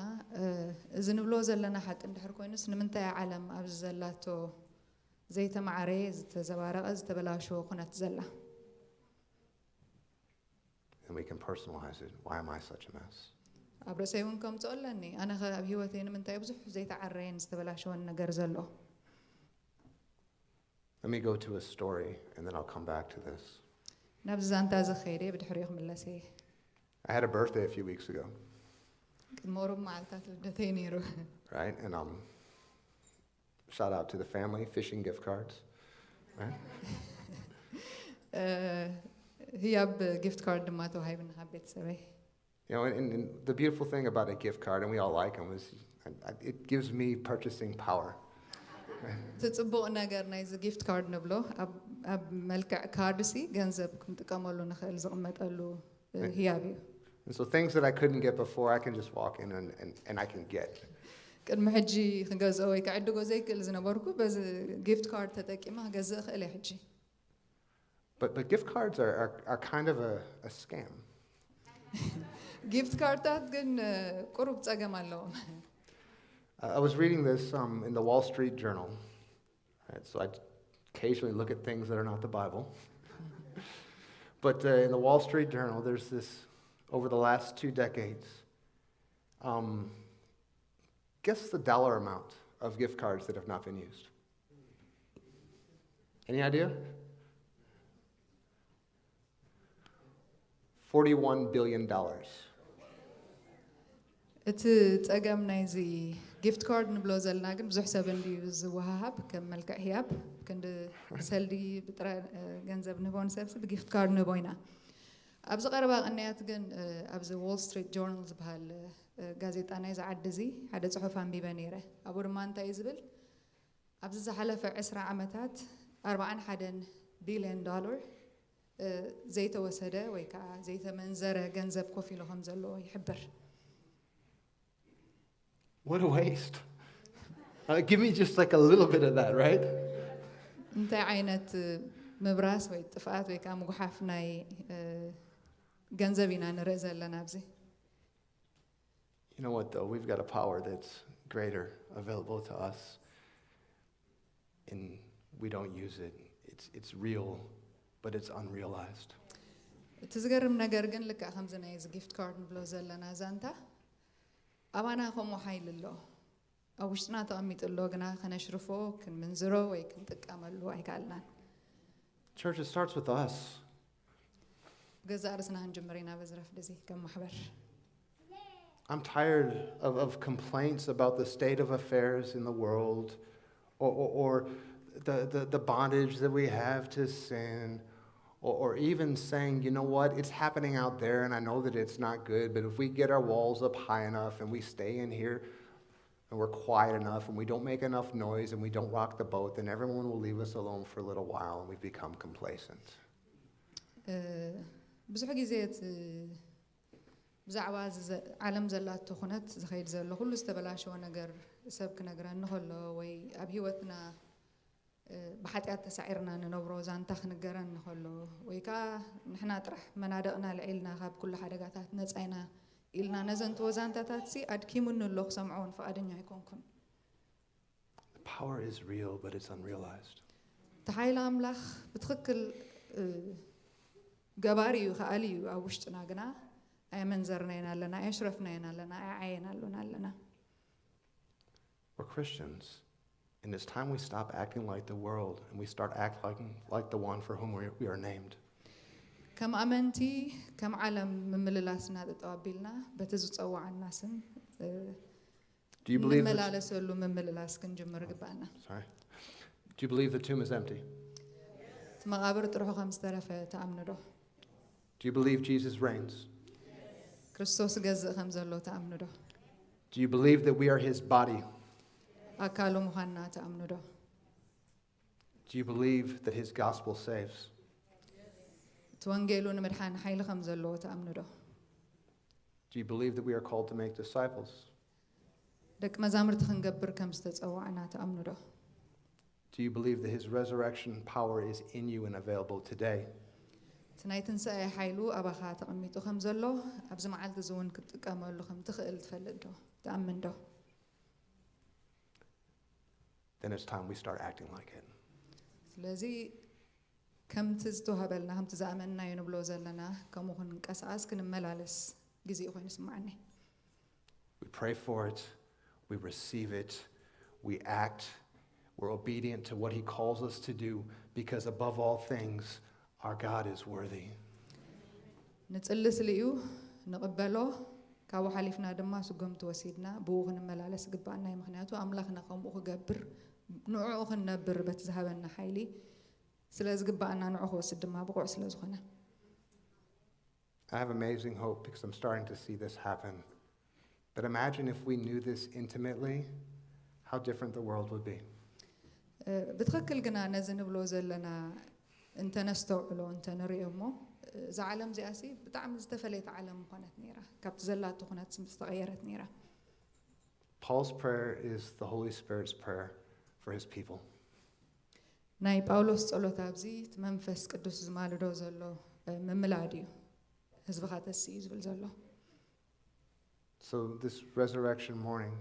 እዚ ንብሎ ዘለና ሓቂ እንድሕር ኮይኑስ ንምንታይ ዓለም ኣብዚ ዘላቶ ዘይተማዕረየ ዝተዘባረቐ ዝተበላሸወ ኩነት ዘላ And we can personalize it. Why am I such a mess? ኣብ ርእሰይ እውን ከምፅኦ ኣለኒ ኣነ ኸ ኣብ ሂወተይ ንምንታይ ብዙሕ ዘይተዓረየን ዝተበላሸወን ነገር ዘሎ Let me go to a story, and then I'll come back to this. ናብዚ ዛንታ ዝኸይደ ብድሕሪኡ ክምለስ እየ I had a birthday a few weeks ago, ቅድሚ ሩብ መዓልታት ልደተይ ነይሩ right? And shout out to the family, fishing gift cards, right? ህያብ ጊፍት ካርድ ድማ ተዋሂብና ካብ ቤተሰበይ You know, and the beautiful thing about a gift card, and we all like them, is it gives me purchasing power. እቲ ፅቡቕ ነገር ናይዚ ጊፍት ካርድ ንብሎ ኣብ መልክዕ ካርድ ሲ ገንዘብ ክንጥቀመሉ ንኽእል ዝቕመጠሉ ህያብ እዩ And so things that I couldn't get before, I can just walk in and I can get. ቅድሚ ሕጂ ክገዝኦ ወይ ክዕድጎ ዘይክእል ዝነበርኩ በዚ ጊፍት ካርድ ተጠቂማ ክገዝእ ክእል እየ ሕጂ But gift cards are kind of a scam. ጊፍት ካርድታት ግን ቁሩብ ፀገም ኣለዎም I was reading this in the Wall Street Journal, right? So I occasionally look at things that are not the Bible. But in the Wall Street Journal, there's this, over the last 2 decades, guess the dollar amount of gift cards that have not been used? Any idea? $41 billion. እቲ ፀገም ናይዚ ጊፍት ካርድ ንብሎ ዘለና ግን ብዙሕ ሰብ እንድዩ ዝወሃሃብ ከም መልክዕ ህያብ ክንዲ ሰልዲ ብጥረ ገንዘብ ንህቦ ንሰብሲ ብጊፍት ካርድ ንህቦ ኢና ኣብዚ ቀረባ ቅንያት ግን ኣብዚ ዎል ስትሪት ጆርናል ዝበሃል ጋዜጣ ናይ ዝዓዲ እዚ ሓደ ፅሑፍ ኣንቢበ ነይረ ኣብኡ ድማ እንታይ እዩ ዝብል ኣብዚ ዝሓለፈ 20 ዓመታት 41 ቢልዮን ዶላር ዘይተወሰደ ወይ ከዓ ዘይተመንዘረ ገንዘብ ኮፍ ኢሉ ከም ዘለዎ ይሕብር What a waste. Give me just like a little bit of that, right? እንታይ ዓይነት ምብራስ ወይ ጥፍኣት ወይ ከዓ ምጉሓፍ ናይ ገንዘብ ኢና ንርኢ ዘለና ኣብዚ You know what, though? We've got a power that's greater available to us, and we don't use it. It's real, but it's unrealized. እቲ ዝገርም ነገር ግን ልክዕ ከምዚ ናይ ጊፍት ካርድ ንብሎ ዘለና ዛንታ ኣባና ከምኡ ሓይል ኣሎ ኣብ ውሽጥና ተቐሚጡ ኣሎ ግና ከነሽርፎ ክንምንዝሮ ወይ ክንጥቀመሉ ኣይከኣልናን Church, it starts with us. ገዛ ርስና ክንጅምር ኢና በዚ ረፍዲ እዚ ከም ማሕበር I'm tired of complaints about the state of affairs in the world or the bondage that we have to sin. Or even saying, you know what, it's happening out there and I know that it's not good, but if we get our walls up high enough and we stay in here and we're quiet enough and we don't make enough noise and we don't rock the boat, then everyone will leave us alone for a little while and we become complacent. ብዙሕ ግዜ ብዛዕባ ዓለም ዘላቶ ኩነት ዝኸይድ ዘሎ ኩሉ ዝተበላሸወ ነገር ሰብ ክነግረኒ ከሎ ወይ ኣብ ሂወትና ብሓጢኣት ተሳዒርና ንነብሮ ዛንታ ክንገረን ንኸሎ ወይ ከዓ ንሕና ጥራሕ መናደቕና ልዒልና ካብ ኩሉ ሓደጋታት ነፃ ኢና ኢልና ነዘንትዎ ዛንታታት ሲ ኣድኪሙኒ ኣሎ ክሰምዖን ፈቓደኛ ኣይኮንኩን The power is real, but it's unrealized. እቲ ሓይሊ ኣምላኽ ብትኽክል ገባሪ እዩ ከኣሊ እዩ ኣብ ውሽጥና ግና ኣየመንዘርና ኢና ኣለና ኣየሽረፍና ኢና ኣለና ኣየዓየና ኣሎና ኣለና We're Christians. And it's time we stop acting like the world and we start acting like the one for whom we are named. ከም ኣመንቲ ከም ዓለም ምምልላስና ተጠዋቢልና በቲ ዝፀዋዓና ስም Do you believe that, ንመላለሰሉ ምምልላስ ክንጅምር ግባአና sorry. Do you believe the tomb is empty? እቲ መቃብር ጥርሑ ከም ዝተረፈ ተኣምኑ ዶ Do you believe Jesus reigns? ክርስቶስ ገዝእ ከም ዘሎ ተኣምኑ ዶ Do you believe that we are his body? ኣካሉ ምዃንና ተኣምኑ ዶ Do you believe that his gospel saves? እቲ ወንጌሉ ንምድሓን ሓይሊ ከም ዘለዎ ተኣምኑ ዶ Do you believe that we are called to make disciples? ደቂ መዛሙርቲ ክንገብር ከም ዝተፀዋዕና ተኣምኑ ዶ Do you believe that his resurrection power is in you and available today? እቲ ናይ ትንሣኤ ሓይሉ ኣባኻ ተቐሚጡ ከም ዘሎ ኣብዚ መዓልቲ እዚ እውን ክትጥቀመሉ ከም ትኽእል ትፈልጥ ዶ ተኣምን ዶ Then it's time we start acting like it. ስለዚ ከምቲ ዝተዋህበልና ከምቲ ዝኣመንናዮ ንብሎ ዘለና ከምኡ ክንቀሳቀስ ክንመላለስ ግዜ ኮይኑ ይስማዓኒ We pray for it, we receive it, we act, we're obedient to what he calls us to do, because above all things, our God is worthy. ንጽልስ ልዩ ንቕበሎ ካብኡ ሓሊፍና ድማ ስጎምቲ ወሲድና ብኡ ክንመላለስ ግባአና እዩ ምክንያቱ ኣምላኽና ከምኡ ክገብር ንዕኡ ክንነብር በቲ ዝሃበና ሓይሊ ስለ ዝግባአና ንዕኡ ክወስድ ድማ ብቑዕ ስለ ዝኾነ I have amazing hope because I'm starting to see this happen. But imagine if we knew this intimately, how different the world would be. ብትክክል ግና ነዚ ንብሎ ዘለና እንተ ነስተውዕሎ እንተ ንሪኦ እሞ እዛ ዓለም እዚኣሲ ብጣዕሚ ዝተፈለየት ዓለም ምኾነት ነይራ ካብቲ ዘላቶ ኩነት ዝተቐየረት ነይራ Paul's prayer is the Holy Spirit's prayer for his people. ናይ ጳውሎስ ጸሎት ኣብዚ እቲ መንፈስ ቅዱስ ዝማልዶ ዘሎ ምምላድ እዩ ህዝብኻ ተስዩ ዝብል ዘሎ So this resurrection morning,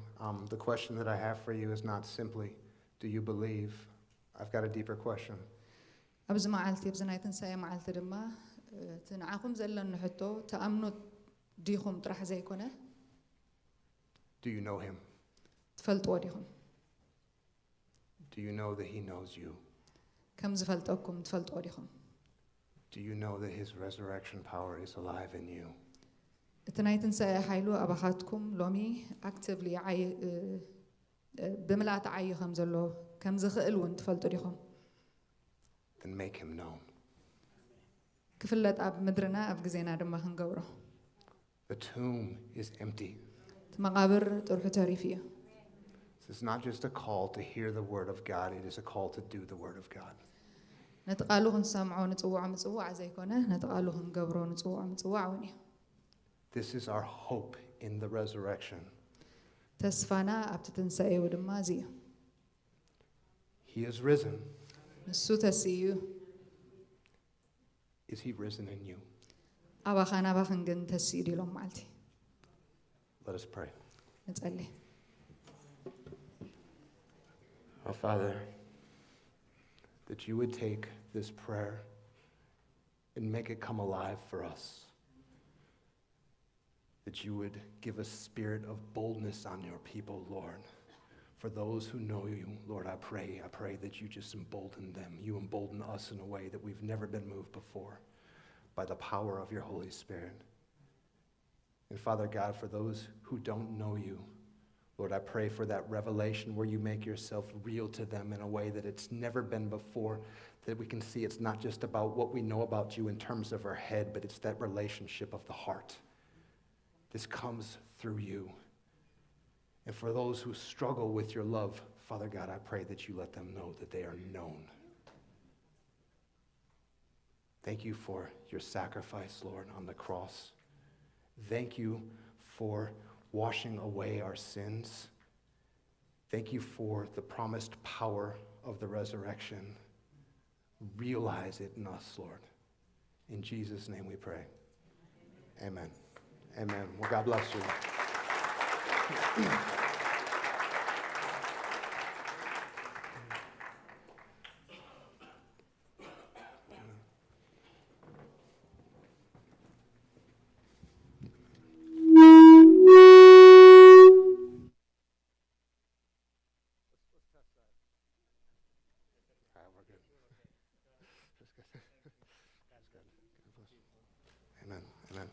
the question that I have for you is not simply, do you believe? I've got a deeper question. ኣብዚ መዓልቲ ኣብዚ ናይ ትንሣኤ መዓልቲ ድማ እቲ ንዓኹም ዘለኒ ሕቶ ተኣምኑ ዲኹም ጥራሕ ዘይኮነ Do you know him? ትፈልጥዎ ዲኹም Do you know that he knows you? ከም ዝፈልጠኩም ትፈልጥዎ ዲኹም Do you know that his resurrection power is alive in you? እቲ ናይ ትንሣኤ ሓይሉ ኣባኻትኩም ሎሚ ኣክቲቭሊ ብምልኣቲ ዓዩ ከም ዘሎ ከም ዝኽእል እውን ትፈልጡ ዲኹም Then make him known. ክፍለጥ ኣብ ምድርና ኣብ ግዜና ድማ ክንገብሮ The tomb is empty. እቲ መቃብር ጥርሑ ተሪፍ እዩ This is not just a call to hear the word of God, it is a call to do the word of God. ነቲ ቃሉ ክንሰምዖ ንፅዋዕ ምፅዋዕ ዘይኮነ ነቲ ቃሉ ክንገብሮ ንፅዋዕ ምፅዋዕ እውን እዩ This is our hope in the resurrection. ተስፋና ኣብቲ ትንሣኤ ድማ እዚ እዩ He is risen. ንሱ ተስዩ Is he risen in you? ኣባኻ ናባኽን ግን ተስዩ ዲሎም መዓልቲ Let us pray. ንጸሊ Our Father, that you would take this prayer and make it come alive for us. That you would give a spirit of boldness on your people, Lord. For those who know you, Lord, I pray that you just embolden them. You embolden us in a way that we've never been moved before by the power of your Holy Spirit. And Father God, for those who don't know you, Lord, I pray for that revelation where you make yourself real to them in a way that it's never been before, that we can see it's not just about what we know about you in terms of our head, but it's that relationship of the heart. This comes through you. And for those who struggle with your love, Father God, I pray that you let them know that they are known. Thank you for your sacrifice, Lord, on the cross. Thank you for washing away our sins. Thank you for the promised power of the resurrection. Realize it in us, Lord. In Jesus' name we pray. Amen. Amen. Well, God bless you. Amen. Amen.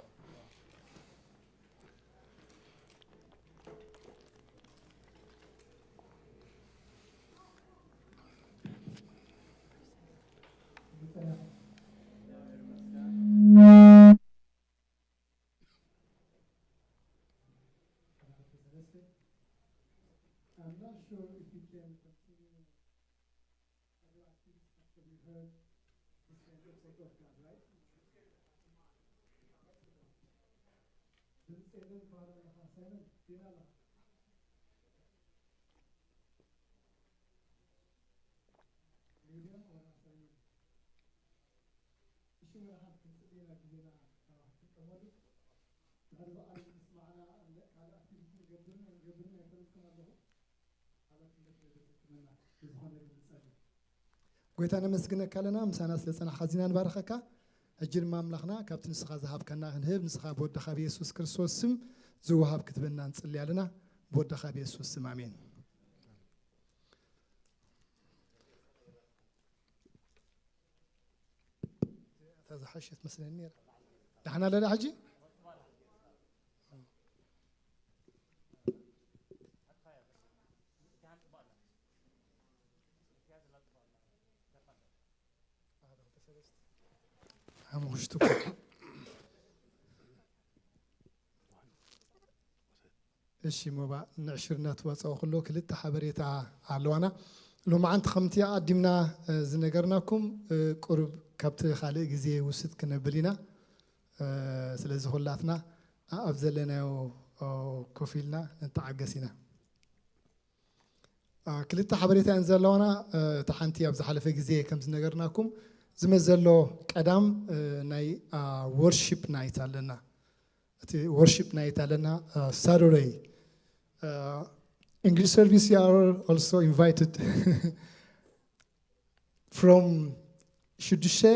sure if you can continue other activities after we heard this kind of sort of God, right? Seven para seven, dinala. Medium or assignment? Issue में हम किसी ना किसी commodity هذا بقى معنا على activity قبلنا يفرقكم الله على كل شيء نتمنى يزحون بالسجن قويتنا مسكنا كلنا مسانا سلسنا حزينا نبارخك أجر ما ملخنا كابتن نسخة ذهب كنا نهب نسخة بود خبي يسوع كريستوس سم زوهاب كتبنا نصلي علينا بود خبي يسوع سم آمين هذا حشيت مثلا النير نحن لا حجي እሺ ሞባ ንዕሽርነት ወፃው ኩሉ ክልተ ሓበሬታ ኣለዋና ሎማዓንቲ ከምቲ ኣዲምና ዝነገርናኩም ቁርብ ካብቲ ካልእ ግዜ ውስጥ ክነብል ኢና ስለዚ ኩላትና ኣብ ዘለናዮ ኮፍ ኢልና ንተዓገስ ኢና ክልተ ሓበሬታ እየን ዘለዋና እቲ ሓንቲ ኣብ ዝሓለፈ ግዜ ከም ዝነገርናኩም ዝመዘሎ ቀዳም ናይ ወርሺፕ ናይት ኣለና እቲ ወርሺፕ ናይት ኣለና ሳተርዴይ English service you are also invited from شدشة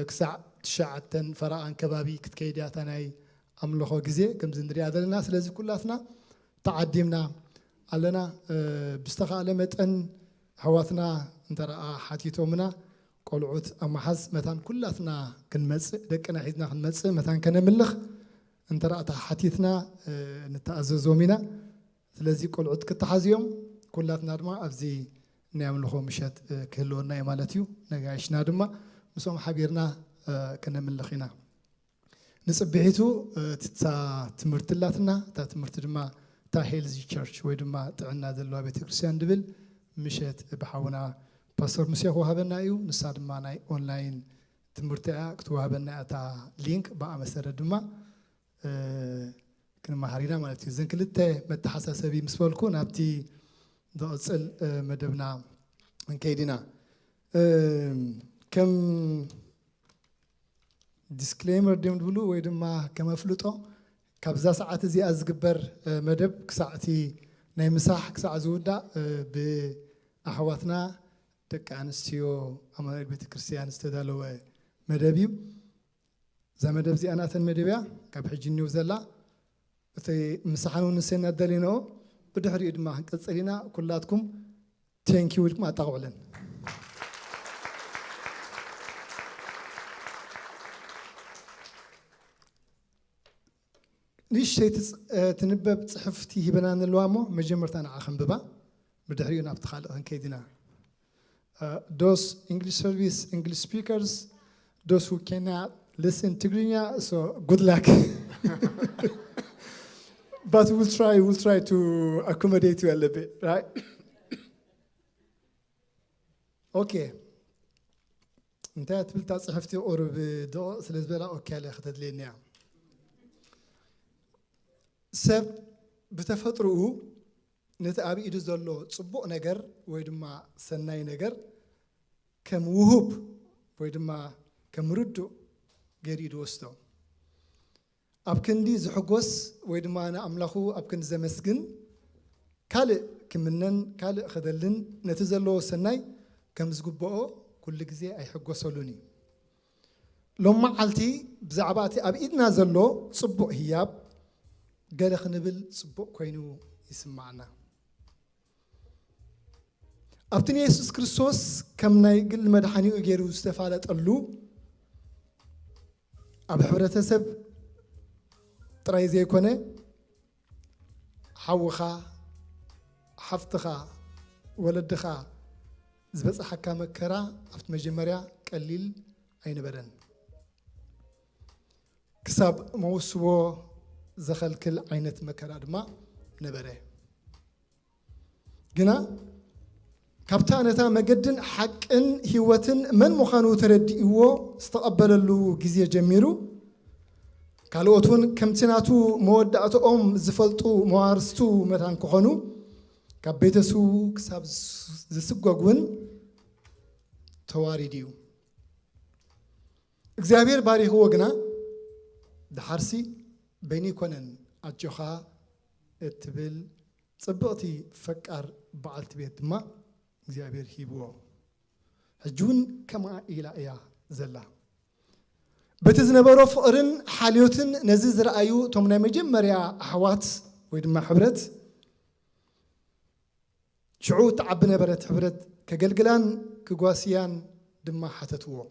كساع تشعتن فرعان كبابي كتكيدات أنا أملخو جزء كم زندري هذا الناس لازم كلاتنا تعديمنا علنا بستقالمة أن حواتنا نترى حتيتو منا قلعت أما حز مثلا كلاتنا كنمس دكنا حيزنا كنمس مثلا كنملخ نترى حتيتنا نتأززو منا ስለዚህ ቆልዑት ክትሓዝዮም ኩላትና ድማ ኣብዚ ናይ ኣምልኾ ምሸት ክህልወና እዩ ማለት እዩ ነጋይሽና ድማ ምስኦም ሓቢርና ክነምልኽ ኢና ንፅቢሒቱ እታ ትምህርቲ ኣላትና እታ ትምህርቲ ድማ እታ ሄልዚ ቸርች ወይ ድማ ጥዕና ዘለዋ ቤተክርስትያን ድብል ምሸት ብሓውና ፓስተር ሙሴ ክወሃበና እዩ ንሳ ድማ ናይ ኦንላይን ትምህርቲ እያ ክትወሃበና እታ ሊንክ ብኣ መሰረት ድማ كنا مهارينا مالتي زين كلته متحسسبي مسؤولكون أبتي ضاصل مدبنا من كيدنا كم disclaimer ديم دبلو ويدم ما كم فلوتو كابزا ساعات زي أزجبر مدب كساعتي نيمساح كساعة زودا بأحواتنا تك أنستيو أمر بيت كريستيان استدلوا مدبيو زي مدب زي أنا ثن مدبيا كبحجني وزلا أتي مسحانون السنة دلينو بدحري إدما كتصلينا كلاتكم thank you لكم أتقبلن ليش شيء تنبب صحفتي هبنان اللوامو مجمرت أنا عخم ببا بدحري أنا أبتخالق كيدنا those English service English speakers those who cannot listen Tigrinya so good luck But we'll try to accommodate you a little bit, right? Okay. أنت تبلت صحفتي قرب دو سلسبلا أوكي على خدت لي نعم. سب بتفترقوا نتقابل إيد زلوا صبوا نجر ويدما سناي نجر كم وهب ويدما كم ردوا جريد وسطه. أبكندي زحقوس ويدما أنا أملاخو أبكند زمسجن كله كمنن كله خدلن نتزلوا سناي كم زجبوا كل جزء أي حقوسولوني لما علتي بزعباتي أبيدنا زلوا صبوا هياب قال خنبل صبوا كوينو يسمعنا أبتني يسوع كريستوس كم نايقل مدحني وجيرو استفادة اللو أب حبرة سب ترى زي كونه حوخا حفتخا ولدخا زبس حكام كرا أفت مجمريا قليل أين بدن كسب موسو زخل كل عينة مكرا دما نبره جنا كابتانتا مجدن حقن هيوتن من مخانو تردئو استقبل له جزية جميرو كالوتون كمتناتو موداتو زفلتو موارستو متان كخونو كبيتسو كساب زسقوغون توارديو እግዚአብሔር ባሪክ ወግና دحرسي بيني كونن أجوخا اتبل صبغتي فكر بعلت بيت ما እግዚአብሔር هيبو هجون كما إلى إياه زلا بتزنبرو فقرن حاليوتن نزيز رأيو تومنا مجمريا أحوات ويدما حبرت شعو تعبنا برت حبرت كجلجلان كقواسيان دما حتتوه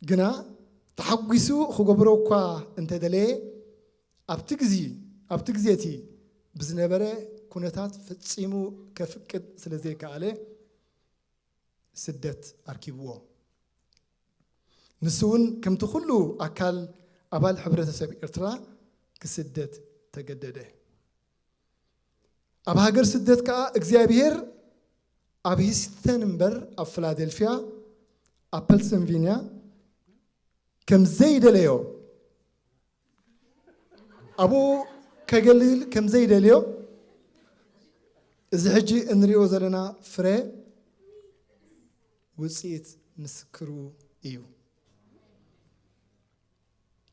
جنا تحقيسو خجبروكوا أنت دلي أبتجزيتي بزنبرة كونتات فتسيمو كفكد سلزيك عليه سدت أركبوه نسون كم تخلو أكل أبال حبرة سبي إرترا كسدت تجدده أبهاجر سدت كا إكزابير أبيستنبر أفلادلفيا أبلسنفينيا كم زيد ليو أبو كجليل كم زيد ليو إذا حجي إنريو زلنا فري وسيت نسكرو إيو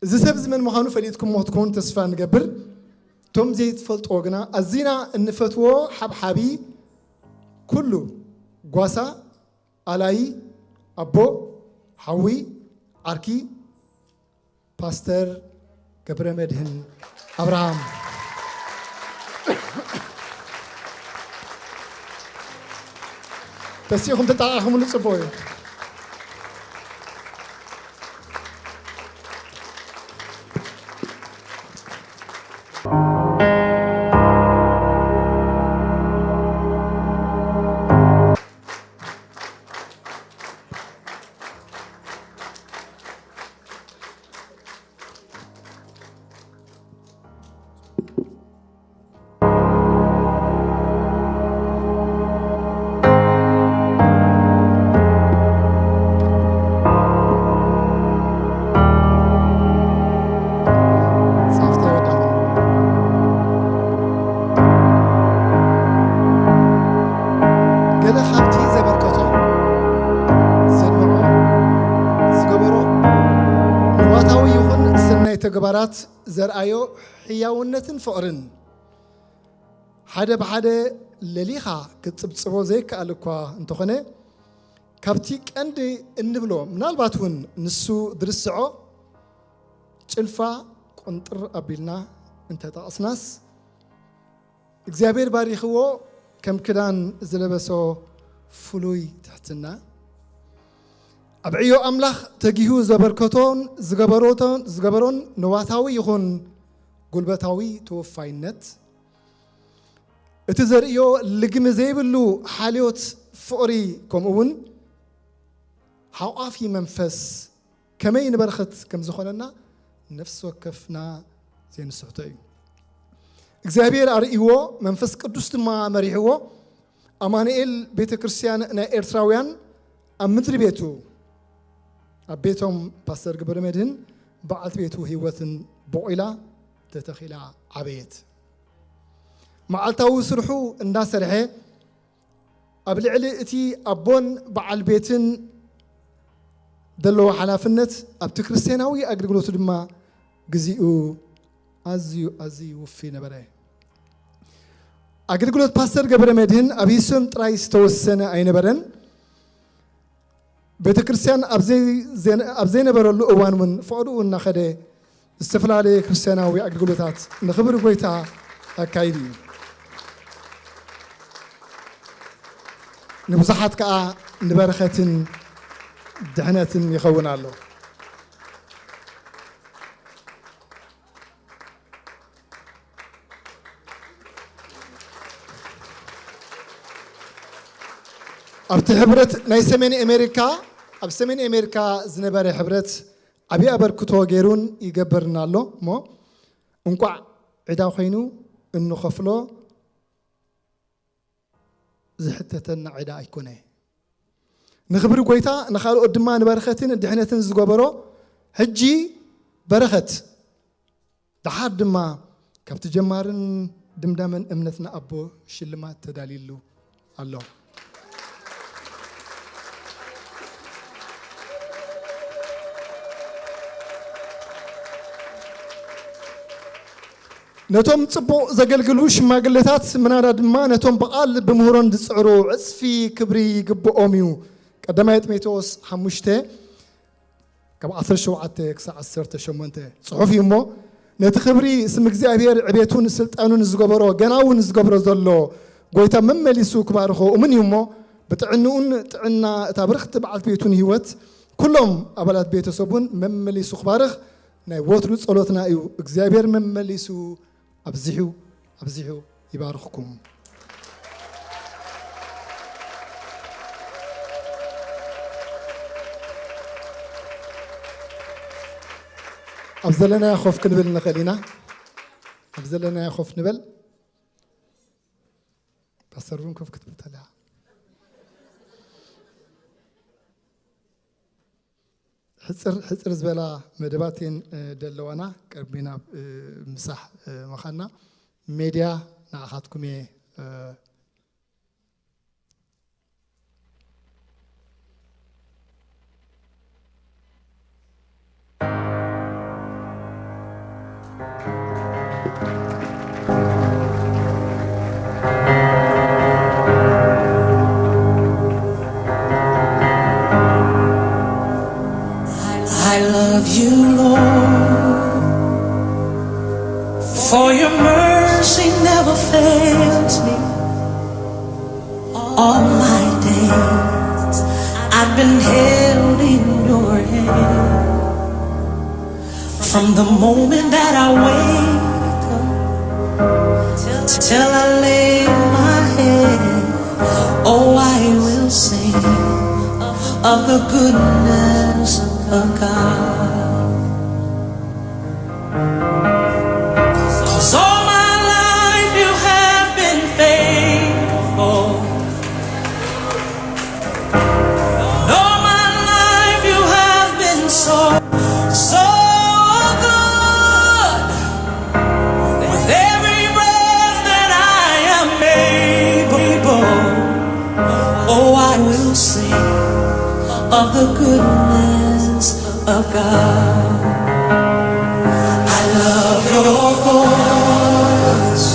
إذا سبز من مهانو فليتكم موتكون تسفان قبل توم زيت فلت أوجنا الزينة النفتوى حبي كله قواسا علي أبو حوي أركي باستر قبر مدهن أبراهام تسيخم تتعاهم للصبوي تجبرات زرعيو حياونتن فقرن حدا بحدا لليخا كتصبصبو زيك قالكوا انتخنه كابتيك عندي انبلو منالباتون نسو درسعو ጭልፋ ቁንጥር አቢልና እንተ ታስናስ እግዚአብሔር ባሪኽዎ ከም ክዳን ዝለበሶ ፍሉይ ትሕትና أبعيو أملاخ تجيهو زبركتون زجبرون نواتاوي يخون قلبتاوي توفاينت اتزريو لجم زيبلو حاليوت فوري كمون حاو آفي منفس كمين برخت كم زخوننا نفس وكفنا زين السعتي إكزابير أريو منفس قدوس ما مريحو أمانيل بيت كريستيان نا إرتراويان أمدري بيتو أبيتهم باستر قبر مدين بعد بيتو هيوتن بوئلا تتخيلا عبيت مع التاو سرحو الناس رحي قبل علي اتي أبون بعد بيتن دلو حلافنت أبتكرسيناوي أقرقلو تدما قزيو أزيو في نبري أقرقلو باستر قبر مدين أبيسن ترايس توسنا أي نبرن بيت كريستيان أبزي نبرلو أوان من فعلو النخدة استفلالي كريستياناوي أقرقلوتات نخبر بيتا أكايدي نبزحات كا نبرخة دهنة يخون الله أبت حبرت نايسمين أمريكا أب سمين أمريكا زنباري حبرت أبي أبركتو غيرون يجبرنا له مو أنقع عدا خينو إنه خفلو زحتتنا عدا يكونه نخبر قويتا نخالو قدما نبرختين الدحنتن زغبرو هجي برخت دحد ما كبت جمارن دمدامن امنتنا ابو شلمات تداليلو الله نتوم تصبو زغلغلوش ماغلتات منادا دما نتوم بقال بمهورن دصعرو عصفي كبري يغبؤوميو قدمايت ميتوس حمشته كب 17 كساع 18 صحفي مو نت خبري اسم እግዚአብሔር عبيتون سلطانون زغبرو غناون زغبرو زلو غويتا ممليسو كبارخو ومن يمو بتعنون طعنا تابرخت بعلت بيتون هيوت كلهم ابلات بيتسبون ممليسو كبارخ ناي وترو صلوتنا ايو እግዚአብሔር ممليسو أبزحوا يبارككم أبزلنا يا خوف كنبل نخلينا أبزلنا يا خوف نبل بصرفون كيف كتبت لها حصر زبلا مدباتين دلوانا قربينا مسح مخنا ميديا ناخاتكم I love you, Lord, for your mercy never fails me. All my days I've been held in your hand. From the moment that I wake up till I lay my head, oh, I will sing of the goodness of God. 'Cause all my life you have been faithful. And all my life you have been so good. With every breath that I am able, oh, I will sing of the goodness of God. I love your voice.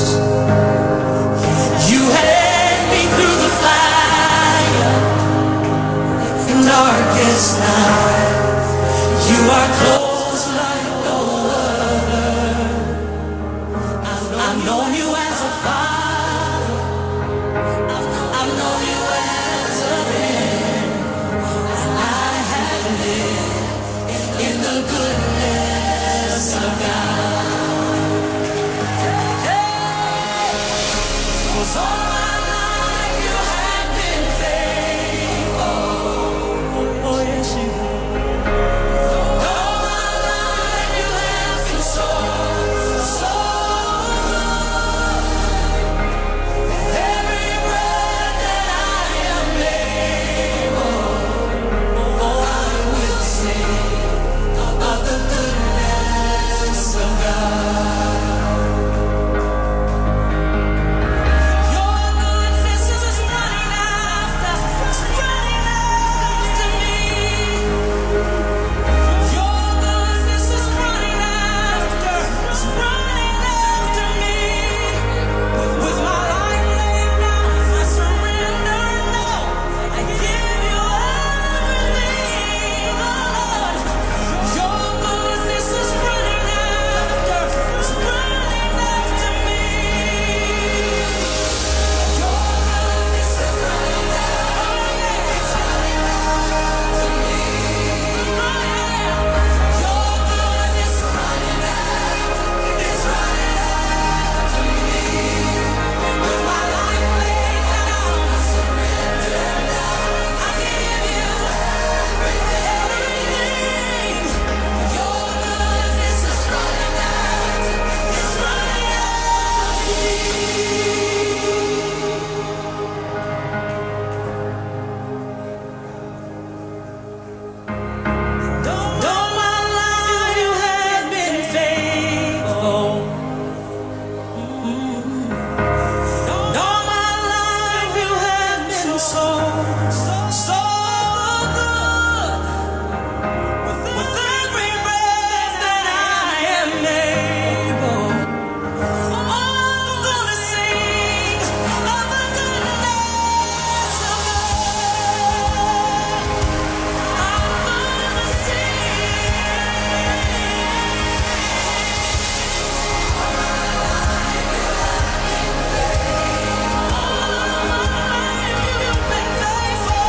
You had me through the fire, darkest night. You are close like no other. I've known you as a father. I've known you as a friend. I have lived in the goodness of God. 'Cause all my life you have been faithful. Oh, yes, you have. All my life you have been so good. Every breath that I am able, oh, I will sing of the goodness of God. Your so good. With every breath that I am able, I'm gonna sing of the goodness of God. I'm gonna sing. You've been faithful.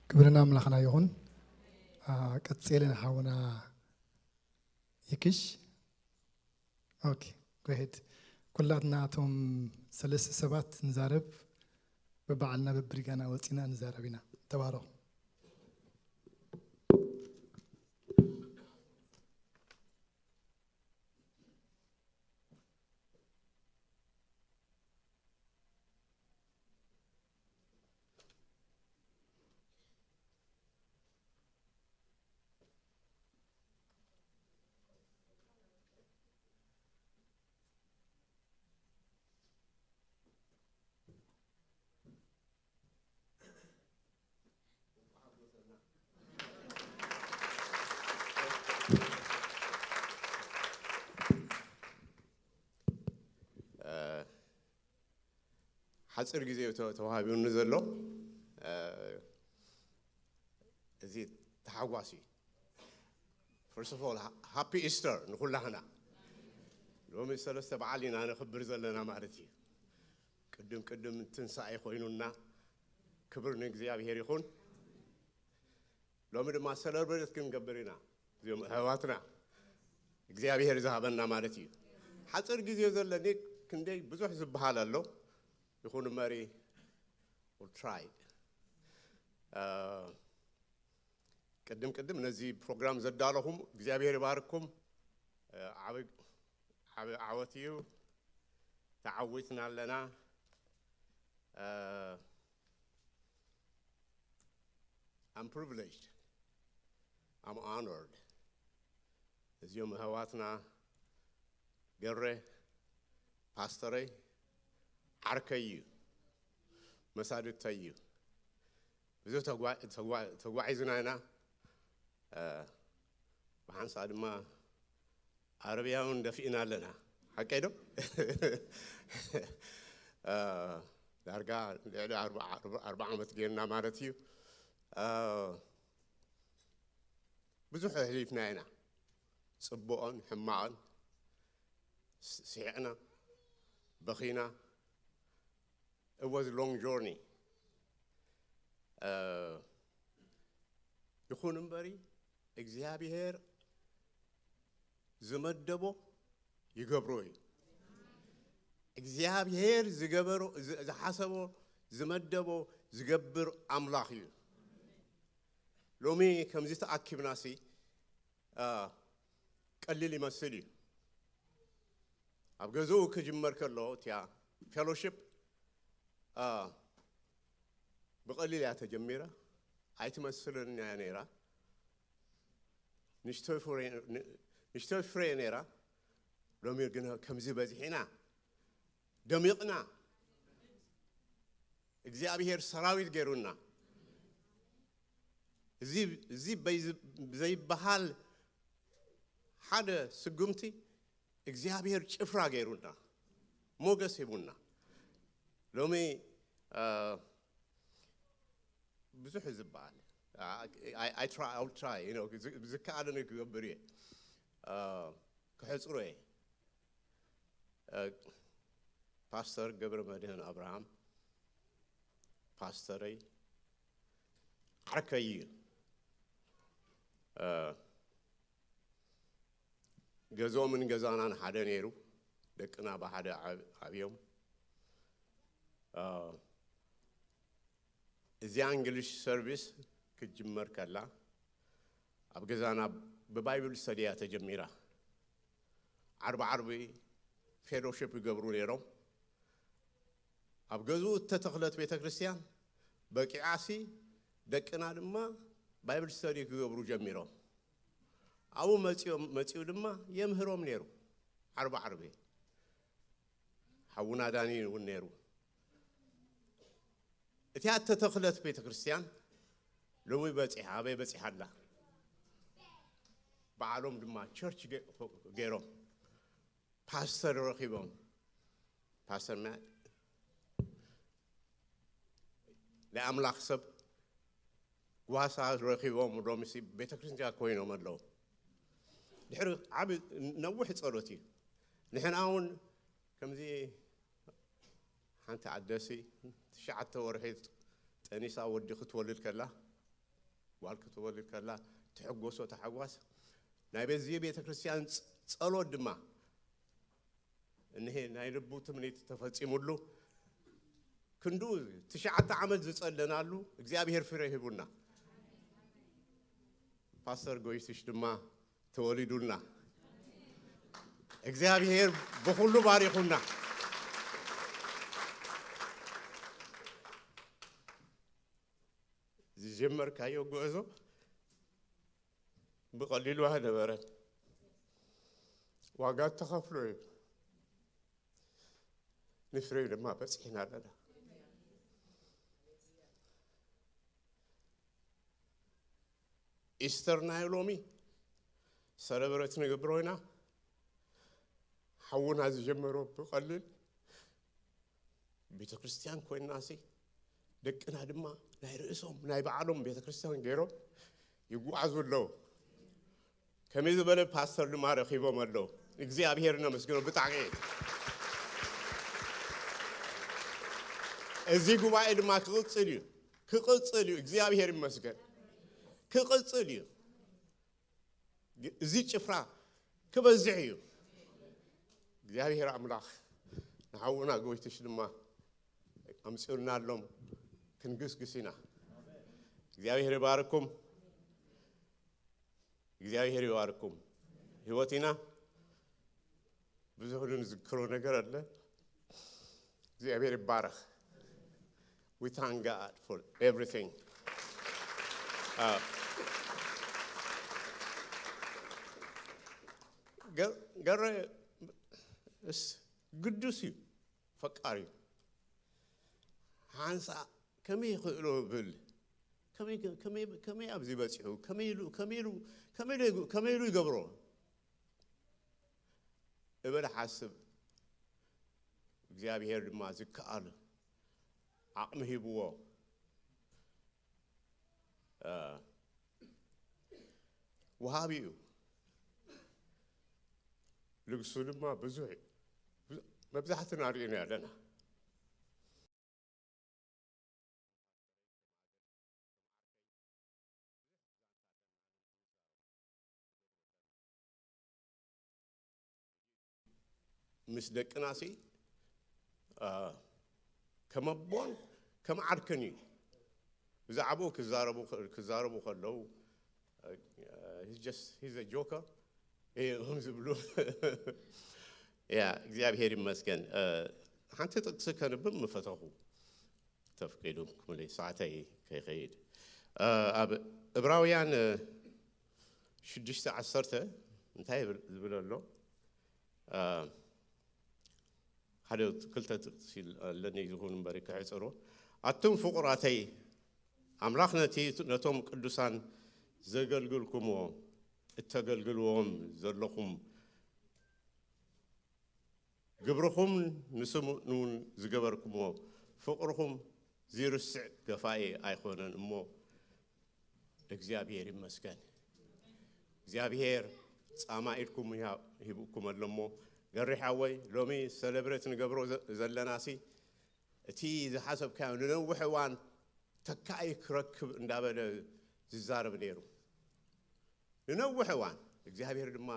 ክብርና ኣምላኽና ይኹን ቀፂልን ሓውና ይክሽ ኦኬ ጎሄድ ኩላትና እቶም ሰለስተ ሰባት ንዛረብ በበዓልና በብሪጋና ወፂና ንዛረብ ኢና ተባረኹ حصر ጊዜ ተዋሃቢውን ዘሎ እዚ ተሓጓሲ first of all happy Easter ንኩላህና ሎሚ ሰለስተ በዓል ኢና ነኽብር ዘለና ማለት እዩ ቅድም ትንሳኤ ኮይኑና ክብር ንእግዚአብሔር ይኹን ሎሚ ድማ ሰለብሬት ክንገብር ኢና እዚኦም ህዋትና እግዚአብሔር ዝሃበና ማለት እዩ ሓፅር ጊዜ ዘለኒ ክንደይ ብዙሕ ዝበሃል ኣሎ يكون مري will try قدم نزي بروجرام زدالهم እግዚአብሔር ይባርኩም عوتيو تعوتنا لنا I'm privileged I'm honored እዚኦም ህዋትና ገረ ፓስተሬ عركيو مسادت تيو بزو تقوعيزنا هنا بحان صاد ما عربياون دفئنا لنا حكيدو دارقا 4 عمت جيرنا مارتيو بزو حليفنا هنا صبوان حماعن سيعنا بخينا It was a long journey. يكون مباري እግዚአብሔር زمدبو يقبروي እግዚአብሔር زقبرو زحسبو زمدبو زقبر أملاخي لومي كم زيت أكيب ناسي قليل يمثلي أبغزو كجمر كله تيا fellowship بقليل يا تجميرة أيتمثلن يا نيرا نشتوي فري نيرا لو يرجعنا كم زي بزحنا دميقنا እግዚአብሔር ሰራዊት ገሩና زي بحال حدا سقمتي እግዚአብሔር ጭፍራ ገሩና ሞገስ ይቡና لومي بزح زبال I'll try you know زكادنا كبرية كحصروي ፓስተር ገብረ መድህን አብርሃም ፓስተረይ ዓርከይ ገዞምን ገዛናን ሓደ ነይሩ ደቅና በሓደ ዓብዮም እዚያ እንግሊሽ ሰርቪስ ክጅመር ከላ ኣብ ገዛና ብባይብል ስተዲያ ተጀሚራ ዓርቢ ፌሎሺፕ ይገብሩ ነይሮም ኣብ ገዝኡ እተተኽለት ቤተ ክርስቲያን በቂዓሲ ደቅና ድማ ባይብል ስተዲ ክገብሩ ጀሚሮም ኣብኡ መፂኡ ድማ የምህሮም ነይሩ ዓርቢ ሓውና ዳኒ እውን ነይሩ እቲያ እተተኽለት ቤተ ክርስቲያን ሎሚ በፂሓ ኣበይ በፂሓላ በዓሎም ድማ ቸርች ገይሮም ፓስተር ረኺቦም ፓስተር ለአምላኽ ሰብ ጓሳ ረኺቦም ሎሚሲ ቤተ ክርስቲያን ኮይኖም ኣለዉ ድሕሪ ዓብ ነዊሕ ጸሎት እዩ ንሕና እውን ከምዚ ሓንቲ ዓደሲ 9 ወርሒ ጠኒሳ ወዲ ክትወልድ ከላ ጓል ክትወልድ ከላ ትሕጎሶ ተሓጓስ ናይ በዚ ቤተ ክርስቲያን ጸሎት ድማ እንሄ ናይ ልቡ ትምኒት ተፈጺሙሉ ክንዱ 9 ዓመት ዝጸለናሉ እግዚአብሔር ፍሬ ሂቡና ፓስተር ጎይትሽ ድማ ተወሊዱልና እግዚአብሔር በሁሉ ባሪኹና ዝጀመርካዮ ጉዕዞ ብቐሊሉ ኣይነበረን ዋጋ ተኸፍሎ እዩ ንፍሬ ድማ በፂሕና ኣለና ኢስተር ናይ ሎሚ ሰለብሬት ንገብሮ ኢና ሓውና ዝጀመሮ ብቐሊል ቤተ ክርስቲያን ኮይናሲ ደቅና ድማ ናይ ርእሶም ናይ በዓሎም ቤተ ክርስቲያን ገይሮም ይጓዓዙ ኣለዉ ከመይ ዝበለ ፓስተር ድማ ረኺቦም ኣለዉ እግዚአብሔር ነመስግኖ ብጣዕሚ እዚ ጉባኤ ድማ ክቕፅል እዩ እግዚአብሔር ይመስገን ክቕፅል እዩ እዚ ጭፍራ ክበዝሕ እዩ እግዚአብሔር አምላኽ ንሓውና ጎይትሽ ድማ ኣምፂኡልና ኣሎም ክንግስግስ ኢና እግዚአብሔር ይባርኩም እግዚአብሔር ይባርኩም ህይወትና ብዙ ንዝክሮ ነገር አለ እግዚአብሔር ይባረክ we thank God for everything ገረ ቅዱስ እዩ ፈቃሪ እዩ ሃንሳ ከመይ ይኽእሎ ብል ከመይ ኣብዚ በፂሑ ከመይ ኢሉ ይገብሮ እበል ሓስብ እግዚአብሔር ድማ ዝከኣል ዓቕሚ ሂብዎ ወሃቢ እዩ ልግሱ ድማ ብዙሕ መብዛሕትና ርኢና ኣለና ምስ ደቅናሲ ከመቦን ከመዓድከን እዩ ብዛዕባኡ ክዛረቡ ከለዉ he's a joker هم زبلو يا እግዚአብሔር ይመስገን አንተ ጥቅስ ከንብም መፈተኹ ተፍቀዱም ከመለይ ሰዓታይ ከይኸይድ ኣብ ዕብራውያን 6:10 እንታይ ዝብለሎ ሓደ ክልተ ሲል ለኔ ይሁን በረከ ይጽሮ አቱም ፍቁራተይ አምላኽ ነቶም ቅዱሳን ዘገልግልኩሞ እተገልግልዎም ዘለኹም ግብርኹም ንስሙን ዝገበርኩሞ ፍቅርኹም ዝርስዕ ገፋኤ ኣይኮነን እሞ እግዚአብሔር ይመስገን እግዚአብሔር ጻማ ኢልኩም ሂብኩም ኣለሞ قريحاوي لومي سيلبريت نقبرو زلناسي تي حسب كان ننوح وان تكاي كركب اندابل زارب نيرو ننوح وان እግዚአብሔር ድማ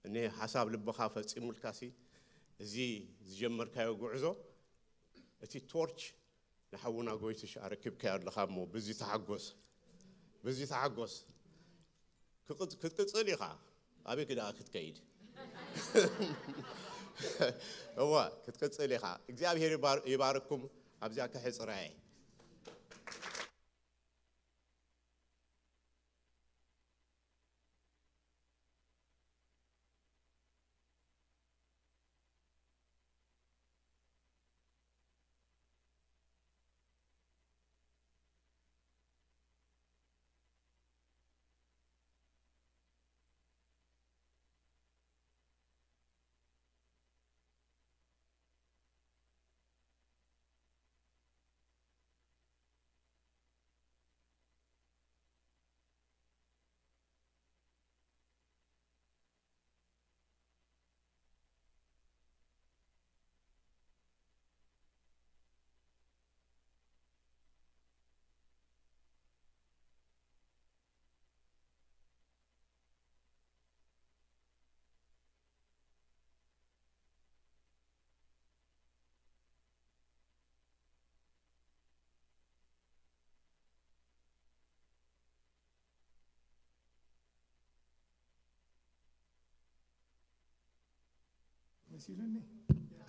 እኔ ሐሳብ ልበኻ ፈጽሙል ካሲ እዚ ዝጀመርካዮ ጉዕዞ እቲ ቶርች ንሐውና ጎይትሽ አረክብካ ያለኻሞ በዚ ተሐጎስ ክትቅጽል ኢኻ አቤ ክዳ ክትከይድ እዋ ክትቅጽል ኢኻ እግዚአብሔር ይባርኩም አብዚያ ከሕጽራይ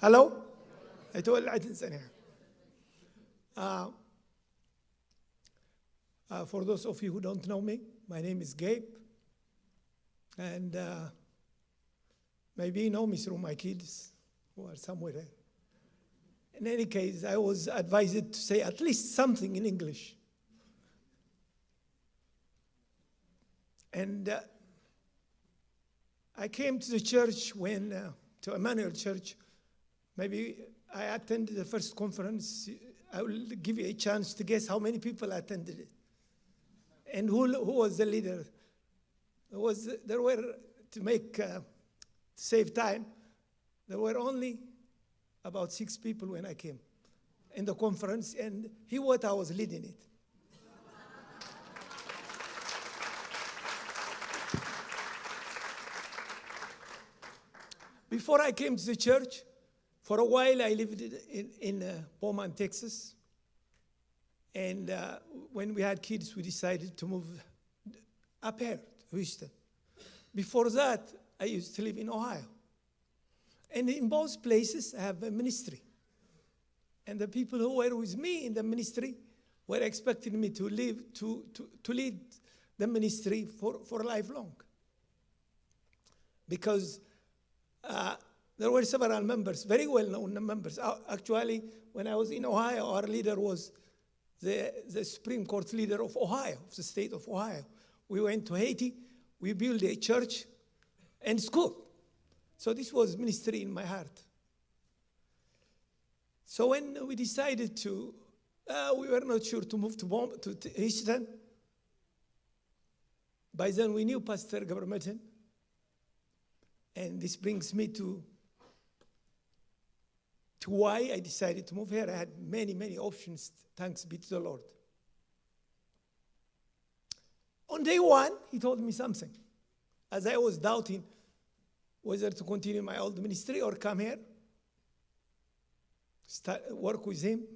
Hello? የተወልዐት እንጸንያ For those of you who don't know me, my name is Gabe, and maybe you know me through my kids who are somewhere there. In any case, I was advised to say at least something in English. And I came to the church to Emmanuel Church. Maybe I attended the first conference. I will give you a chance to guess how many people attended it. And who was the leader? There were, to save time, there were only about 6 people when I came in the conference, and he thought I was leading it. Before I came to the church, for a while I lived in Beaumont, Texas. And when we had kids, we decided to move up here to Houston. Before that, I used to live in Ohio. And in both places, I have a ministry. And the people who were with me in the ministry were expecting me to lead the ministry for lifelong. Because there were several members, very well-known members. Actually, when I was in Ohio, our leader was the Supreme Court leader of Ohio, of the state of Ohio. We went to Haiti. We built a church and school. So this was ministry in my heart. So when we decided we were not sure to move to Houston. By then, we knew Pastor Gabarmetin. And this brings me to why I decided to move here. I had many, many options, thanks be to the Lord. On day one, he told me something. As I was doubting whether to continue my old ministry or come here, work with him,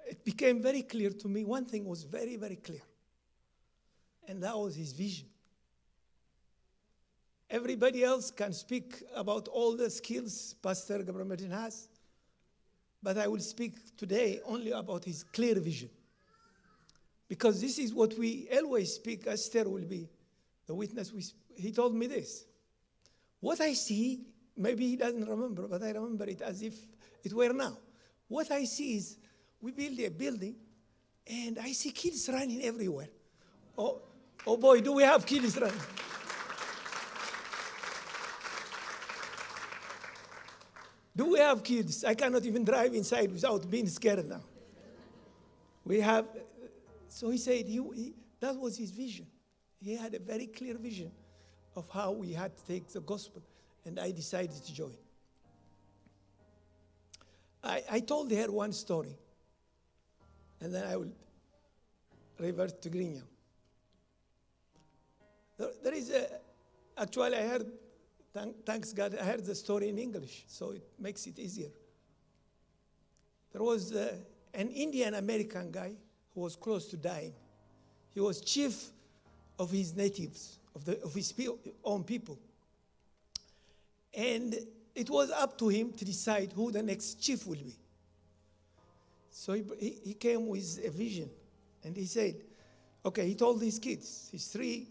it became very clear to me. One thing was very, very clear, and that was his vision. Everybody else can speak about all the skills Pastor Gabriel has, but I will speak today only about his clear vision. Because this is what we always speak. Esther will be the witness. He told me this. What I see, maybe he doesn't remember, but I remember it as if it were now. What I see is we build a building, and I see kids running everywhere. Oh boy, do we have kids running? Do we have kids? I cannot even drive inside without being scared now. We have, so he said that was his vision. He had a very clear vision. of how we had to take the gospel, and I decided to join. I told her one story, and then I will revert to Greenham. There is actually I heard, thanks God, I heard the story in English, so it makes it easier. There was an Indian American guy who was close to dying. He was chief of his natives, of his own people. And it was up to him to decide who the next chief will be. So he came with a vision, and he said, okay, he told his kids, his 3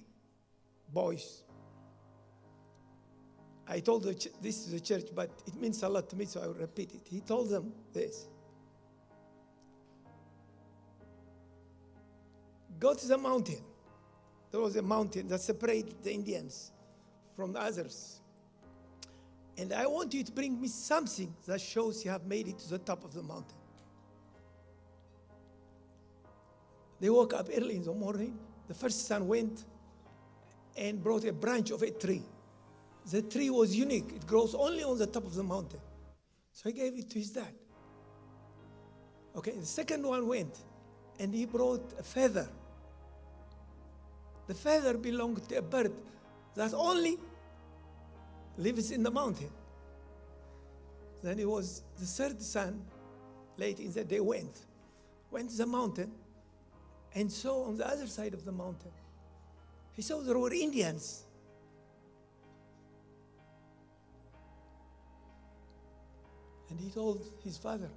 boys. I told this is a church, but it means a lot to me, so I will repeat it. He told them this. Go to the mountain. There was a mountain that separated the Indians from the others. And I want you to bring me something that shows you have made it to the top of the mountain. They woke up early in the morning. The first son went and brought a branch of a tree. The tree was unique. It grows only on the top of the mountain. So he gave it to his dad. Okay, the second one went and he brought a feather. The feather belonged to a bird that only lives in the mountain. Then it was the third son, late in the day, went to the mountain and saw on the other side of the mountain, he saw there were Indians. And he told his father,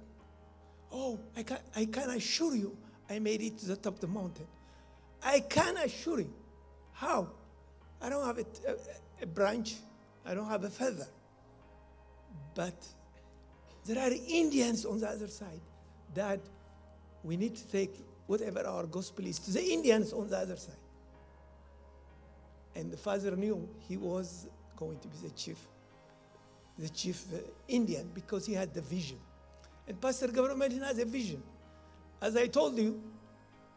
oh, I can assure you I made it to the top of the mountain. I can assure you. How? I don't have a branch. I don't have a feather. But there are Indians on the other side that we need to take whatever our gospel is to the Indians on the other side. And the father knew he was going to be the chief Indian, because he had the vision. And Pastor Gabriel Medina has a vision. As I told you,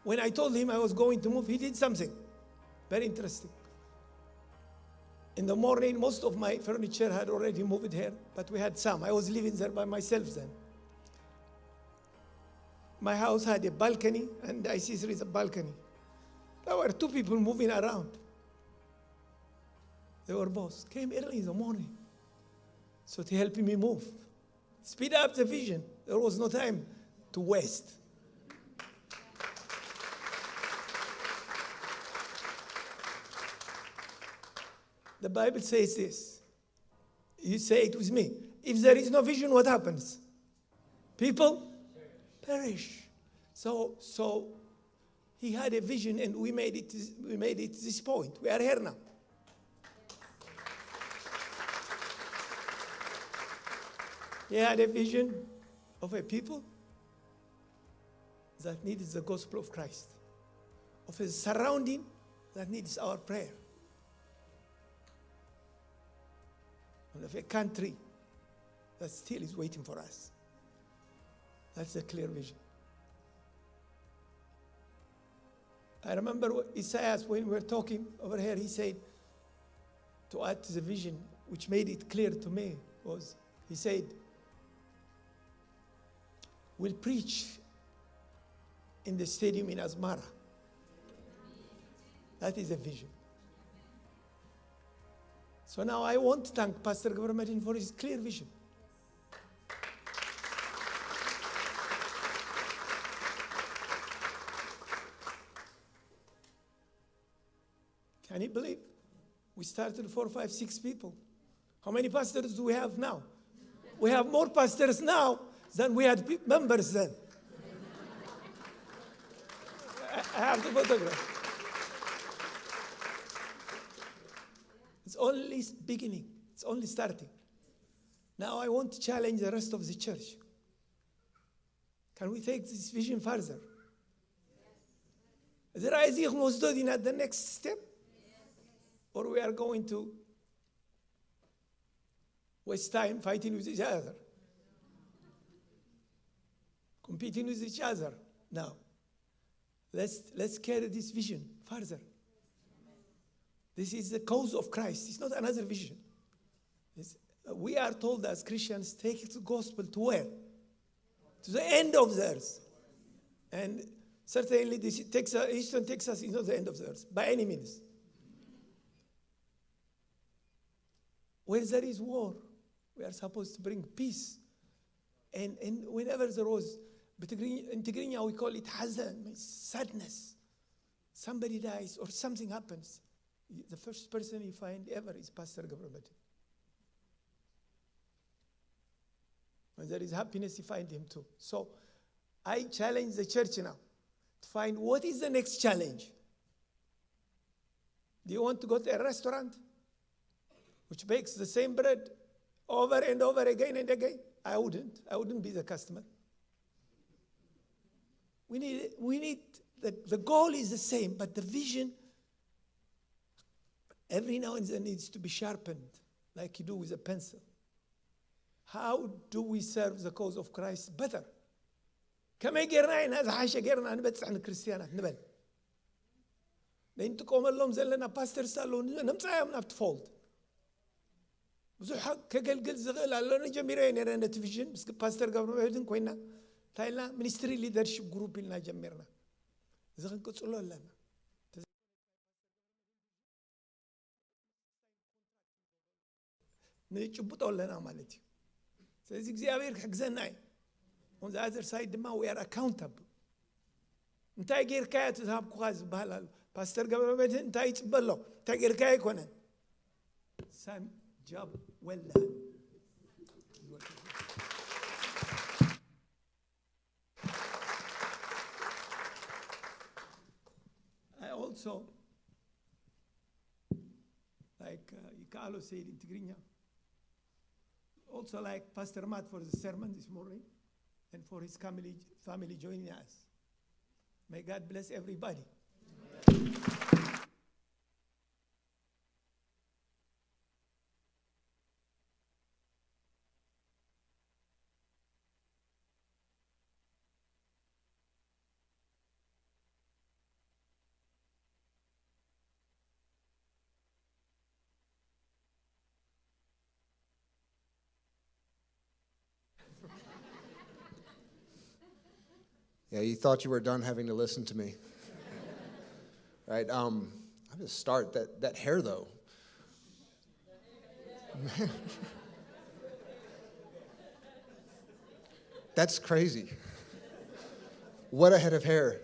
when I told him I was going to move, he did something very interesting. In the morning, most of my furniture had already moved here, but we had some. I was living there by myself then. My house had a balcony, and I see there is a balcony. There were 2 people moving around. They were both came early in the morning. So to help me move, speed up the vision. There was no time to waste. The Bible says this. You say it with me. If there is no vision, what happens? People perish. So he had a vision, and we made it this point. We are here now. He had a vision of a people that needs the gospel of Christ, of a surrounding that needs our prayer, and of a country that still is waiting for us. That's a clear vision. I remember Isaiah, when we were talking over here, he said, to add to the vision, which made it clear to me, was, he said, we'll preach in the stadium in Asmara. That is a vision. So now I want to thank Pastor Gabriel Medina for his clear vision. Can you believe? We started 4, 5, 6 people. How many pastors do we have now? We have more pastors now than we had members then. I have the photograph. It's only beginning. It's only starting. Now I want to challenge the rest of the church. Can we take this vision further? Is there anything was doing at the next step? Or we are going to waste time fighting with each other? Competing with each other. Now, let's carry this vision further. This is the cause of Christ. It's not another vision. We are told as Christians, take the gospel to where? To the end of the earth. And certainly Eastern Texas is not the end of the earth, by any means. Where there is war, we are supposed to bring peace. And whenever there was, in Tigrinya we call it hazan, sadness. Somebody dies or something happens. The first person you find ever is Pastor Gabriel Medhin. When there is happiness, you find him too. So I challenge the church now to find what is the next challenge. Do you want to go to a restaurant which bakes the same bread over and over again and again? I wouldn't be the customer. We need the goal is the same, but the vision every now and then needs to be sharpened, like you do with a pencil. How do we serve the cause of Christ better? كما يقرنا إن هذا حاشا قرنا نبتس عن الكريستيانات نبل. لأن تقوم اللهم زلنا باستر سالو نمسا يوم نفت فولد. بزح كقل زغل على نجميرين يرانا تفيجن بس باستر قبل ما يهدن كوينا تايلا منستري ليدرشيب جروب لنا جميرنا. زغل قلت الله لنا. نجبط لنا مالتي. ስለዚህ እግዚአብሔር ከግዘናይ on the other side ድማ we are accountable እንታይ ጌርካ ተሳብኩ ዝባላል ፓስተር ገብረ መድህን እንታይ ጽበሎ እንታይ ጌርካ ይኮነን ሳም job well done. I also like Carlo said in Tigrinya, also like Pastor Matt for the sermon this morning and for his family joining us. May God bless everybody. Yeah, you thought you were done having to listen to me. Right? I'm going to start. That hair, though. That's crazy. What a head of hair.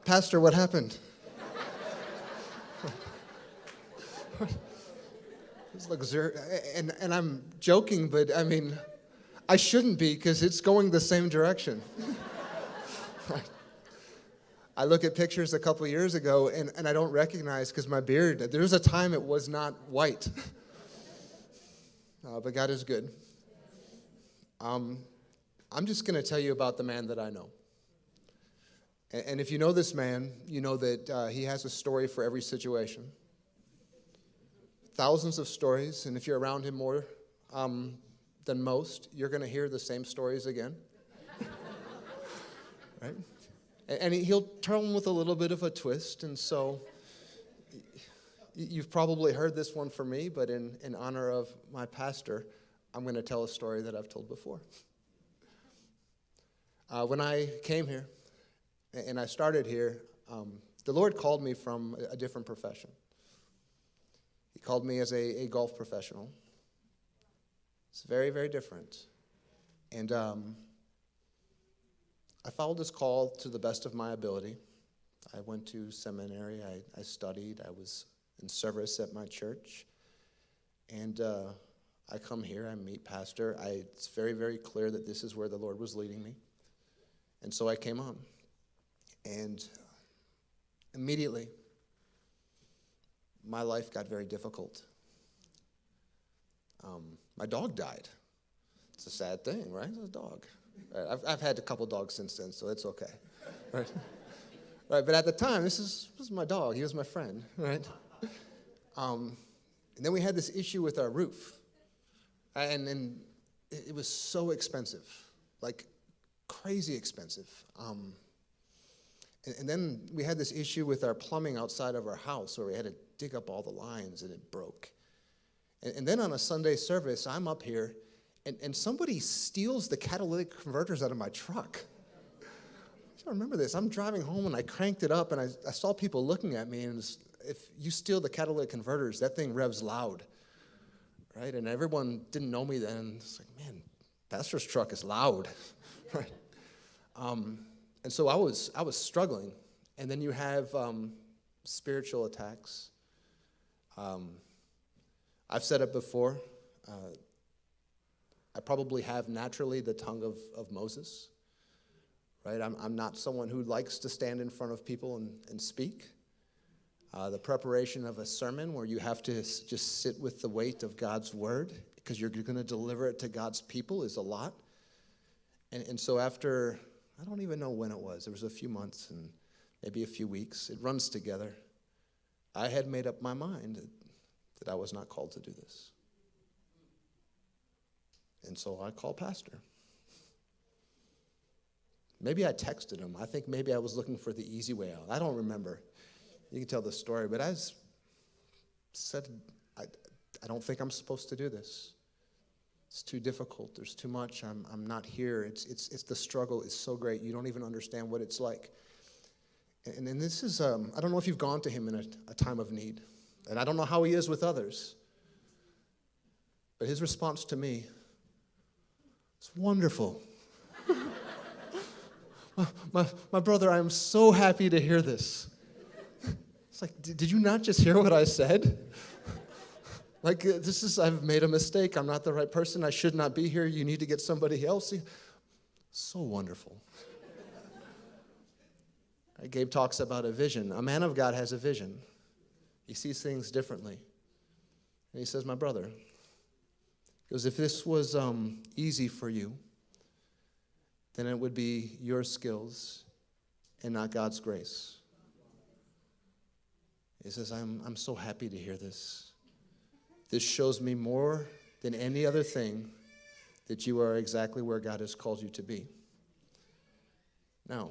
Pastor, what happened? It's luxurious. And I'm joking, but I mean, I shouldn't be because it's going the same direction. I look at pictures a couple years ago and I don't recognize because my beard, there was a time it was not white. But God is good. I'm just going to tell you about the man that I know. And if you know this man, you know that he has a story for every situation. Thousands of stories, and if you're around him more than most, you're going to hear the same stories again. Right? And he'll tell them with a little bit of a twist, and so you've probably heard this one from me, but in honor of my pastor, I'm going to tell a story that I've told before. When I came here, and I started here, the Lord called me from a different profession. He called me as a golf professional. It's very, very different. And I followed this call to the best of my ability. I went to seminary, I studied, I was in service at my church. And I come here, I meet Pastor. It's very, very clear that this is where the Lord was leading me. And so I came on. And immediately, my life got very difficult. My dog died. It's a sad thing, right? It's a dog. Right? I've had a couple dogs since then, so it's okay. Right? Right? But at the time, this was my dog. He was my friend, right? And then we had this issue with our roof. And it was so expensive, like crazy expensive. And then we had this issue with our plumbing outside of our house where we had to dig up all the lines and it broke. And then on a Sunday service, I'm up here and somebody steals the catalytic converters out of my truck. I remember this. I'm driving home and I cranked it up and I saw people looking at me, and if you steal the catalytic converters, that thing revs loud, right? And everyone didn't know me then. It's like, man, pastor's truck is loud, right? And so I was struggling. And then you have spiritual attacks. I've said it before. I probably have naturally the tongue of Moses. Right? I'm not someone who likes to stand in front of people and speak. The preparation of a sermon where you have to just sit with the weight of God's word because you're going to deliver it to God's people is a lot. And so after, I don't even know when it was a few months and maybe a few weeks, it runs together. I had made up my mind that I was not called to do this. And so I called Pastor. Maybe I texted him. I think maybe I was looking for the easy way out. I don't remember. You can tell the story, but I said, I don't think I'm supposed to do this. It's too difficult. There's too much. I'm not here. It's the struggle is so great. You don't even understand what it's like. And this is, I don't know if you've gone to him in a time of need. And I don't know how he is with others. But his response to me, it's wonderful. My brother, I am so happy to hear this. It's like, did you not just hear what I said? Like, I've made a mistake. I'm not the right person. I should not be here. You need to get somebody else. So wonderful. Gabe talks about a vision. A man of God has a vision. He sees things differently. And he says, my brother, he goes, if this was easy for you, then it would be your skills and not God's grace. He says, I'm so happy to hear this. This shows me more than any other thing that you are exactly where God has called you to be. Now,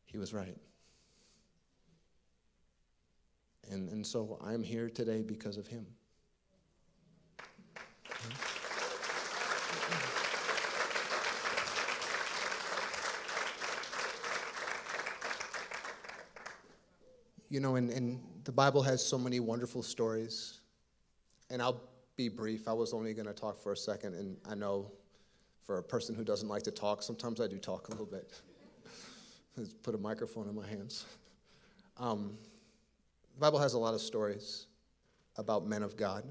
he was right. And so I'm here today because of him. You know, and the Bible has so many wonderful stories. And I'll be brief. I was only going to talk for a second. And I know for a person who doesn't like to talk, sometimes I do talk a little bit. Just put a microphone in my hands. The Bible has a lot of stories about men of God.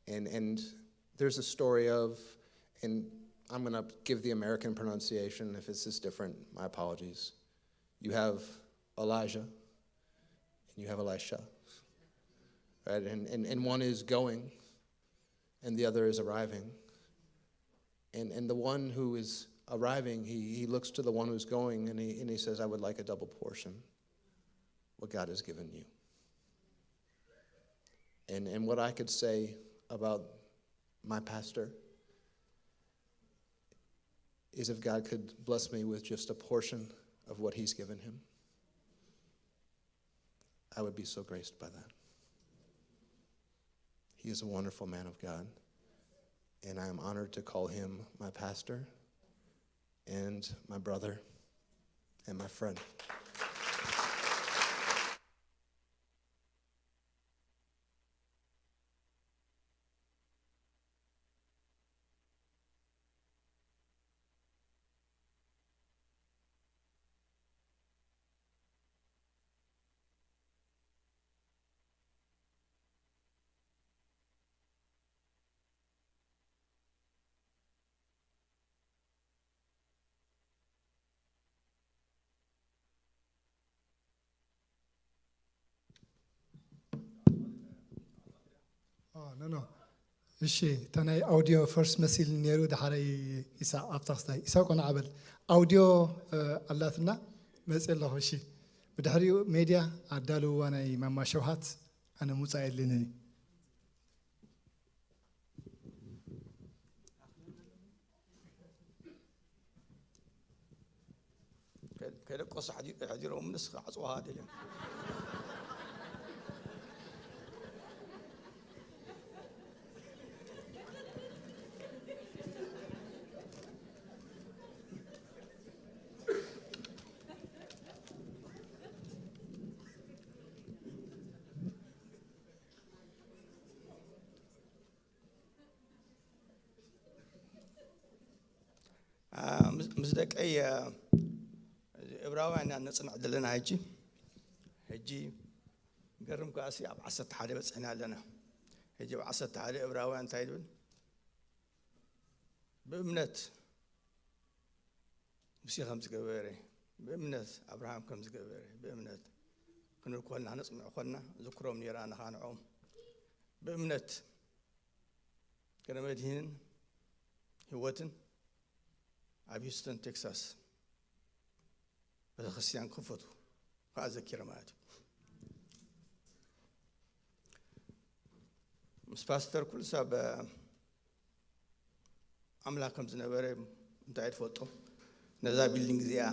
And there's a story of, and I'm going to give the American pronunciation. If this is different, my apologies. You have Elijah. You have Elisha, right? And one is going, and the other is arriving. And the one who is arriving, he looks to the one who's going, and he says, I would like a double portion, what God has given you. And what I could say about my pastor is if God could bless me with just a portion of what he's given him, I would be so graced by that. He is a wonderful man of God, and I am honored to call him my pastor and my brother and my friend. No. እሺ ተናይ ኣውዲዮ ፈርስ መሲል ነይሩ ድሓረይ ኢሳቅ ኣብታክስታይ ኢሳቅ ቆና ዓበል ኣውዲዮ ኣላትና መጽ ኣለኹ እሺ ብድሕሪኡ ሜድያ ኣዳልውዋ ናይ ማማ ሸውሃት ኣነ ሙፃእ የለንኒ كيدقص حجرهم نسخ عصوها هذه مزدك أي إبراهيم أن نصنع دلنا هجي قرم كاسي عصت حالي بس إحنا لنا هجي عصت حالي إبراهيم تايدون بأمنة مسيح خمس قبيري بأمنة أبراهيم خمس قبيري بأمنة كنا كلنا نسمع كلنا ذكرهم نيران خانعهم بأمنة كنا مدهين هوتن أبيستون تكساس بس خسيان كفتو فأذكر ماتي مس باستر كل ساب أملاكم زنبرة متعرف فوتو نزا بيلدينغ زيا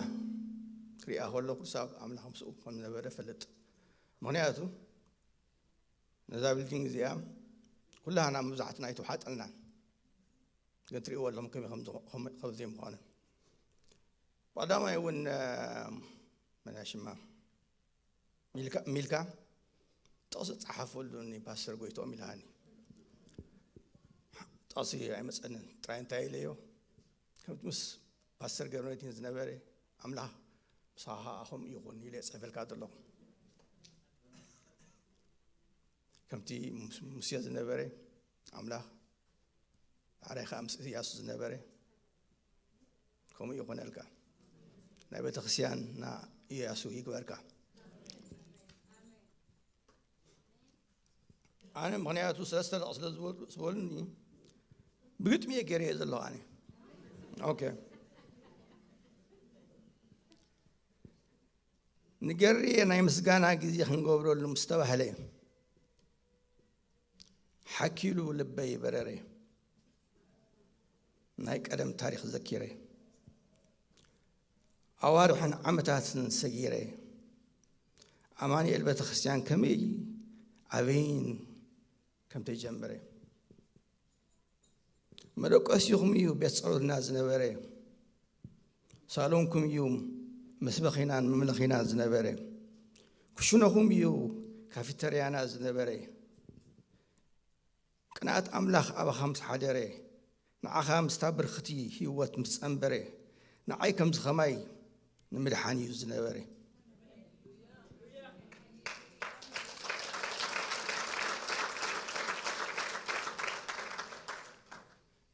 كريا هولو كل ساب أملاكم سوق كم زنبرة فلت مغنياتو نزا بيلدينغ زيا كلها أنا مزعتنا يتوحات لنا قلت لي والله ممكن خمسين مخانة بعد ما يكون من أشما ميلكا تصل صحفول دوني باستر قويتو ميلاني تصل يعني مثلا تراين تايليو كم مس باستر قرنيتين زنبري عمله صاحا هم يقول يلي سافل كادلو كم تي مسيا زنبري عمله على خمس ياسوس زنبري كم يقول لك نبي تخسيان نا ياسو يقولك أنا مغنياتو سلسلة أصل زولني بقيت مية كريه زلوا أنا أوكي نجري أنا مسجانا جزي خنقبرو المستوى عليه حكيلو لبي برري نايك أدم تاريخ ذكيري أوارحن عمتات سجيرة أماني البت خسيان كمي عبين كم تجمبري ملوك أسيهم يو بيسألوا الناس نبري صالونكم يوم مسبخينا مملخينا زنبري كشونهم يو كافيتريانا زنبري كنات أملاخ أبا خمس حجري نع خمس تابر ختي هيوت مسأمبري نعي كمز خماي نملحاني يزنبري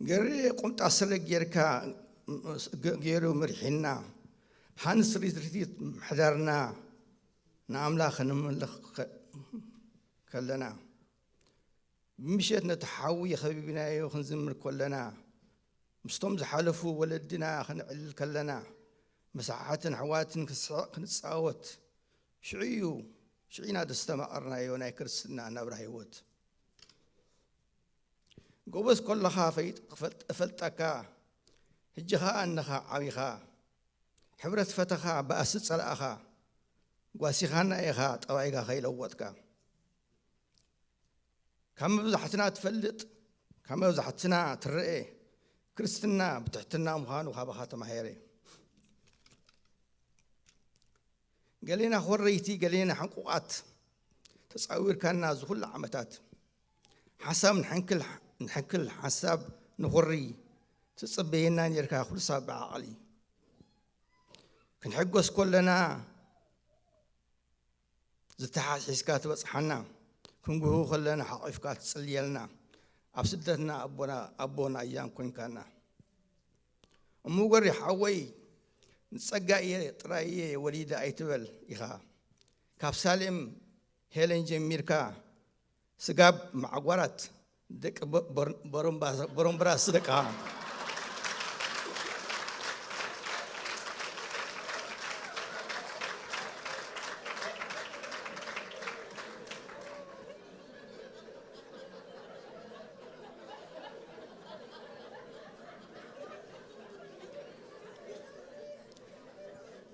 قري قمت أسرق جيركا جيرو مرحنا هانس ريت حضرنا نعملاخ نملخ كلنا مشيت نتحوي خبيبنا يوخن زمر كلنا مستمز حلفوا ولدنا خنعل كلنا مساحات حوات كنتصاوت شعينا دستمرنا يونا كرسنا نبرهيوت قوبس كل خافيت فلتكا هجها أنها عويخا حبرت فتخا بأسد صلاخا واسخانا إيخا طوايقا خيلوتكا كم بزحتنا تفلت كم بزحتنا ترئي كريستنا بتحتنا مخان وخابخات محيري قالينا خوريتي قالينا حنقوقات تصاوير كان زخل عمتات حساب نحكل حساب نخري تصبينا نيركا كل سابع عقلي كنحقوس كلنا زتحاس حسكات بصحنا كنقوه خلنا حقيفكات تصليلنا أبسدتنا أبونا أيام كن كنا أمو قري حوي نتسقى طرائي وليدة أيتبل إخا كاب سالم هيلين جميركا سقاب معقورات دك برمبرا صدقها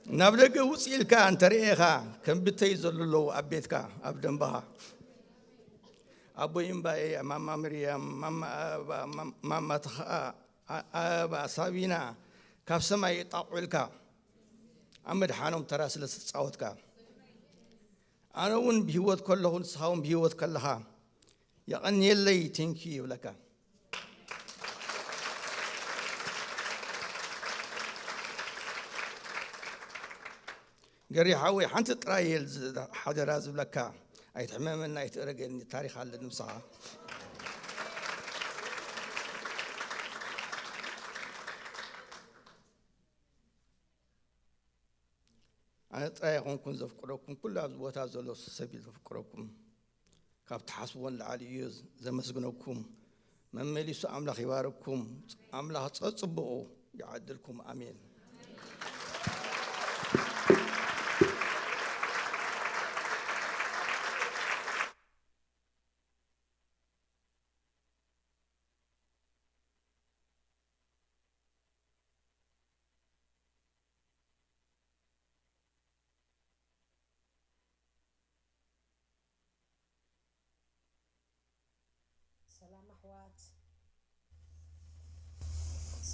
نبدأ وصيل كان تريخا كم بتيزل له أبيتك أبدنبها أبو ينباي ماما مريم ماما تخا أبا سابينا كاف سما يطاولك أمد حانم تراسل تصاوتك أنا ون بيوت كله نسخاهم بيوت كلها يغني لي تنكي لك قري حاوي حنت ترايل حدا رازب لك أي تماما يترجع التاريخ على المساعة أنا ترايقون كن زفقركم كل أزوات أزلوا سبيل زفقركم كاب تحسبون العليز زمسجنكم من مليس عمل خياركم عمل تصبوا يعدلكم آمين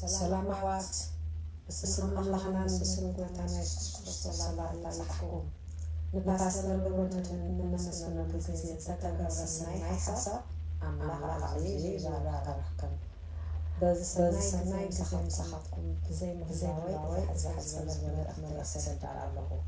سلام أخوات بسم الله بسم قوتنا يسوع سلام الله يحكم نباستر بودن نمسنا بزيد تكبر سناي حسب الله العزيز يبارككم بزسناي بخم صحتكم زي ما زي حسب الأمر سد على الله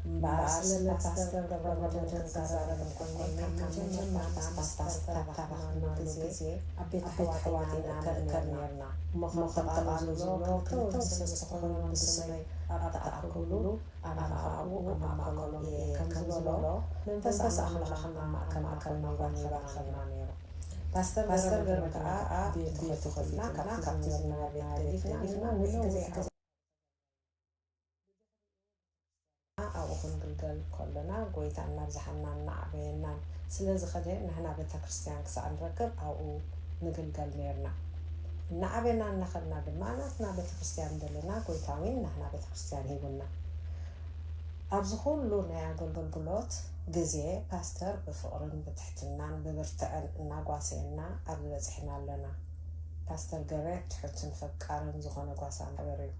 بعد باستر بودن تزارب كوني كم ما باستر تبعنا بزيد أبيت حواتنا كرنيرنا مخطط زوجو تسقون بسمي أتأكلوا أنا أبو أما أكلوا كنزلوا من فسأس أخلاقنا ما كما أكلنا وغنيرا خلنا باستر بركة بيت خلنا كنا كتيرنا بيتنا نحن أو خنقل كلنا قويتنا بزحنا نعبينا سلز خدين نحن بيت كريستيان كسان ركب أو نقل نيرنا نعبنا نخلنا بالمعناتنا بيت كريستيان دلنا قويتاوين نحن بيت كريستيان هيبنا أبزخون لونا قلقلات جزية باستر بفقرن بتحتنا ببرتقل ناقواسينا قبل زحنا لنا باستر قريت تحتن فكارن زخون قواسان بريو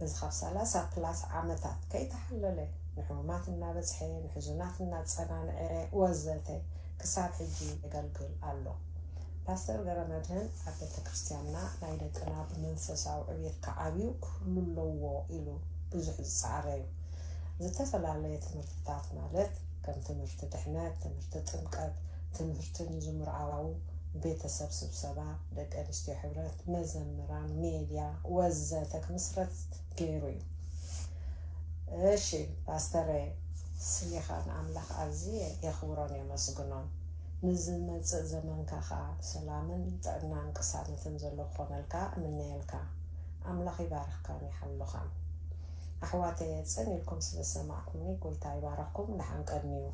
بزخف 3 بلاس عامتات كي تحللي نحوماتنا بزحين نحزوناتنا تصنان وزتي كساب حجي يقلقل قالو باستر قرمدهن أبيت كريستياننا نايدقنا بمنفساو عبيت كعابيو كل اللوو إلو بزح السعريو زتفلالي تمرتات مالت كم تمرت دحنات تمرت تنقب تمرت نزمر عواو بيت سبسب سبا دق أنستي حبرات مزمران ميديا وزتك مسرت كيروي እሺ ፓስተር ስሊኻን ኣምላኽ ኣዝየ የኽብሮን የመስግኖን ንዝመፅእ ዘመንካ ኸ ሰላምን ጥዕናን ቅሳነትን ዘሎ ክኾነልካ እምነየልካ ኣምላኽ ይባርኽካን ይሓልኻን ኣሕዋተይ የፅን ኢልኩም ስለሰማዕኩኒ ጎይታ ይባርኽኩም ንሓንቀድኒዩ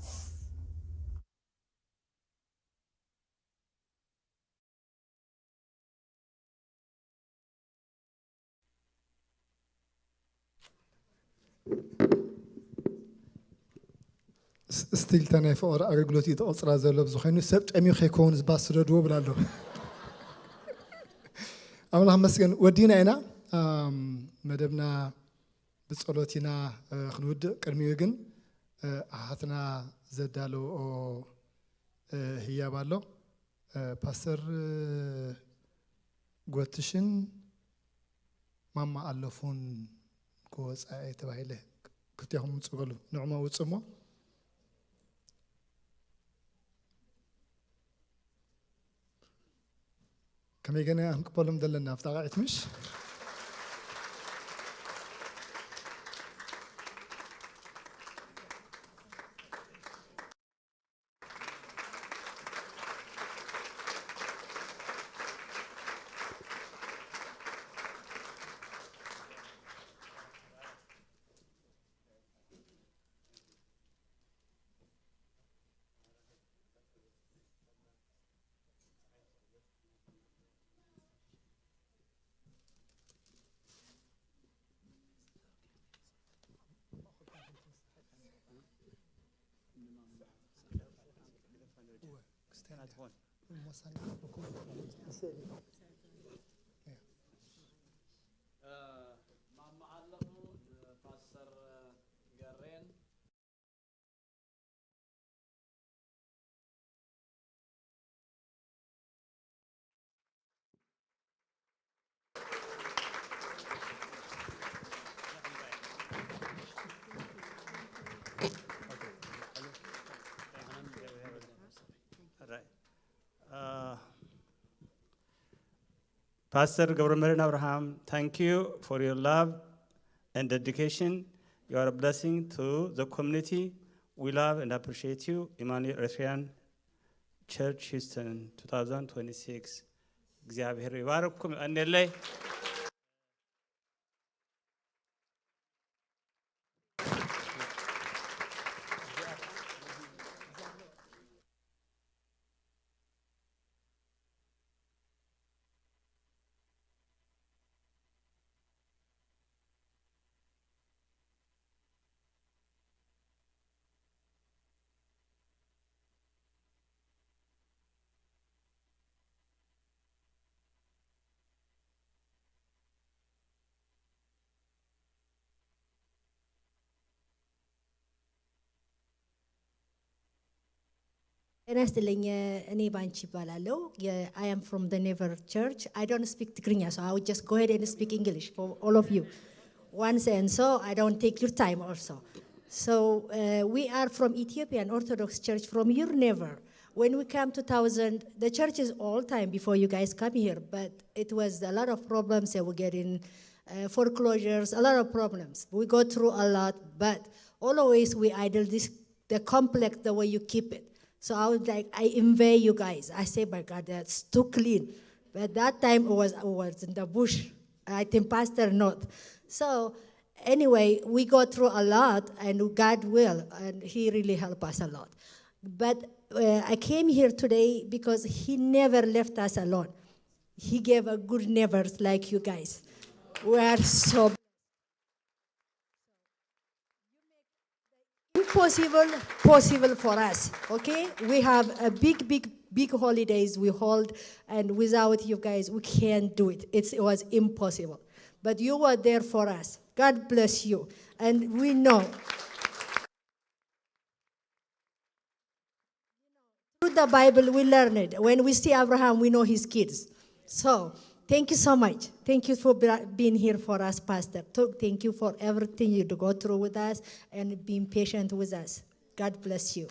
ستيل تاني فور أقولتي تأثر على زلب زخينو سبت أمي خيكون زباس ردو بلالو أملا مسكن ودينا هنا مدبنا بسألوتنا خنود كرميوجن أحطنا زدالو أو هي بالو باستر قوتشن ماما ألفون كوز أي تبعيله كنت يوم تقولوا نعمة وتسمو كم يجينا نقبلهم دلنا افتقعت مش ፓስተር ገሬን Pastor Gabriel Abraham, thank you for your love and dedication. You are a blessing to the community. We love and appreciate you. Emmanuel Eritrean Church, Houston, 2026. እግዚአብሔር ይባርክኩም እንለይ ጤና ይስጥልኝ እኔ ባንቺ ይባላለሁ I am from the Never Church. I don't speak Tigrinya, so I will just go ahead and speak English for all of you once, and so I don't take your time also. So we are from Ethiopian Orthodox Church from your Never. When we come 2000, the church is all time before you guys come here, but it was a lot of problems that we get in foreclosures, a lot of problems. We go through a lot, but always we idle this, the complex, the way you keep it. So I was like, I envy you guys. I say, my God, that's too clean. But that time I was in the bush. I think Pastor not. So anyway, we go through a lot, and God will, and He really helped us a lot. But I came here today because He never left us alone. He gave a good neighbors like you guys. We are so possible for us, okay? We have a big holidays we hold, and without you guys, we can't do it. It was impossible. But you were there for us. God bless you. And we know through the Bible we learn it. When we see Abraham, we know his kids. So thank you so much. Thank you for being here for us, Pastor. Thank you for everything you go through with us and being patient with us. God bless you.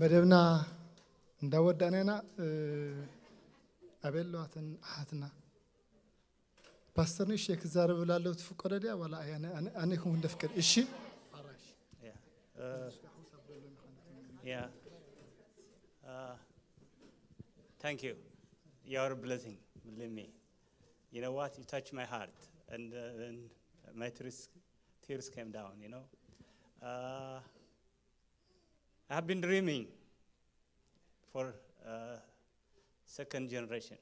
መደብና እንዳወዳነና አበሏትን አሃትና ፓስተር ነሽ የክዛረብ ላለው ተፈቀደዲያ ወላ አኔ ሁን እንደፍቀድ እሺ Yeah. Thank you. You're a blessing, believe me. You know what? You touched my heart, and my tears came down, you know. I have been dreaming for second generation.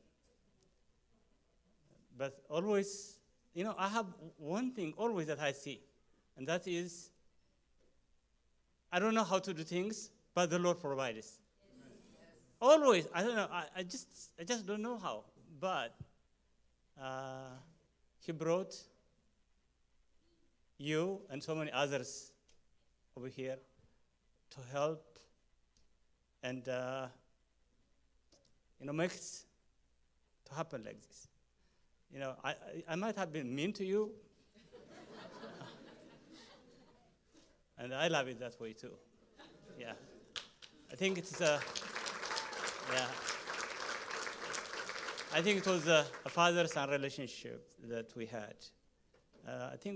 But always, you know, I have one thing always that I see, and that is, I don't know how to do things, but the Lord provides. Always, I don't know, I just don't know how, but He brought you and so many others over here to help and you know, make it to happen like this. You know, I might have been mean to you, and I love it that way too. Yeah, I think it's yeah. I think it was a father-son relationship that we had. I think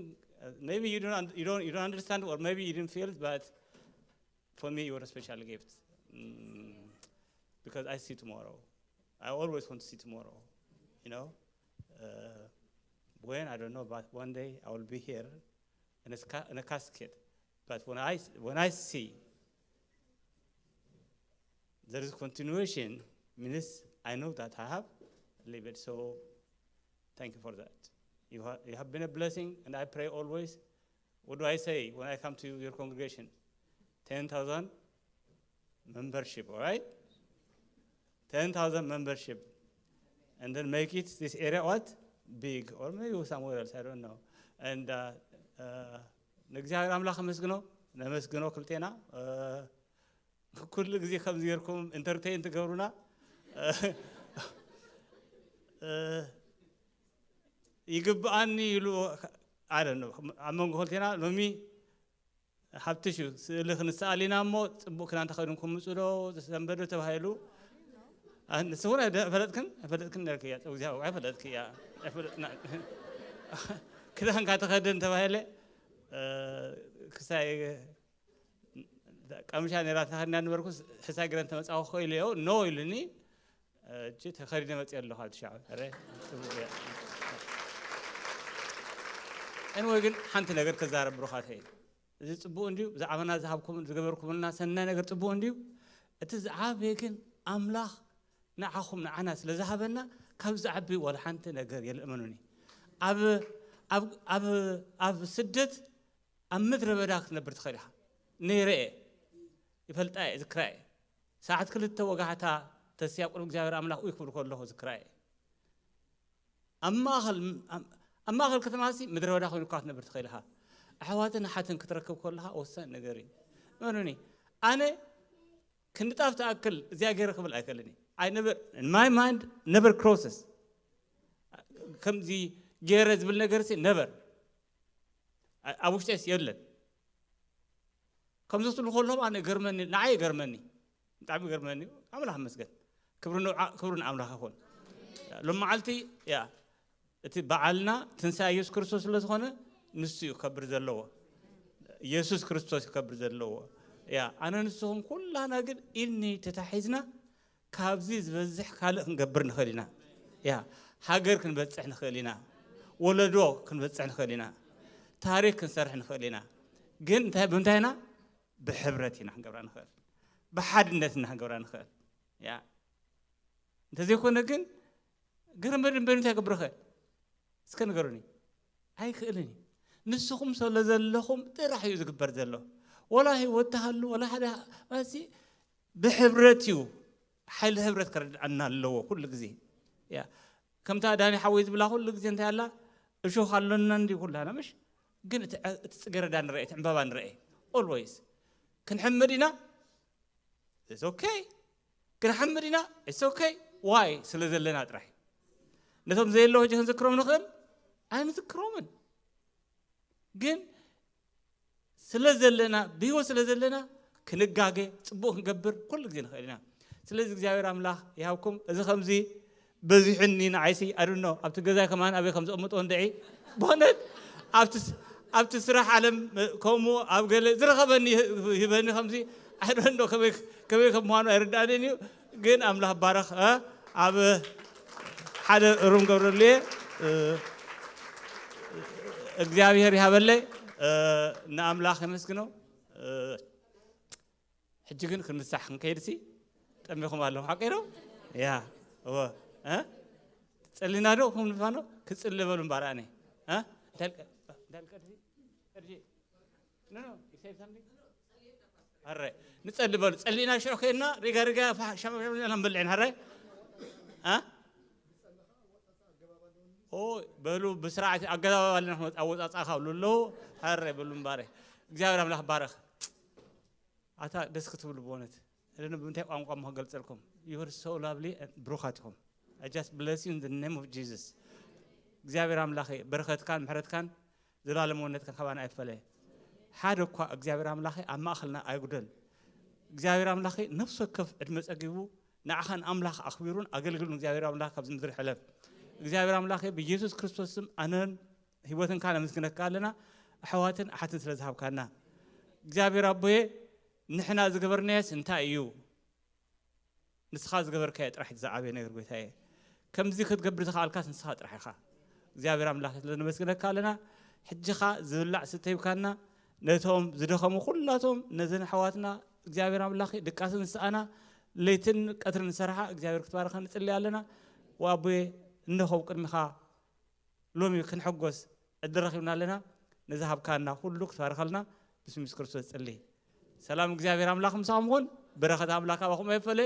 maybe you don't understand, or maybe you didn't feel it, but for me, you're a special gift. Because I see tomorrow. I always want to see tomorrow, you know. When, I don't know, but one day I will be here in a casket. But when I see there is continuation, means I know that I have lived it. So thank you for that. You have been a blessing, and I pray always. What do I say when I come to your congregation? 10,000 membership, all right? 10,000 membership. And then make it this area what? Big, or maybe somewhere else, I don't know. And نجزاهم أملاخ مسجنو نمسجنو كلتنا كل جزء خمس يركم انترتين تجورونا يجب أني يلو I don't know أمم قلتنا لومي حبتشو سلخن السالينا موت بكرة أنت خيركم مسؤولو تسمبرو تبهيلو نسونا فلتكن نركيا وزاو عفلتك يا عفلتنا كذا هنقعد خدن تبهيله كساي كمشان رات خدنا نبركوس حسا قرن تمس أو خوي ليو نو يلني جيت خريدة متيار له هذا الشعب هره أنا ويقول حنت نقدر كزار بروخات هاي إذا تبون ديو زعمنا ذهبكم زجبركم لنا سنة نقدر تبون ديو أتزعب هيكن أملاخ نعخم نعناس لذهبنا كم زعبي ولا حنت نقدر يلأمنوني أب سدت أمثل بداك نبرت خيرها نيرة يفلت ذكرى ساعات كل التوقعتها تسياب قلوب جابر أملاخ ويكبر كله ذكرى أما أخل كتماسي مدري بداك ونقاط نبرت خيرها حواتنا حتى كتركب كلها أوسن نجاري منوني أنا كنت أفتأكل زي غير قبل أكلني I never in my mind never crosses كم زي جيرز بالنجارسي never أبوش تيس يلد كم زوجت الخلهم أنا جرمني نعي جرمني تعبي جرمني عملها مسجد كبرنا عملها هون لما علتي يا تبعلنا تنسى يسوع كريستوس اللي سخونه نسيو كبر زلوا يسوع كريستوس كبر زلوا يا أنا نسوهم كلها نقول إني تتحيزنا كابزيز بزح خالق نقبرنا خلينا يا حجر كن بتسحنا خلينا ولدو كن بتسحنا خلينا تاريخ كن سرحنا خلينا جن ده بنتهينا بحبرتنا نقبرنا خل بحدنتنا نقبرنا خل يا أنت زي كنا جن قرن بنتها قبر خل سكن قرني هاي خلني نسخم سولا زلهم تراح يذكبر زلهم ولا هي وتهلو ولا حدا بس بحبرتيو حل حبرت كرد عنا اللو كل جزء يا كم تاداني حويز بلا كل جزء انت هلا شو خلنا ندي كلها أنا مش قلت تسقر دان رأي تعبان رأي always كن حمدنا it's okay كن حمدنا it's okay why سلزلنا تراح نثم زي اللو جهن ذكرهم نخل أنا ذكرهم جن سلزلنا بيو سلزلنا كنجاجة صبوه نجبر كل جزء خلينا سلز جزاير أملا يهاكم إذا خمسي بزحني نعيسي I don't know أبت جزاي كمان أبي خمس أمت أندعي بند أبت سرح علم كومو أبقى زرخ بني هبني خمسي I don't know كم كمان أرداني جن أملا بارخ أب حدا روم قبر ليه እግዚአብሔር ያበለይ ንኣምላኽ መስግኖ ሕጂ ግን ክንሳሕ ክንከይድሲ ጠሚኹም ኣለኹ ሓቂሮ ያ እወ ትጸሊና ዶ ኩም ንፋኖ ክጽሊ በሉ እምበኣርኣነ እንዳልቀድሲ ቀድጂ ኖ ይሰይ ሳምቲንግ ሃረ ንጸሊ በሉ ጸሊና ሽዑ ከይድና ሪጋ ሸመሸመና ንበልዕን ሃረ بلو بسرعة أجدوا على نحن أوضع أخاولو له هرّي بلو مبارك جاورا ملاح بارخ أتا دسكتوا البونت لأنه بنتي أمكم هقلت لكم you are so lovely and بروخاتكم I just bless you in the name of Jesus جاورا ملاخي بركات كان محرت كان زلال مونت كان خبان أفله حادو كوا جاورا ملاخي أما أخلنا أيقدل جاورا ملاخي نفسه كف أدمس أجيبه نعخن أملاخ أخبرون أقلقلون جاورا ملاخ كابز مدر حلف እግዚአብሔር አምላኬ በኢየሱስ ክርስቶስ ስም አነን ህይወትን ካለ ምስግነት ካለና አህዋትን አሐትን ስለዛብካና እግዚአብሔር አቦዬ ንሕና ዝገበርናየስ እንታይ እዩ ንስኻ ዝገበርከየ ጥራሕ ዝዓበየ ነገር ጎይታዬ ከምዚ ክትገብር ዝኽኣልካስ ንስኻ ጥራሕ ኢኻ እግዚኣብሔር ኣምላኽ ለነመስግነካ ኣለና ሕጂኻ ዝብላዕ ስተይብካና ነቶም ዝደኸሙ ኩላቶም ነዘን ኣሕዋትና እግዚኣብሔር ኣምላኽ ድቃስ ንስኣና ለይትን ቀትርን ንሰርሓ እግዚኣብሔር ክትባረኸ ንፅልይ ኣለና ወኣቦዬ እንኸው ቅድሚኻ ሎሚ ክንሐጎስ ዕድል ረኺብና ኣለና ነዚ ሃብካና ኩሉ ክትባረኸልና ብስም ኢየሱስ ክርስቶስ ፅልይ ሰላም እግዚአብሔር አምላክ ምሳኹም ይኹን በረኸት አምላክ አባኹም አይፈለ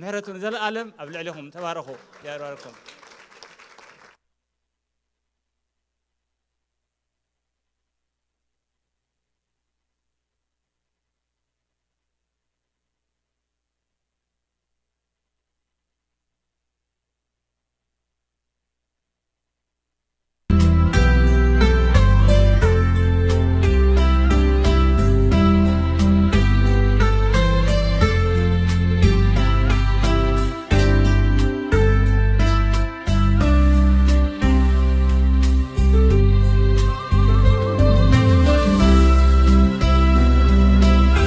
ምሕረቱን ዘለዓለም ኣብ ልዕሊኹም ተባረኹ ያባረኩም